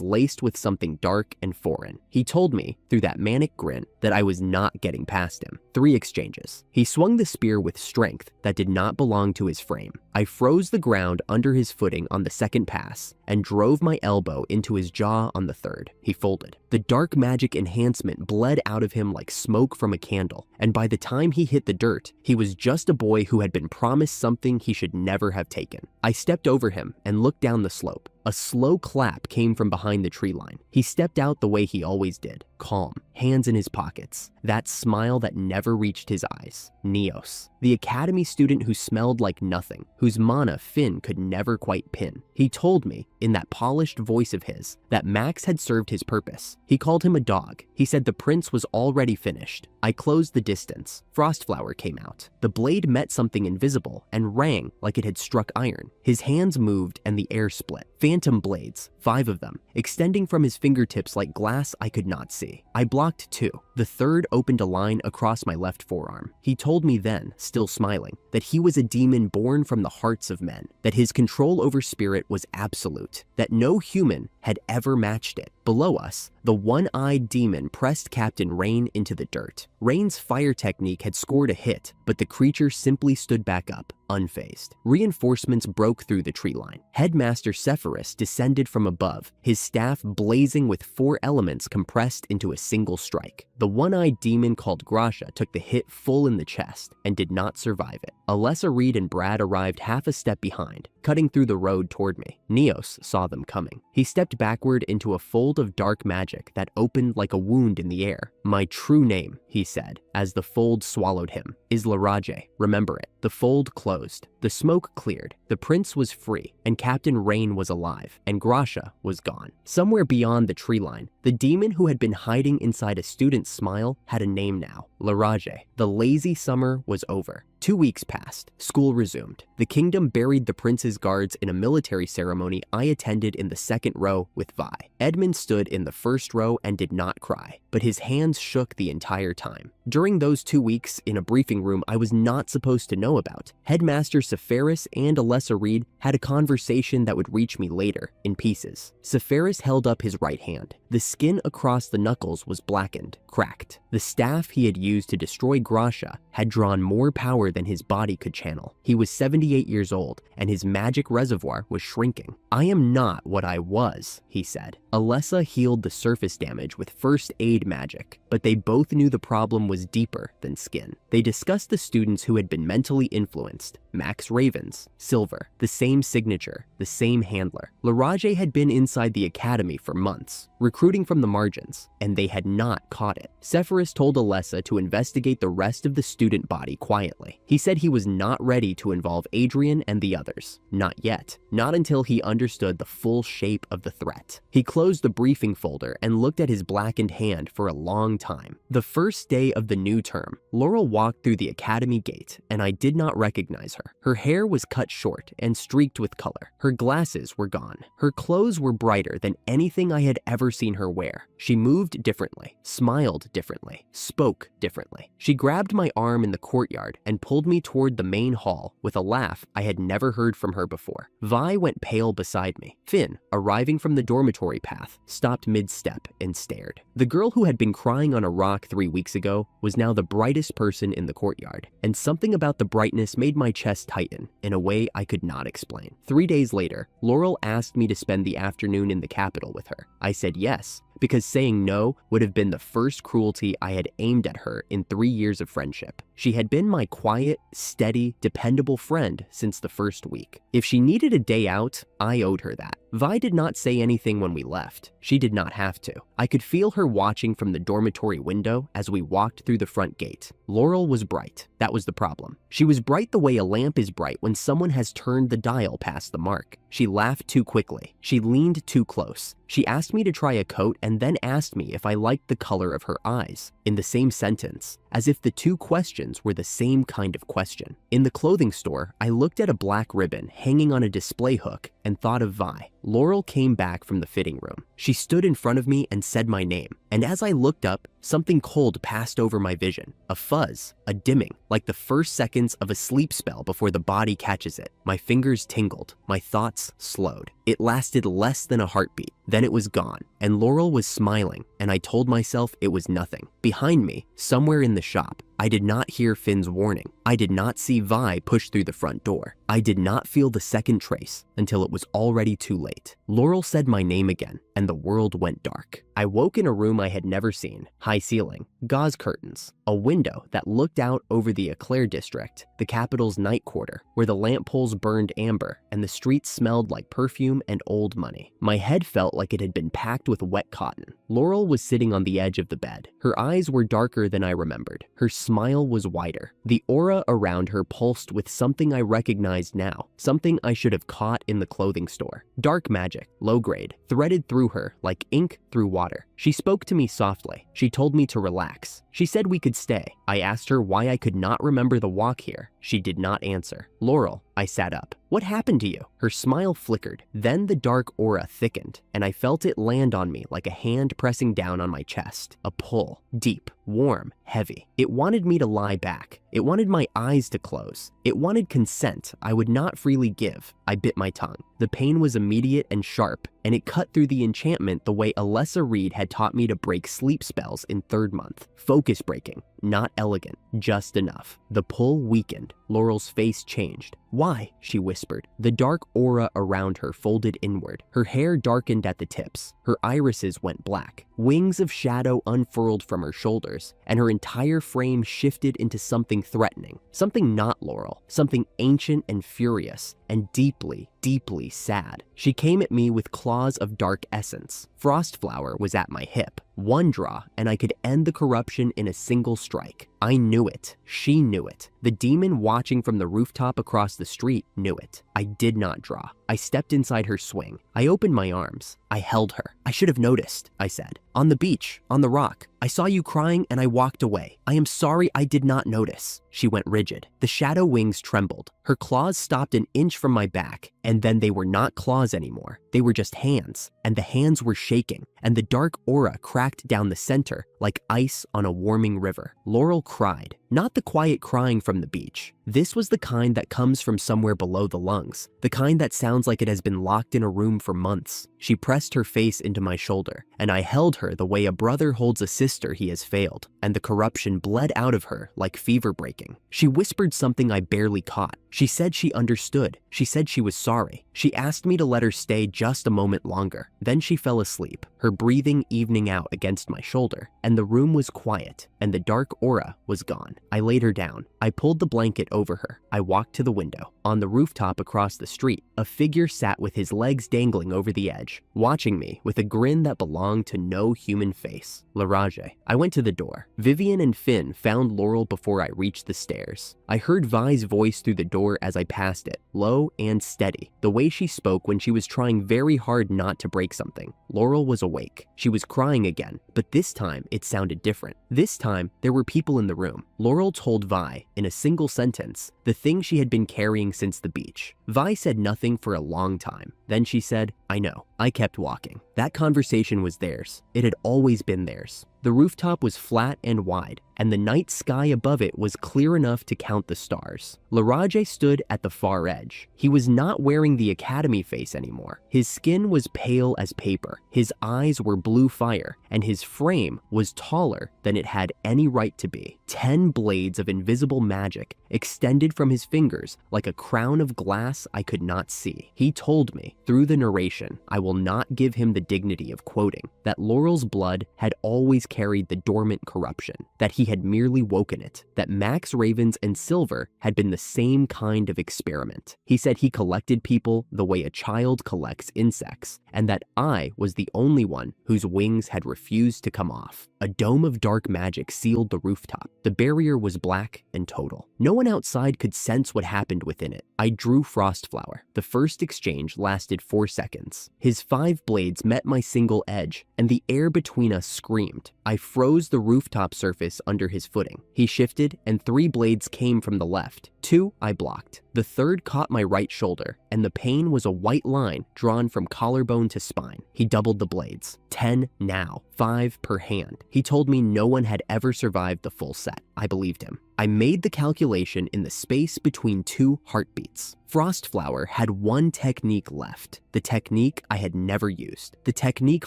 laced with something dark and foreign. He told me, through that manic grin, that I was not getting past him. 3 exchanges. He swung the spear with strength that did not belong to his frame. I froze the ground under his footing on the second pass and drove my elbow into his jaw on the third. He folded. The dark magic enhancement bled out of him like smoke from a candle, and by the time he hit the dirt, he was just a boy who had been promised something he should never have taken. I stepped over him and looked down the slope. A slow clap came from behind the tree line. He stepped out the way he always did, calm, hands in his pockets, that smile that never reached his eyes. Neos, the academy student who smelled like nothing, whose mana Finn could never quite pin. He told me, in that polished voice of his, that Max had served his purpose. He called him a dog. He said the prince was already finished. I closed the distance. Frostflower came out. The blade met something invisible and rang like it had struck iron. His hands moved and the air split. Phantom blades, 5 of them, extending from his fingertips like glass I could not see. I blocked 2. The third opened a line across my left forearm. He told me then, still smiling, that he was a demon born from the hearts of men, that his control over spirit was absolute, that no human had ever matched it. Below us, the one-eyed demon pressed Captain Rain into the dirt. Rain's fire technique had scored a hit, but the creature simply stood back up, unfazed. Reinforcements broke through the tree line. Headmaster Sephirus descended from above, his staff blazing with 4 elements compressed into a single strike. The one-eyed demon called Grasha took the hit full in the chest and did not survive it. Alessa Reed and Brad arrived half a step behind, cutting through the road toward me. Neos saw them coming. He stepped backward into a fold of dark magic that opened like a wound in the air. My true name, he said, as the fold swallowed him. Is Laraje, remember it. The fold closed. The smoke cleared. The prince was free, and Captain Rain was alive, and Grasha was gone. Somewhere beyond the tree line, the demon who had been hiding inside a student's smile had a name now, Laraje. The lazy summer was over. 2 weeks passed. School resumed. The kingdom buried the prince's guards in a military ceremony I attended in the second row with Vi. Edmund stood in the first row and did not cry, but his hands shook the entire time. During those 2 weeks, in a briefing room I was not supposed to know about, Headmaster Sepharis and Alessa Reed had a conversation that would reach me later, in pieces. Sepharis held up his right hand. The skin across the knuckles was blackened, cracked. The staff he had used to destroy Grasha had drawn more power than his body could channel. He was 78 years old, and his magic reservoir was shrinking. I am not what I was, he said. Alessa healed the surface damage with first aid magic, but they both knew the problem was deeper than skin. They discussed the students who had been mentally influenced. Max Ravens, Silver, the same signature, the same handler. Laraje had been inside the academy for months, recruiting from the margins, and they had not caught it. Sepharis told Alessa to investigate the rest of the student body quietly. He said he was not ready to involve Adrian and the others. Not yet. Not until he understood the full shape of the threat. He closed the briefing folder and looked at his blackened hand for a long time. The first day of the new term, Laurel walked through the academy gate, and I did not recognize her. Her hair was cut short and streaked with color. Her glasses were gone. Her clothes were brighter than anything I had ever seen her wear. She moved differently, smiled differently, spoke differently. She grabbed my arm in the courtyard and pulled me toward the main hall with a laugh I had never heard from her before. Vi went pale beside me. Finn, arriving from the dormitory path, stopped mid-step and stared. The girl who had been crying on a rock 3 weeks ago was now the brightest person in the courtyard, and something about the brightness made my chest tighten in a way I could not explain. 3 days later, Laurel asked me to spend the afternoon in the capital with her. I said yes, because saying no would have been the first cruelty I had aimed at her in 3 years of friendship. She had been my quiet, steady, dependable friend since the first week. If she needed a day out, I owed her that. Vi did not say anything when we left. She did not have to. I could feel her watching from the dormitory window as we walked through the front gate. Laurel was bright. That was the problem. She was bright the way a lamp is bright when someone has turned the dial past the mark. She laughed too quickly. She leaned too close. She asked me to try a coat and then asked me if I liked the color of her eyes, in the same sentence, as if the two questions were the same kind of question. In the clothing store, I looked at a black ribbon hanging on a display hook and thought of Vi. Laurel came back from the fitting room. She stood in front of me and said my name, and as I looked up, something cold passed over my vision. A fuzz, a dimming, like the first seconds of a sleep spell before the body catches it. My fingers tingled. My thoughts slowed. It lasted less than a heartbeat. Then it was gone, and Laurel was smiling, and I told myself it was nothing. Behind me, somewhere in the shop, I did not hear Finn's warning. I did not see Vi push through the front door. I did not feel the second trace until it was already too late. Laurel said my name again, and the world went dark. I woke in a room I had never seen. High ceiling, gauze curtains, a window that looked out over the Eclair district, the capital's night quarter, where the lamp poles burned amber and the streets smelled like perfume and old money. My head felt like it had been packed with wet cotton. Laurel was sitting on the edge of the bed. Her eyes were darker than I remembered. Her smile was wider. The aura around her pulsed with something I recognized now, something I should have caught in the clothing store. Dark magic, low grade, threaded through her like ink through water. She spoke to me softly. She told me to relax. She said we could stay. I asked her why I could not remember the walk here. She did not answer. Laurel, I sat up. What happened to you? Her smile flickered. Then the dark aura thickened, and I felt it land on me like a hand pressing down on my chest. A pull. Deep, warm, heavy. It wanted me to lie back. It wanted my eyes to close. It wanted consent I would not freely give. I bit my tongue. The pain was immediate and sharp, and it cut through the enchantment the way Alessa Reed had taught me to break sleep spells in third month. Focus breaking. Not elegant, just enough. The pull weakened. Laurel's face changed. "Why?" she whispered. The dark aura around her folded inward. Her hair darkened at the tips. Her irises went black. Wings of shadow unfurled from her shoulders, and her entire frame shifted into something threatening. Something not Laurel. Something ancient and furious, and deeply, deeply sad. She came at me with claws of dark essence. Frostflower was at my hip. One draw, and I could end the corruption in a single strike. I knew it. She knew it. The demon watching from the rooftop across the street knew it. I did not draw. I stepped inside her swing. I opened my arms. I held her. "I should have noticed," I said. "On the beach, on the rock. I saw you crying and I walked away. I am sorry I did not notice." She went rigid. The shadow wings trembled. Her claws stopped an inch from my back, and then they were not claws anymore. They were just hands, and the hands were shaking, and the dark aura cracked down the center like ice on a warming river. Laurel cried. Not the quiet crying from the beach. This was the kind that comes from somewhere below the lungs, the kind that sounds like it has been locked in a room for months. She pressed her face into my shoulder, and I held her the way a brother holds a sister he has failed, and the corruption bled out of her like fever breaking. She whispered something I barely caught. She said she understood. She said she was sorry. She asked me to let her stay just a moment longer. Then she fell asleep, her breathing evening out against my shoulder, and the room was quiet, and the dark aura was gone. I laid her down. I pulled the blanket over her. I walked to the window. On the rooftop across the street, a figure sat with his legs dangling over the edge, watching me with a grin that belonged to no human face. Larage. I went to the door. Vivian and Finn found Laurel before I reached the stairs. I heard Vi's voice through the door as I passed it, low and steady, the way she spoke when she was trying very hard not to break something. Laurel was awake. She was crying again, but this time it sounded different. This time, there were people in the room. Laurel told Vi, in a single sentence, the thing she had been carrying since the beach. Vi said nothing for a long time. Then she said, "I know." I kept walking. That conversation was theirs. It had always been theirs. The rooftop was flat and wide, and the night sky above it was clear enough to count the stars. Larage stood at the far edge. He was not wearing the academy face anymore. His skin was pale as paper, his eyes were blue fire, and his frame was taller than it had any right to be. 10 blades of invisible magic extended from his fingers like a crown of glass I could not see. He told me, through the narration, I will not give him the dignity of quoting, that Laurel's blood had always carried the dormant corruption, that he had merely woken it, that Max Ravens and Silver had been the same kind of experiment. He said he collected people the way a child collects insects, and that I was the only one whose wings had refused to come off. A dome of dark magic sealed the rooftop. The barrier was black and total. No one outside could sense what happened within it. I drew Frostflower. The first exchange lasted 4 seconds. His 5 blades met my single edge, and the air between us screamed. I froze the rooftop surface under his footing. He shifted, and 3 blades came from the left. 2 I blocked. The third caught my right shoulder, and the pain was a white line drawn from collarbone to spine. He doubled the blades. 10 now, 5 per hand. He told me no one had ever survived the full set. I believed him. I made the calculation in the space between 2 heartbeats. Frostflower had 1 technique left, the technique I had never used, the technique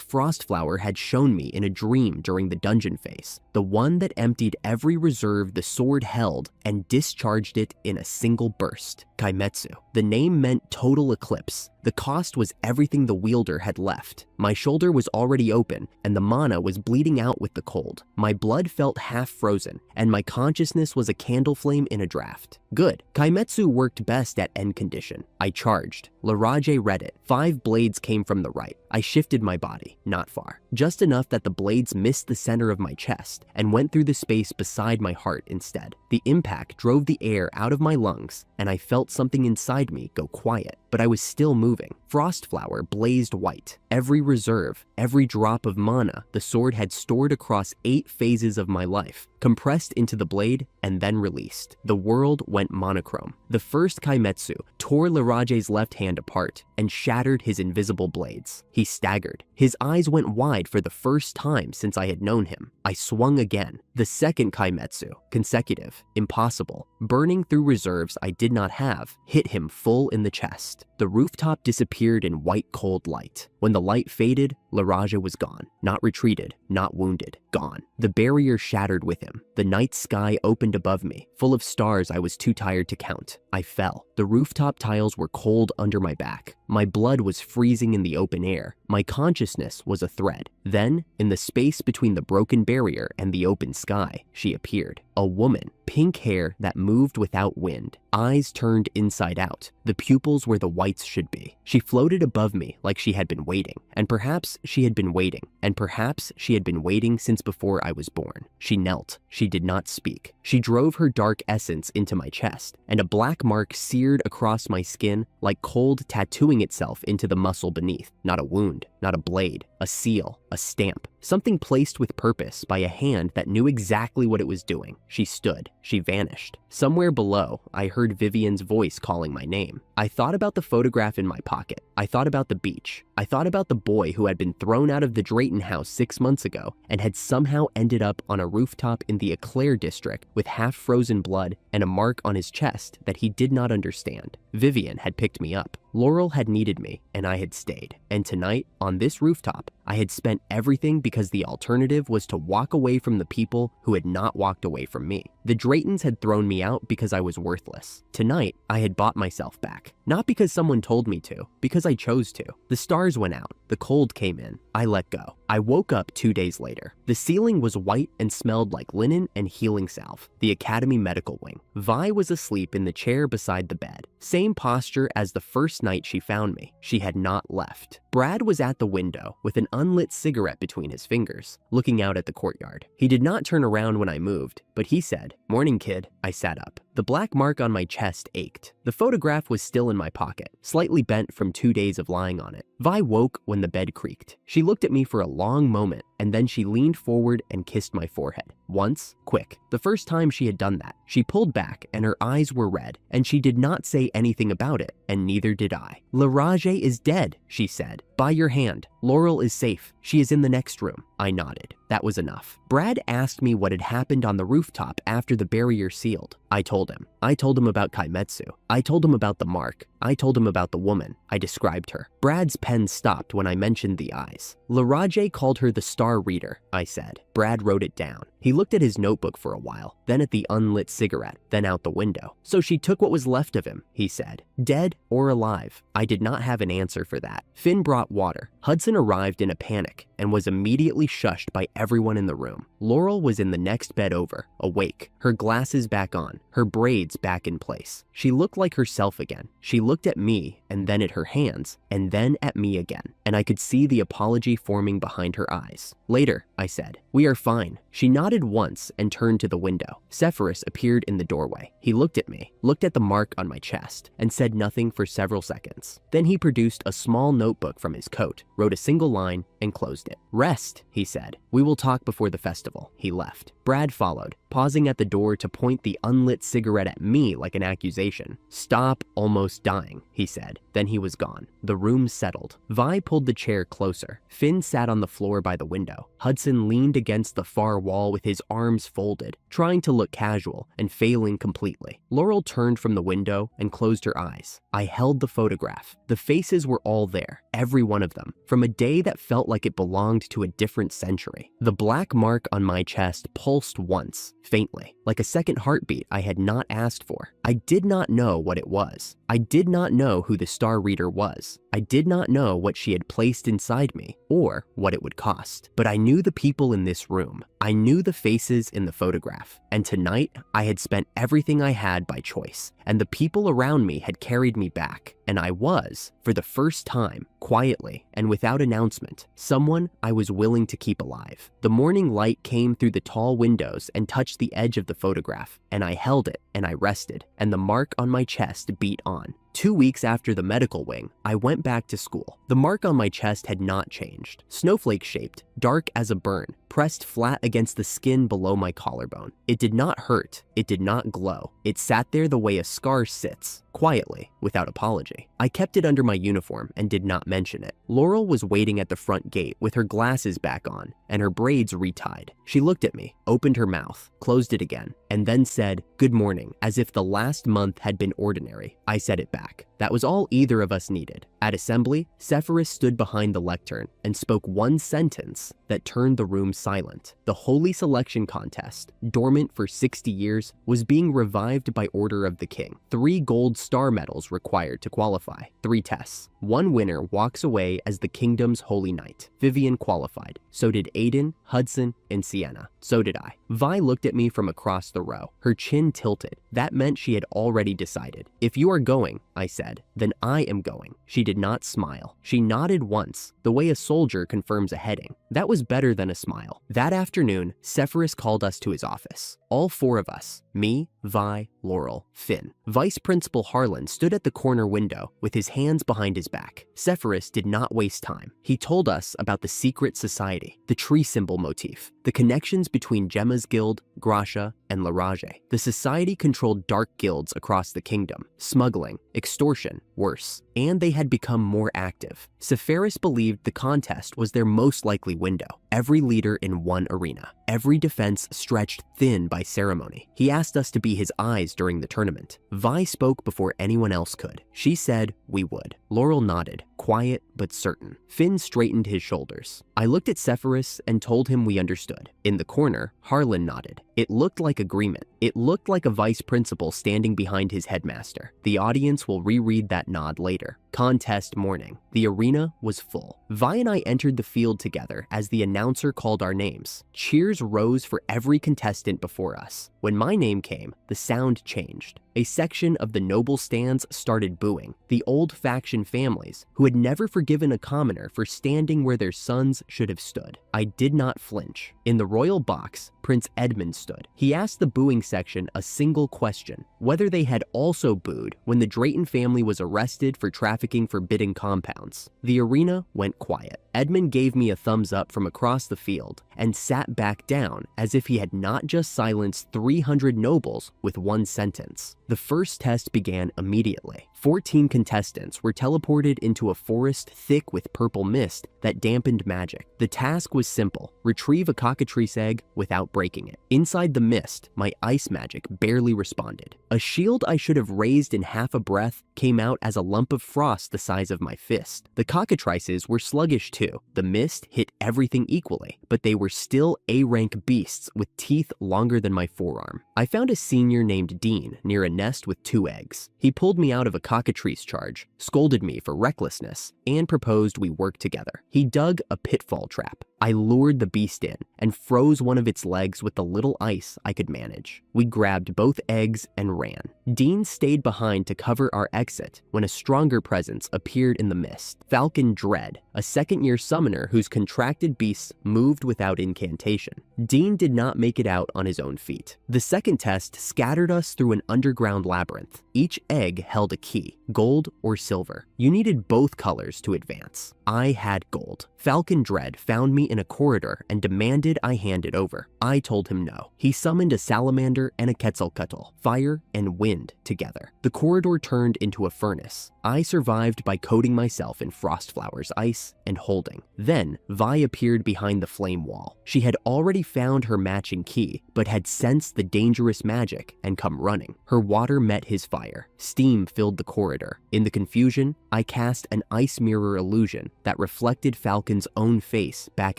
Frostflower had shown me in a dream during the dungeon phase, the one that emptied every reserve the sword held and discharged it in a single burst. Kaimetsu. The name meant total eclipse. The cost was everything the wielder had left. My shoulder was already open, and the mana was bleeding out with the cold. My blood felt half frozen, and my consciousness was a candle flame in a draft. Good. Kaimetsu worked best at end condition. I charged. Larage read it. 5 blades came from the right. I shifted my body, not far, just enough that the blades missed the center of my chest and went through the space beside my heart instead. The impact drove the air out of my lungs, and I felt something inside me go quiet, but I was still moving. Frostflower blazed white. Every reserve, every drop of mana the sword had stored across 8 phases of my life, compressed into the blade and then released. The world went monochrome. The first Kaimetsu tore Larage's left hand apart and shattered his invisible blades. He staggered. His eyes went wide for the first time since I had known him. I swung again. The second kaimetsu, consecutive, impossible, burning through reserves I did not have, hit him full in the chest. The rooftop disappeared in white cold light. When the light faded, Laraja was gone. Not retreated, not wounded, gone. The barrier shattered with him. The night sky opened above me, full of stars I was too tired to count. I fell. The rooftop tiles were cold under my back. My blood was freezing in the open air. My consciousness was a thread. Then, in the space between the broken barrier and the open sky, she appeared. A woman, pink hair that moved without wind, eyes turned inside out. The pupils where the whites should be. She floated above me like she had been waiting, and perhaps she had been waiting, and perhaps she had been waiting since before I was born. She knelt. She did not speak. She drove her dark essence into my chest, and a black mark seared across my skin like cold tattooing itself into the muscle beneath. Not a wound, not a blade, a seal, a stamp, something placed with purpose by a hand that knew exactly what it was doing. She stood. She vanished. Somewhere below, I heard Vivian's voice calling my name. I thought about the photograph in my pocket. I thought about the beach. I thought about the boy who had been thrown out of the Drayton house 6 months ago and had somehow ended up on a rooftop in the Eclair district with half-frozen blood and a mark on his chest that he did not understand. Vivian had picked me up. Laurel had needed me, and I had stayed. And tonight, on this rooftop, I had spent everything because the alternative was to walk away from the people who had not walked away from me. The Draytons had thrown me out because I was worthless. Tonight, I had bought myself back. Not because someone told me to, because I chose to. The stars went out. The cold came in. I let go. I woke up 2 days later. The ceiling was white and smelled like linen and healing salve. The Academy Medical Wing. Vi was asleep in the chair beside the bed. Same posture as the first night she found me. She had not left. Brad was at the window with an unlit cigarette between his fingers, looking out at the courtyard. He did not turn around when I moved, but he said, "Morning, kid." I sat up. The black mark on my chest ached. The photograph was still in my pocket, slightly bent from 2 days of lying on it. Vi woke when the bed creaked. She looked at me for a long moment, and then she leaned forward and kissed my forehead. Once, quick. The first time she had done that, she pulled back and her eyes were red, and she did not say anything about it, and neither did I. "Laraje is dead," she said. "By your hand. Laurel is safe. She is in the next room." I nodded. That was enough. Brad asked me what had happened on the rooftop after the barrier sealed. I told him. I told him about Kaimetsu. I told him about the mark. I told him about the woman. I described her. Brad's pen stopped when I mentioned the eyes. Laraje called her the Star Reader, I said. Brad wrote it down. He looked at his notebook for a while, then at the unlit cigarette, then out the window. "So she took what was left of him," he said. "Dead or alive?" I did not have an answer for that. Finn brought water. Hudson arrived in a panic and was immediately shushed by everyone in the room. Laurel was in the next bed over, awake, her glasses back on, her braids back in place. She looked like herself again. She looked at me and then at her hands and then at me again, and I could see the apology forming behind her eyes. "Later," I said. "We are fine." She nodded once and turned to the window. Sepphoris appeared in the doorway. He looked at me, looked at the mark on my chest, and said nothing for several seconds. Then he produced a small notebook from his coat, wrote a single line, and closed it. "Rest," he said. "We will talk before the festival." He left. Brad followed, pausing at the door to point the unlit cigarette at me like an accusation. "Stop almost dying," he said. Then he was gone. The room settled. Vi pulled the chair closer. Finn sat on the floor by the window. Hudson leaned against the far wall with his arms folded, trying to look casual and failing completely. Laurel turned from the window and closed her eyes. I held the photograph. The faces were all there, every one of them, from a day that felt like it belonged to a different century. The black mark on my chest pulsed once, faintly, like a second heartbeat I had not asked for. I did not know what it was. I did not know who the Star Reader was. I did not know what she had placed inside me or what it would cost. But I knew the people in this room. I knew the faces in the photograph. And tonight, I had spent everything I had by choice, and the people around me had carried me back. And I was, for the first time, quietly and without announcement, someone I was willing to keep alive. The morning light came through the tall windows and touched the edge of the photograph, and I held it and I rested, and the mark on my chest beat on. 2 weeks after the medical wing, I went back to school. The mark on my chest had not changed. Snowflake-shaped, dark as a burn, pressed flat against the skin below my collarbone. It did not hurt. It did not glow. It sat there the way a scar sits, quietly, without apology. I kept it under my uniform and did not mention it. Laurel was waiting at the front gate with her glasses back on and her braids retied. She looked at me, opened her mouth, closed it again, and then said, "Good morning," as if the last month had been ordinary. I said it back. That was all either of us needed. At assembly, Sepphoris stood behind the lectern and spoke one sentence that turned the room silent. The Holy Selection Contest, dormant for 60 years, was being revived by order of the king. 3 gold star medals required to qualify. 3 tests. 1 winner walks away as the kingdom's holy knight. Vivian qualified. So did Aiden, Hudson, and Sienna. So did I. Vi looked at me from across the row. Her chin tilted. That meant she had already decided. "If you are going," I said, "then I am going." She did not smile. She nodded once, the way a soldier confirms a heading. That was better than a smile. That afternoon, Sepphoris called us to his office. All 4 of us, me, Vi, Laurel, Finn. Vice Principal Harlan stood at the corner window with his hands behind his back. Sepphoris did not waste time. He told us about the secret society, the tree symbol motif, the connections between Gemma's guild, Gracia, and Larage. The society controlled dark guilds across the kingdom, smuggling, extortion, worse, and they had become more active. Sepphoris believed the contest was their most likely window. Every leader in one arena, every defense stretched thin by ceremony. He asked us to be his eyes during the tournament. Vi spoke before anyone else could. She said we would. Laurel nodded, quiet but certain. Finn straightened his shoulders. I looked at Sepphoris and told him we understood. In the corner, Harlan nodded. It looked like agreement. It looked like a vice principal standing behind his headmaster. The audience will reread that nod later. Contest morning. The arena was full. Vi and I entered the field together as the announcer called our names. Cheers rose for every contestant before us. When my name came, the sound changed. A section of the noble stands started booing. The old faction families, who had never forgiven a commoner for standing where their sons should have stood. I did not flinch. In the royal box, Prince Edmund stood. He asked the booing section a single question: whether they had also booed when the Drayton family was arrested for trafficking forbidden compounds. The arena went quiet. Edmund gave me a thumbs up from across the field and sat back down as if he had not just silenced 300 nobles with one sentence. The first test began immediately. 14 contestants were teleported into a forest thick with purple mist that dampened magic. The task was simple: retrieve a cockatrice egg without breaking it. Inside the mist, my ice magic barely responded. A shield I should have raised in half a breath came out as a lump of frost the size of my fist. The cockatrices were sluggish too. The mist hit everything equally, but they were still A-rank beasts with teeth longer than my forearm. I found a senior named Dean near a nest with 2 eggs. He pulled me out of a cockatrice charge, scolded me for recklessness, and proposed we work together. He dug a pitfall trap. I lured the beast in and froze one of its legs with the little ice I could manage. We grabbed both eggs and ran. Dean stayed behind to cover our exit when a stronger presence appeared in the mist. Falcon Dread, a second-year summoner whose contracted beasts moved without incantation. Dean did not make it out on his own feet. The second test scattered us through an underground labyrinth. Each egg held a key, gold or silver. You needed both colors to advance. I had gold. Falcon Dread found me in a corridor and demanded I hand it over. I told him no. He summoned a salamander and a quetzalcoatl, fire and wind together. The corridor turned into a furnace. I survived by coating myself in Frostflower's ice and holding. Then, Vi appeared behind the flame wall. She had already found her matching key, but had sensed the dangerous magic and come running. Her water met his fire. Steam filled the corridor. In the confusion, I cast an ice mirror illusion that reflected Falcon's own face back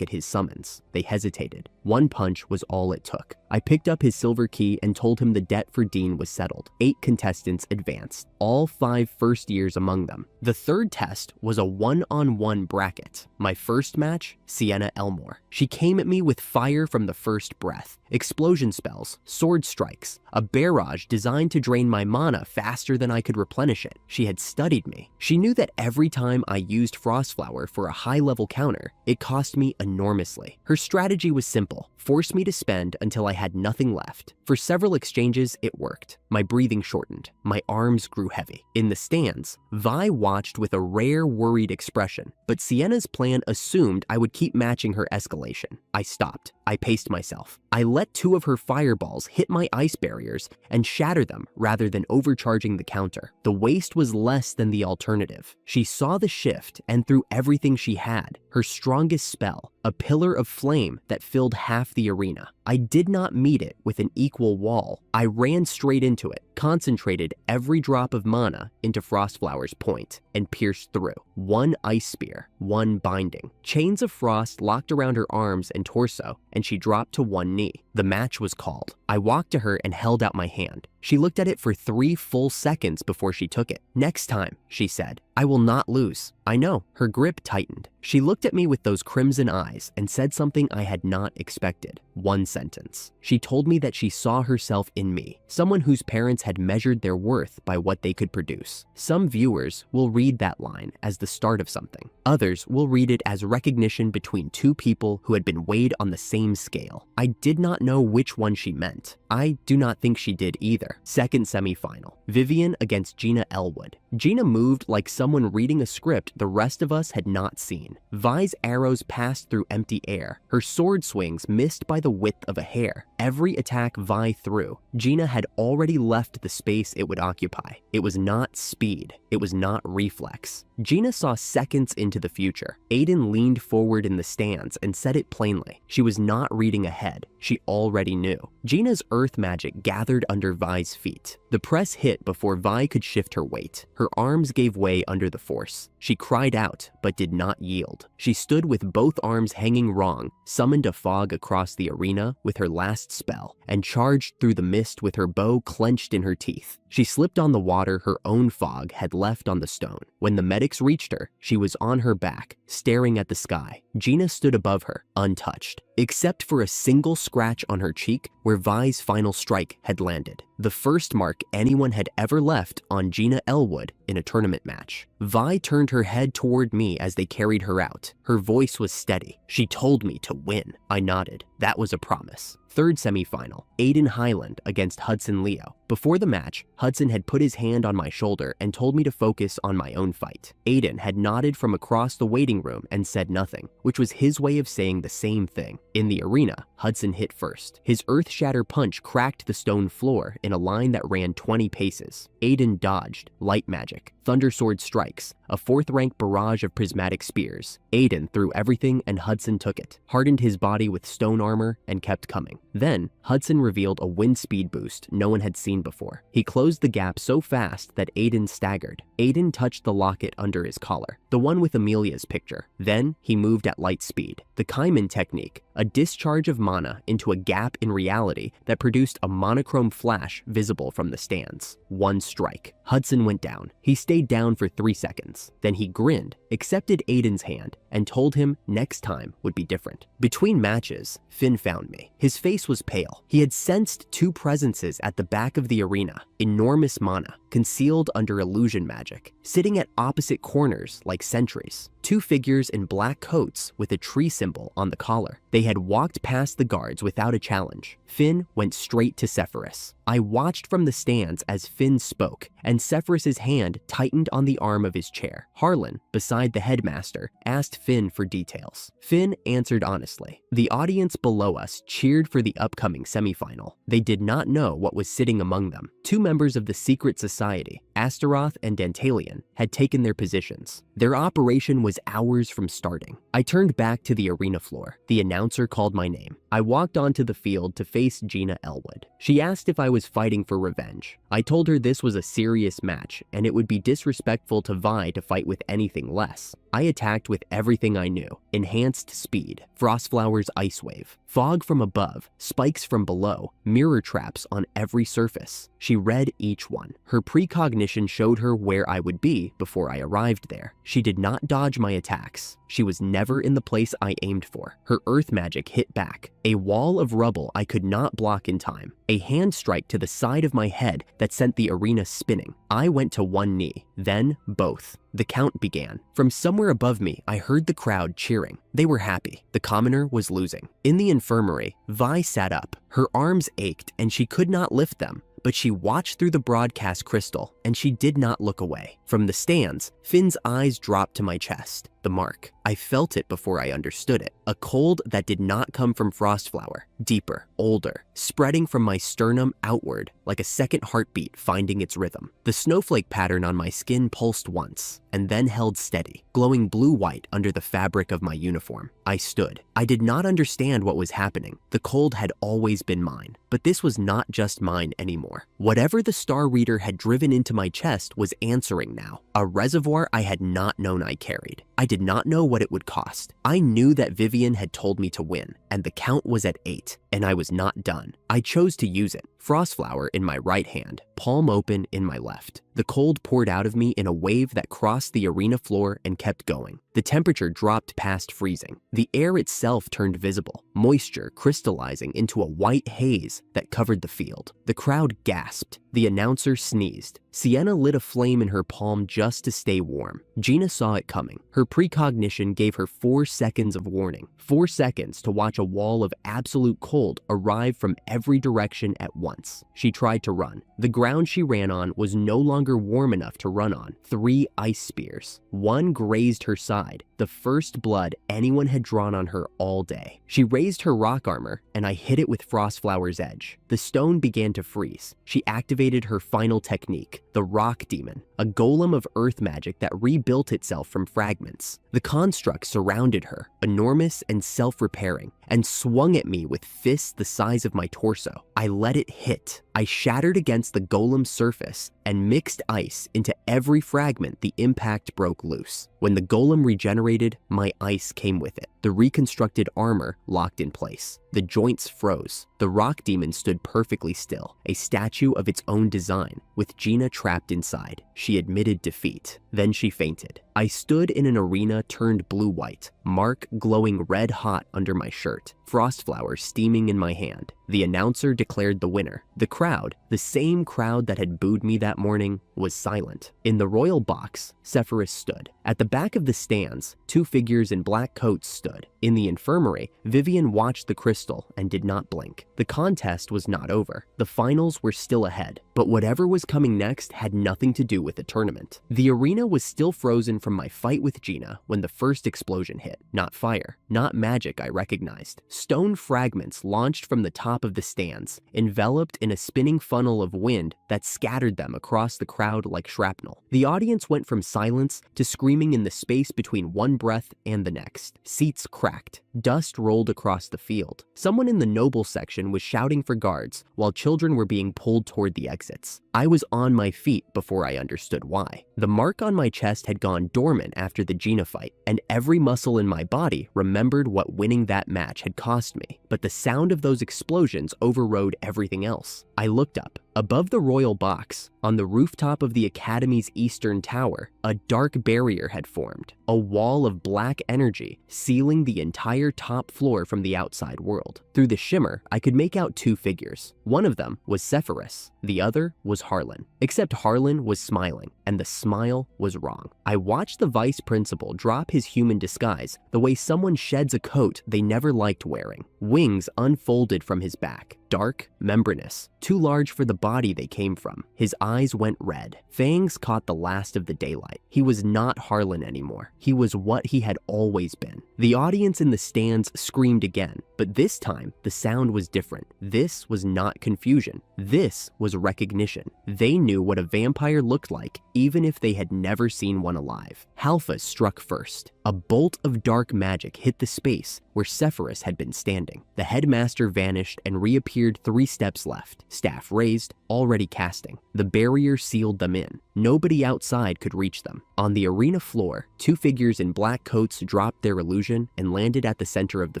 at his summons. They hesitated. One punch was all it took. I picked up his silver key and told him the debt for Dean was settled. 8 contestants advanced, all 5 first years among them. The third test was a one-on-one bracket. My first match, Sienna Elmore. She came at me with fire from the first breath. Explosion spells, sword strikes, a barrage designed to drain my mana faster than I could replenish it. She had studied me. She knew that every time I used Frostflower for a high-level counter, it cost me enormously. Her strategy was simple. simple. Force me to spend until I had nothing left. For several exchanges, it worked. My breathing shortened. My arms grew heavy. In the stands, Vi watched with a rare, worried expression, but Sienna's plan assumed I would keep matching her escalation. I stopped. I paced myself. I let 2 of her fireballs hit my ice barriers and shatter them rather than overcharging the counter. The waste was less than the alternative. She saw the shift and threw everything she had, her strongest spell, a pillar of flame that filled half the arena. I did not meet it with an equal wall. I ran straight into it, concentrated every drop of mana into Frostflower's point, and pierced through. 1 ice spear, 1 binding. Chains of frost locked around her arms and torso, and she dropped to 1 knee. The match was called. I walked to her and held out my hand. She looked at it for 3 full seconds before she took it. "Next time," she said, "I will not lose." I know. Her grip tightened. She looked at me with those crimson eyes and said something I had not expected. 1 sentence. She told me that she saw herself in me, someone whose parents had measured their worth by what they could produce. Some viewers will read that line as the start of something. Others will read it as recognition between 2 people who had been weighed on the same scale. I did not know which one she meant. I do not think she did either. Second semifinal. Vivian against Gina Elwood. Gina moved like someone reading a script the rest of us had not seen. Vi's arrows passed through empty air. Her sword swings missed by the width of a hair. Every attack Vi threw, Gina had already left the space it would occupy. It was not speed. It was not reflex. Gina saw seconds into the future. Aiden leaned forward in the stands and said it plainly. She was not reading ahead. She already knew. Gina's earth magic gathered under Vi's feet. The press hit before Vi could shift her weight. Her arms gave way under the force. She cried out, but did not yield. She stood with both arms hanging wrong, summoned a fog across the arena with her last spell, and charged through the mist with her bow clenched in her teeth. She slipped on the water her own fog had left on the stone. When the medics reached her, she was on her back, staring at the sky. Gina stood above her, untouched, except for a single scratch on her cheek where Vi's final strike had landed. The first mark anyone had ever left on Gina Elwood in a tournament match. Vi turned her head toward me as they carried her out. Her voice was steady. "She told me to win." I nodded. That was a promise. Third semifinal, Aiden Highland against Hudson Leo. Before the match, Hudson had put his hand on my shoulder and told me to focus on my own fight. Aiden had nodded from across the waiting room and said nothing, which was his way of saying the same thing. In the arena, Hudson hit first. His earth shatter punch cracked the stone floor in a line that ran 20 paces. Aiden dodged, light magic, thunder sword strikes, a 4th rank barrage of prismatic spears. Aiden threw everything and Hudson took it, hardened his body with stone armor, and kept coming. Then, Hudson revealed a wind speed boost no one had seen before. He closed the gap so fast that Aiden staggered. Aiden touched the locket under his collar, the one with Amelia's picture. Then, he moved at light speed. The Kaiman technique, a discharge of mana into a gap in reality that produced a monochrome flash visible from the stands. 1 strike. Hudson went down. He stayed down for 3 seconds. Then he grinned, accepted Aiden's hand, and told him next time would be different. Between matches, Finn found me. His face was pale. He had sensed 2 presences at the back of the arena, enormous mana, concealed under illusion magic, sitting at opposite corners like sentries. 2 figures in black coats with a tree symbol on the collar. They had walked past the guards without a challenge. Finn went straight to Sepphoris. I watched from the stands as Finn spoke, and Sepphoris's hand tightened on the arm of his chair. Harlan, beside the headmaster, asked Finn for details. Finn answered honestly. The audience below us cheered for the upcoming semifinal. They did not know what was sitting among them. 2 members of the secret society, Astaroth and Dantalion, had taken their positions. Their operation was hours from starting. I turned back to the arena floor. The announcer called my name. I walked onto the field to face Gina Elwood. She asked if I was fighting for revenge. I told her this was a serious match, and it would be disrespectful to Vi to fight with anything less. I attacked with everything I knew. Enhanced speed, Frostflower's ice wave, fog from above, spikes from below, mirror traps on every surface. She read each one. Her precognition showed her where I would be before I arrived there. She did not dodge my attacks. She was never in the place I aimed for. Her earth magic hit back. A wall of rubble I could not block in time. A hand strike to the side of my head that sent the arena spinning. I went to 1 knee, then both. The count began. From somewhere above me, I heard the crowd cheering. They were happy. The commoner was losing. In the infirmary, Vi sat up. Her arms ached and she could not lift them, but she watched through the broadcast crystal and she did not look away. From the stands, Finn's eyes dropped to my chest. The mark. I felt it before I understood it. A cold that did not come from Frostflower. Deeper, older, spreading from my sternum outward like a second heartbeat finding its rhythm. The snowflake pattern on my skin pulsed once and then held steady, glowing blue-white under the fabric of my uniform. I stood. I did not understand what was happening. The cold had always been mine, but this was not just mine anymore. Whatever the star reader had driven into my chest was answering now. A reservoir I had not known I carried. I did not know what it would cost. I knew that Vivian had told me to win, and the count was at 8, and I was not done. I chose to use it. Frostflower in my right hand, palm open in my left. The cold poured out of me in a wave that crossed the arena floor and kept going. The temperature dropped past freezing. The air itself turned visible, moisture crystallizing into a white haze that covered the field. The crowd gasped. The announcer sneezed. Sienna lit a flame in her palm just to stay warm. Gina saw it coming. Her precognition gave her 4 seconds of warning. 4 seconds to watch a wall of absolute cold arrive from every direction at once. She tried to run. The ground she ran on was no longer warm enough to run on. 3 ice spears. One grazed her side, the first blood anyone had drawn on her all day. She raised her rock armor, and I hit it with Frostflower's edge. The stone began to freeze. She activated her final technique, the Rock Demon, a golem of earth magic that rebuilt itself from fragments. The construct surrounded her, enormous and self-repairing, and swung at me with fists the size of my torso. I let it hit. I shattered against the golem's surface and mixed ice into every fragment the impact broke loose. When the golem regenerated, my ice came with it. The reconstructed armor locked in place. The joints froze. The rock demon stood perfectly still, a statue of its own design, with Gina trapped inside. She admitted defeat. Then she fainted. I stood in an arena turned blue-white, Mark glowing red-hot under my shirt, Frostflower steaming in my hand. The announcer declared the winner. The crowd, the same crowd that had booed me that morning, was silent. In the royal box, Sephiroth stood. At the back of the stands, 2 figures in black coats stood. In the infirmary, Vivian watched the crystal and did not blink. The contest was not over. The finals were still ahead, but whatever was coming next had nothing to do with the tournament. The arena was still frozen from my fight with Gina when the first explosion hit. Not fire, not magic I recognized. Stone fragments launched from the top of the stands, enveloped in a spinning funnel of wind that scattered them across the crowd like shrapnel. The audience went from silence to screaming in the space between one breath and the next. Seats cracked. Dust rolled across the field. Someone in the noble section was shouting for guards, while children were being pulled toward the exits. I was on my feet before I understood why. The mark on my chest had gone dormant after the Gina fight, and every muscle in my body remembered what winning that match had cost me. But the sound of those explosions overrode everything else. I looked up. Above the royal box, on the rooftop of the Academy's eastern tower, a dark barrier had formed, a wall of black energy sealing the entire top floor from the outside world. Through the shimmer, I could make out 2 figures. One of them was Sephiroth, the other was Harlan. Except Harlan was smiling, and the smile was wrong. I watched the vice principal drop his human disguise the way someone sheds a coat they never liked wearing. Wings unfolded from his back, dark, membranous, too large for the body they came from. His eyes went red. Fangs caught the last of the daylight. He was not Harlan anymore. He was what he had always been. The audience in the stands screamed again, but this time the sound was different. This was not confusion. This was recognition. They knew what a vampire looked like, even if they had never seen one alive. Halfa struck first. A bolt of dark magic hit the space where Sephiroth had been standing. The headmaster vanished and reappeared 3 steps left, staff raised, already casting. The barrier sealed them in. Nobody outside could reach them. On the arena floor, 2 figures in black coats dropped their illusion and landed at the center of the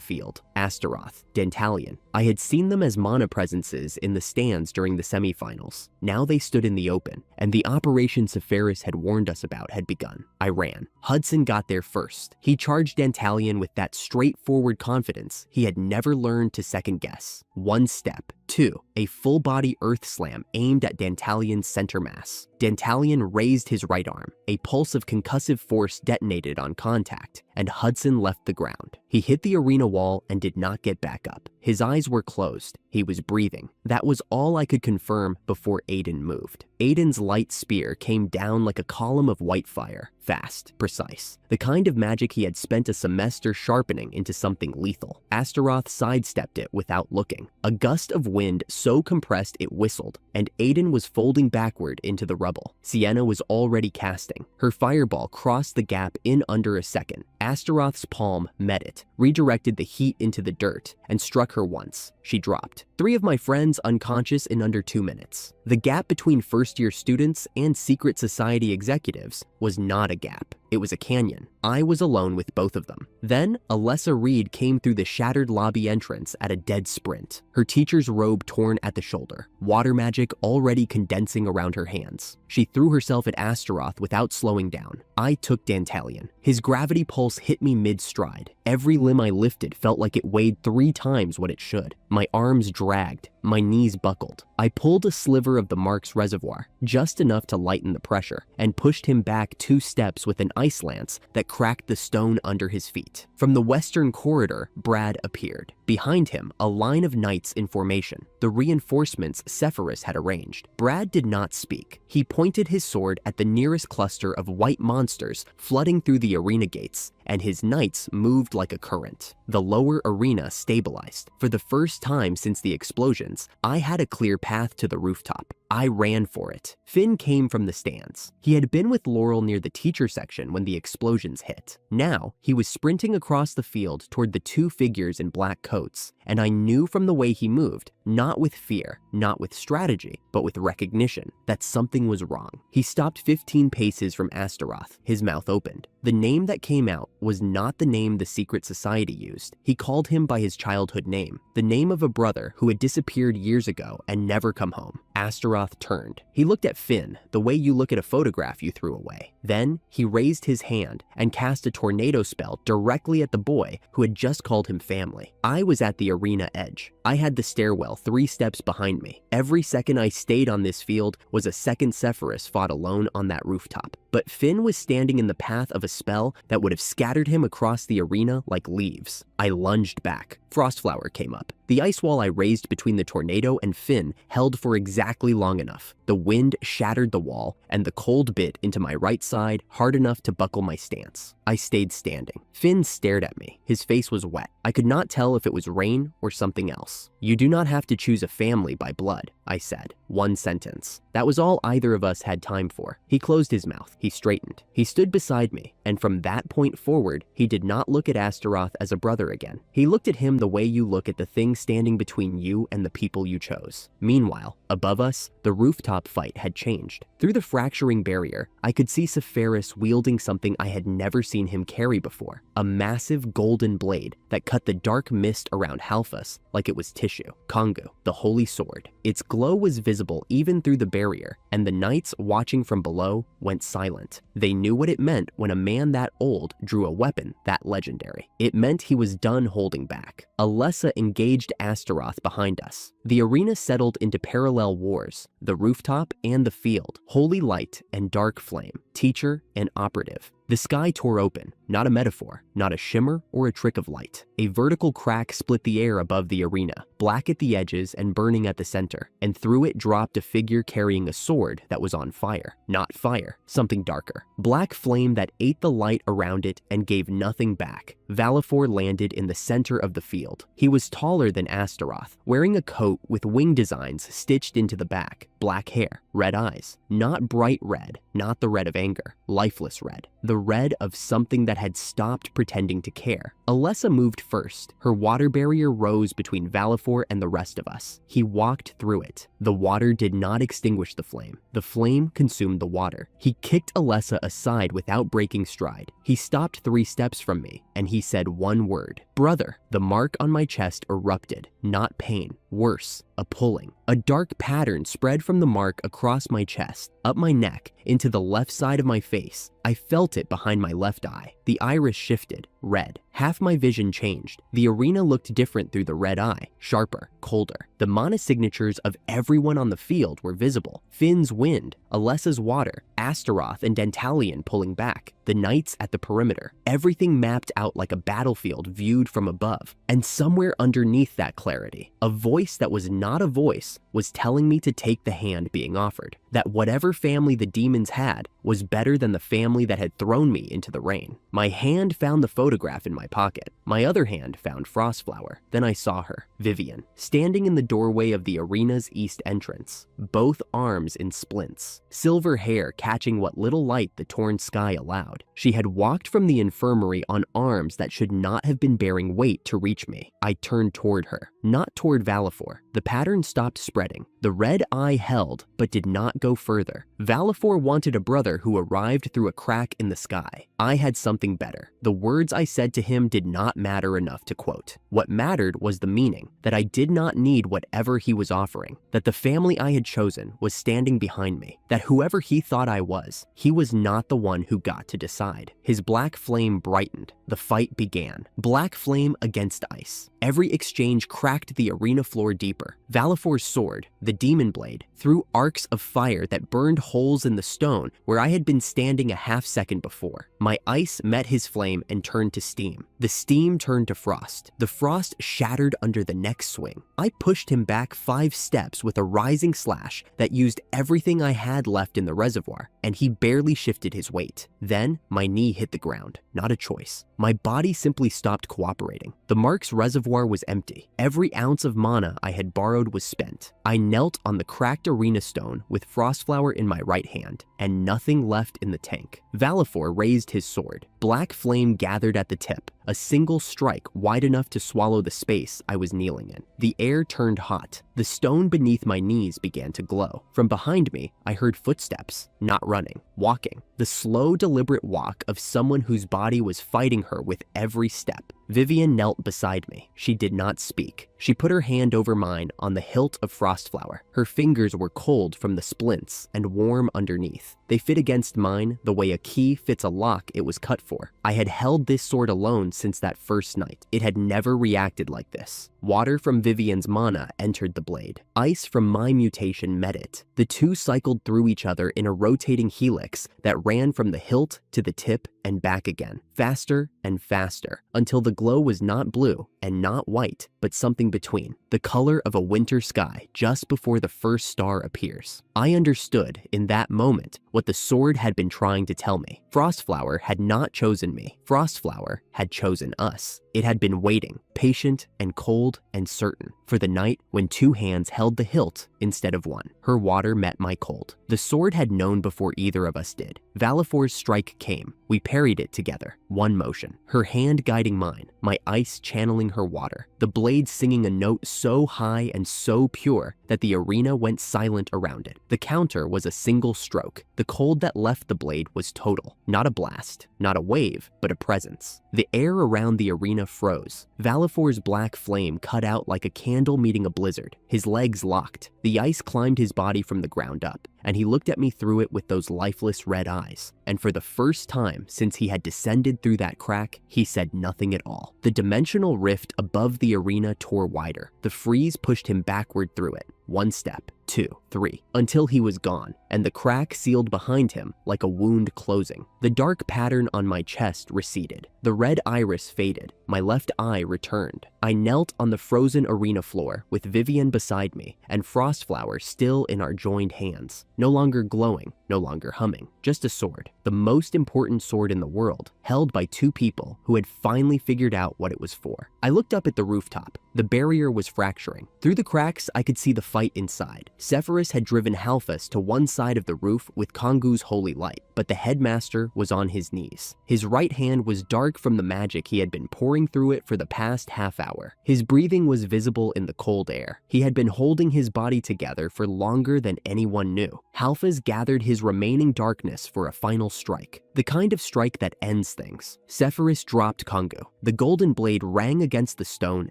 field. Astaroth, Dantalion. I had seen them as mana presences in the stands during the semifinals. Now they stood in the open, and the operation Sephiroth had warned us about had begun. I ran. Hudson got there first. He charged Dantalion with that straightforward confidence he had never learned to second guess. 1 step, 2. A full-body earth slam aimed at Dantalion's center mass. Dantalion raised his right arm. A pulse of concussive force detonated on contact, and Hudson left the ground. He hit the arena wall and did not get back up. His eyes were closed. He was breathing. That was all I could confirm before Aiden moved. Aiden's light spear came down like a column of white fire. Fast, precise. The kind of magic he had spent a semester sharpening into something lethal. Astaroth sidestepped it without looking. A gust of wind so compressed it whistled, and Aiden was folding backward into the rubble. Sienna was already casting. Her fireball crossed the gap in under a second. Astaroth's palm met it, redirected the heat into the dirt, and struck her once. She dropped. 3 of my friends unconscious in under 2 minutes. The gap between first-year students and secret society executives was not a gap. It was a canyon. I was alone with both of them. Then, Alessa Reed came through the shattered lobby entrance at a dead sprint. Her teacher's robe torn at the shoulder, water magic already condensing around her hands. She threw herself at Astaroth without slowing down. I took Dantalion. His gravity pulse hit me mid-stride. Every limb I lifted felt like it weighed 3 times what it should. My arms dragged. My knees buckled. I pulled a sliver of the Mark's reservoir, just enough to lighten the pressure, and pushed him back 2 steps with an ice lance that cracked the stone under his feet. From the western corridor, Brad appeared. Behind him, a line of knights in formation, the reinforcements Sepphoris had arranged. Brad did not speak. He pointed his sword at the nearest cluster of white monsters flooding through the arena gates, and his knights moved like a current. The lower arena stabilized. For the first time since the explosions, I had a clear path to the rooftop. I ran for it. Finn came from the stands. He had been with Laurel near the teacher section when the explosions hit. Now, he was sprinting across the field toward the 2 figures in black coats, and I knew from the way he moved, not with fear, not with strategy, but with recognition, that something was wrong. He stopped 15 paces from Astaroth, his mouth opened. The name that came out was not the name the secret society used. He called him by his childhood name, the name of a brother who had disappeared years ago and never come home. Astaroth turned. He looked at Finn, the way you look at a photograph you threw away. Then, he raised his hand and cast a tornado spell directly at the boy who had just called him family. I was at the arena edge. I had the stairwell 3 steps behind me. Every second I stayed on this field was a second Sepphoris fought alone on that rooftop. But Finn was standing in the path of a spell that would have scattered him across the arena like leaves. I lunged back. Frostflower came up. The ice wall I raised between the tornado and Finn held for exactly long enough. The wind shattered the wall, and the cold bit into my right side hard enough to buckle my stance. I stayed standing. Finn stared at me. His face was wet. I could not tell if it was rain or something else. "You do not have to choose a family by blood," I said. 1 sentence. That was all either of us had time for. He closed his mouth. He straightened. He stood beside me, and from that point forward, he did not look at Astaroth as a brother again. He looked at him the way you look at the thing standing between you and the people you chose. Meanwhile, above us, the rooftop fight had changed. Through the fracturing barrier, I could see Sepphoris wielding something I had never seen him carry before. A massive golden blade that cut the dark mist around Halphus like it was tissue. Kongu, the holy sword. Its glow was visible even through the barrier, and the knights watching from below went silent. They knew what it meant when a man that old drew a weapon that legendary. It meant he was done holding back. Alessa engaged Astaroth behind us. The arena settled into parallel wars, the rooftop and the field, holy light and dark flame, teacher and operative. The sky tore open, not a metaphor, not a shimmer or a trick of light. A vertical crack split the air above the arena, black at the edges and burning at the center, and through it dropped a figure carrying a sword that was on fire. Not fire, something darker. Black flame that ate the light around it and gave nothing back. Valifor landed in the center of the field. He was taller than Astaroth, wearing a coat with wing designs stitched into the back, black hair, red eyes. Not bright red, not the red of anger, lifeless red. The red of something that had stopped pretending to care. Alessa moved first. Her water barrier rose between Valifor and the rest of us. He walked through it. The water did not extinguish the flame. The flame consumed the water. He kicked Alessa aside without breaking stride. He stopped 3 steps from me, and he said one word. "Brother." The mark on my chest erupted. Not pain. Worse, a pulling. A dark pattern spread from the mark across my chest, up my neck, into the left side of my face. I felt it behind my left eye. The iris shifted, red. Half my vision changed. The arena looked different through the red eye, sharper, colder. The mana signatures of everyone on the field were visible. Finn's wind, Alessa's water, Astaroth and Dantalion pulling back, the knights at the perimeter. Everything mapped out like a battlefield viewed from above. And somewhere underneath that clarity, a voice that was not a voice was telling me to take the hand being offered. That whatever family the demons had was better than the family that had thrown me into the rain. My hand found the photograph in my pocket. My other hand found Frostflower. Then I saw her, Vivian, standing in the doorway of the arena's east entrance, both arms in splints, silver hair catching what little light the torn sky allowed. She had walked from the infirmary on arms that should not have been bearing weight to reach me. I turned toward her, not toward Valifor. The pattern stopped spreading. The red eye held, but did not go further. Valifor wanted a brother who arrived through a crack in the sky. I had something better. The words I said to him did not matter enough to quote. What mattered was the meaning, that I did not need whatever he was offering, that the family I had chosen was standing behind me, that whoever he thought I was, he was not the one who got to decide. His black flame brightened. The fight began. Black flame against ice. Every exchange cracked the arena floor deeper. Valifor's sword, the demon blade, threw arcs of fire that burned holes in the stone where I had been standing a half second before. My ice met his flame and turned to steam. The steam turned to frost. The frost shattered under the next swing. I pushed him back 5 steps with a rising slash that used everything I had left in the reservoir, and he barely shifted his weight. Then my knee hit the ground. Not a choice. My body simply stopped cooperating. The mark's reservoir was empty. Every ounce of mana I had borrowed was spent. I knelt on the cracked arena stone with Frostflower in my right hand, and nothing left in the tank. Valifor raised his sword. Black flame gathered at the tip, a single strike wide enough to swallow the space I was kneeling in. The air turned hot. The stone beneath my knees began to glow. From behind me, I heard footsteps, not running, walking. The slow, deliberate walk of someone whose body was fighting her with every step. Vivian knelt beside me. She did not speak. She put her hand over mine on the hilt of Frostflower. Her fingers were cold from the splints and warm underneath. They fit against mine the way a key fits a lock it was cut for. I had held this sword alone since that first night. It had never reacted like this. Water from Vivian's mana entered the blade. Ice from my mutation met it. The two cycled through each other in a rotating helix that ran from the hilt to the tip and back again, faster and faster, until the glow was not blue and not white, but something between, the color of a winter sky just before the first star appears. I understood in that moment what the sword had been trying to tell me. Frostflower had not chosen me. Frostflower had chosen us. It had been waiting, patient and cold and certain, for the night when 2 hands held the hilt instead of 1. Her water met my cold. The sword had known before either of us did. Valifor's strike came. We parried it together, one motion. Her hand guiding mine, my ice channeling her water. The blade singing a note so high and so pure that the arena went silent around it. The counter was a single stroke. The cold that left the blade was total. Not a blast, not a wave, but a presence. The air around the arena froze. Valifor's black flame cut out like a candle meeting a blizzard. His legs locked. The ice climbed his body from the ground up, and he looked at me through it with those lifeless red eyes. And for the first time since he had descended through that crack, he said nothing at all. The dimensional rift above the arena tore wider. The freeze pushed him backward through it. 1 step, 2, 3, until he was gone, and the crack sealed behind him like a wound closing. The dark pattern on my chest receded. The red iris faded. My left eye returned. I knelt on the frozen arena floor with Vivian beside me and Frostflower still in our joined hands. No longer glowing, no longer humming, just a sword. The most important sword in the world, held by 2 people who had finally figured out what it was for. I looked up at the rooftop. The barrier was fracturing. Through the cracks, I could see the fight inside. Sephirus had driven Halphus to one side of the roof with Kongu's holy light. but the headmaster was on his knees. His right hand was dark from the magic he had been pouring through it for the past half hour. His breathing was visible in the cold air. He had been holding his body together for longer than anyone knew. Halfas gathered his remaining darkness for a final strike, the kind of strike that ends things. Zephyrus dropped Kongu. The golden blade rang against the stone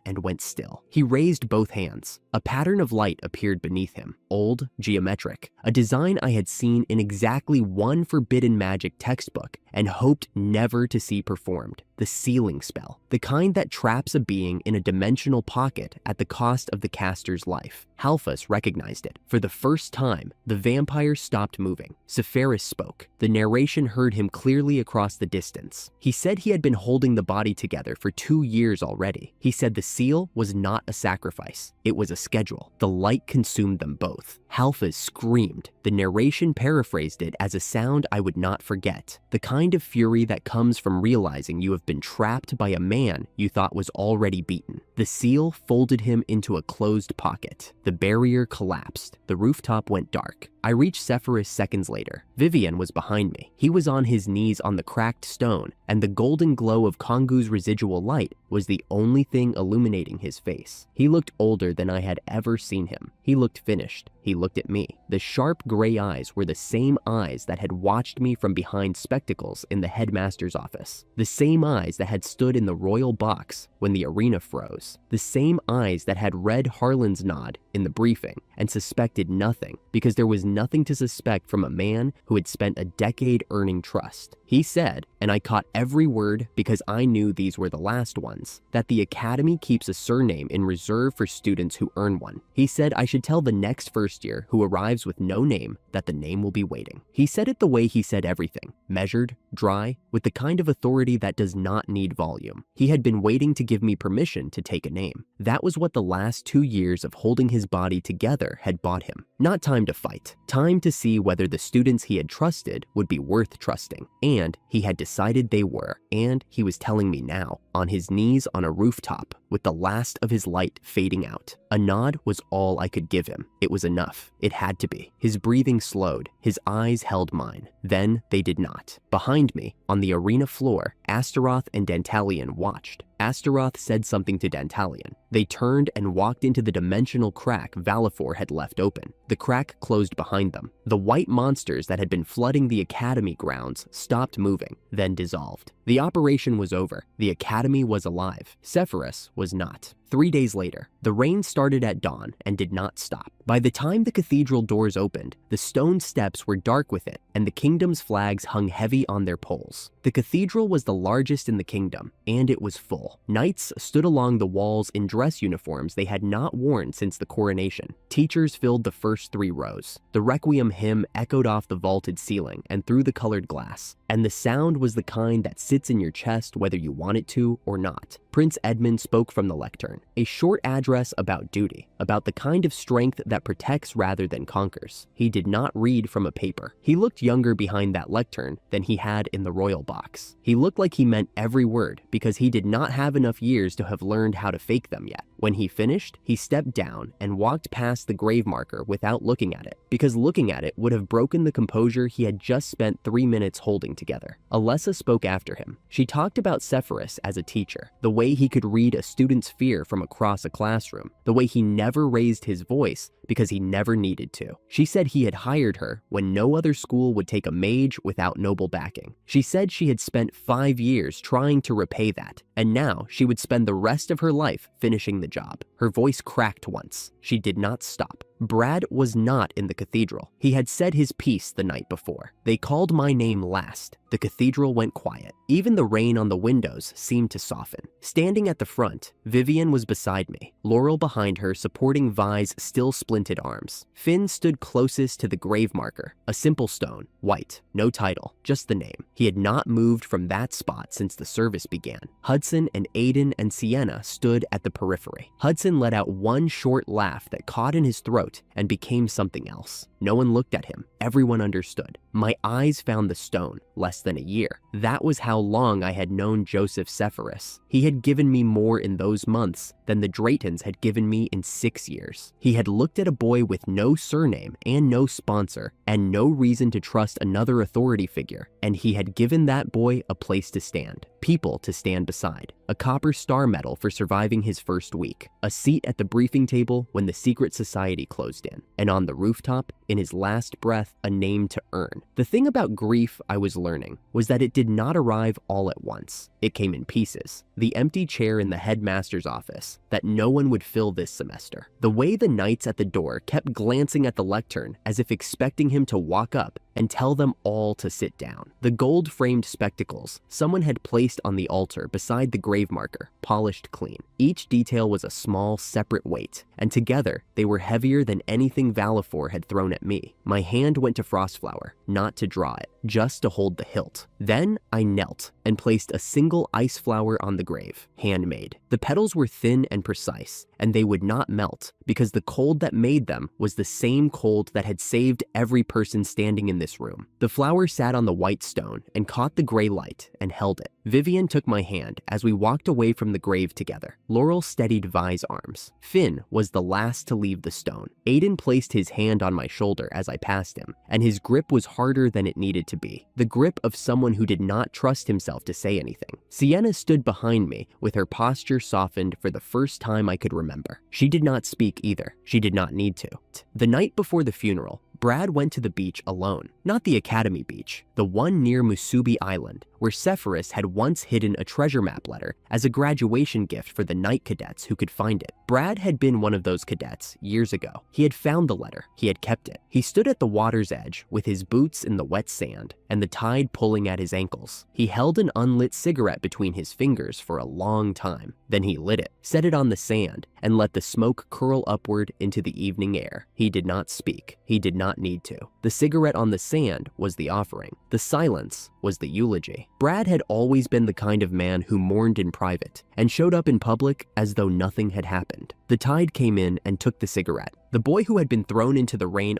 and went still. He raised both hands. A pattern of light appeared beneath him, old, geometric, a design I had seen in exactly one forbidden magic textbook and hoped never to see performed. The sealing spell, the kind that traps a being in a dimensional pocket at the cost of the caster's life. Halfas recognized it. For the first time, the vampire stopped moving. Zephyrus spoke. The narration heard him clearly across the distance. He said he had been holding the body together for 2 years already. He said the seal was not a sacrifice. It was a schedule. The light consumed them both. Halfas screamed. The narration paraphrased it as a sound I would not forget. The kind of fury that comes from realizing you have been trapped by a man you thought was already beaten. The seal folded him into a closed pocket. The barrier collapsed. The rooftop went dark. I reached Zephyrus seconds later. Vivian was behind me. He was on his knees on the cracked stone, and the golden glow of Kongu's residual light was the only thing illuminating his face. He looked older than I had ever seen him. He looked finished. He looked at me. The sharp gray eyes were the same eyes that had watched me from behind spectacles in the headmaster's office. The same eyes that had stood in the royal box when the arena froze. The same eyes that had read Harlan's nod in the briefing and suspected nothing because there was nothing to suspect from a man who had spent a decade earning trust. He said, and I caught every word because I knew these were the last ones, that the academy keeps a surname in reserve for students who earn one. He said I should tell the next first year who arrives with no name that the name will be waiting. He said it the way he said everything, measured, dry, with the kind of authority that does not need volume. He had been waiting to give me permission to take a name. That was what the last 2 years of holding his body together had bought him. Not time to fight, time to see whether the students he had trusted would be worth trusting. And he had decided they were, and he was telling me now, on his knees on a rooftop, with the last of his light fading out. A nod was all I could give him. It was enough. It had to be. His breathing slowed. His eyes held mine. Then they did not. Behind me, on the arena floor, Astaroth and Dantalion watched. Astaroth said something to Dantalion. They turned and walked into the dimensional crack Valifor had left open. The crack closed behind them. The white monsters that had been flooding the academy grounds stopped moving, then dissolved. The operation was over. The academy was alive. Zephyrus was not. 3 days later, the rain started at dawn and did not stop. By the time the cathedral doors opened, the stone steps were dark with it, and the kingdom's flags hung heavy on their poles. The cathedral was the largest in the kingdom, and it was full. Knights stood along the walls in dress uniforms they had not worn since the coronation. Teachers filled the first 3 rows. The Requiem hymn echoed off the vaulted ceiling and through the colored glass, and the sound was the kind that sits in your chest whether you want it to or not. Prince Edmund spoke from the lectern, a short address about duty, about the kind of strength that protects rather than conquers. He did not read from a paper. He looked younger behind that lectern than he had in the royal box. He looked like he meant every word because he did not have enough years to have learned how to fake them yet. When he finished, he stepped down and walked past the grave marker without looking at it, because looking at it would have broken the composure he had just spent 3 minutes holding together. Alessa spoke after him. She talked about Zephyrus as a teacher, the way he could read a student's fear from across a classroom, the way he never raised his voice because he never needed to. She said he had hired her when no other school would take a mage without noble backing. She said she had spent 5 years trying to repay that, and now she would spend the rest of her life finishing the job. Her voice cracked once. She did not stop. Brad was not in the cathedral. He had said his piece the night before. They called my name last. The cathedral went quiet. Even the rain on the windows seemed to soften. Standing at the front, Vivian was beside me, Laurel behind her supporting Vi's still splinted arms. Finn stood closest to the grave marker, a simple stone, white, no title, just the name. He had not moved from that spot since the service began. Hudson and Aiden and Sienna stood at the periphery. Hudson let out one short laugh that caught in his throat and became something else. No one looked at him. everyone understood. My eyes found the stone less than a year. That was how long I had known Joseph Sepphoris. He had given me more in those months than the Draytons had given me in 6 years. He had looked at a boy with no surname and no sponsor and no reason to trust another authority figure, and he had given that boy a place to stand, people to stand beside, a copper star medal for surviving his first week, a seat at the briefing table when the secret society closed in, and on the rooftop, in his last breath, a name to earn. The thing about grief I was learning was that it did not arrive all at once. It came in pieces. The empty chair in the headmaster's office that no one would fill this semester. The way the knights at the door kept glancing at the lectern as if expecting him to walk up and tell them all to sit down. The gold-framed spectacles someone had placed on the altar beside the grave marker, polished clean. Each detail was a small, separate weight, and together they were heavier than anything Valifor had thrown at me. My hand went to Frostflower, not to draw it, just to hold the hilt. Then I knelt and placed a single ice flower on the grave, handmade. The petals were thin and precise, and they would not melt because the cold that made them was the same cold that had saved every person standing in this room. The flower sat on the white stone and caught the gray light and held it. Vivian took my hand as we walked away from the grave together. Laurel steadied Vi's arms. Finn was the last to leave the stone. Aiden placed his hand on my shoulder as I passed him, and his grip was harder than it needed to be. The grip of someone who did not trust himself to say anything. Sienna stood behind me with her posture softened for the first time I could remember. She did not speak either. She did not need to. The night before the funeral, Brad went to the beach alone. Not the Academy beach, the one near Musubi Island, where Sepphoris had once hidden a treasure map letter as a graduation gift for the night cadets who could find it. Brad had been one of those cadets years ago. He had found the letter. He had kept it. He stood at the water's edge with his boots in the wet sand and the tide pulling at his ankles. He held an unlit cigarette between his fingers for a long time. Then he lit it, set it on the sand, and let the smoke curl upward into the evening air. He did not speak. He did not need to. The cigarette on the sand was the offering. The silence was the eulogy. Brad had always been the kind of man who mourned in private and showed up in public as though nothing had happened. The tide came in and took the cigarette. The boy who had been thrown into the rain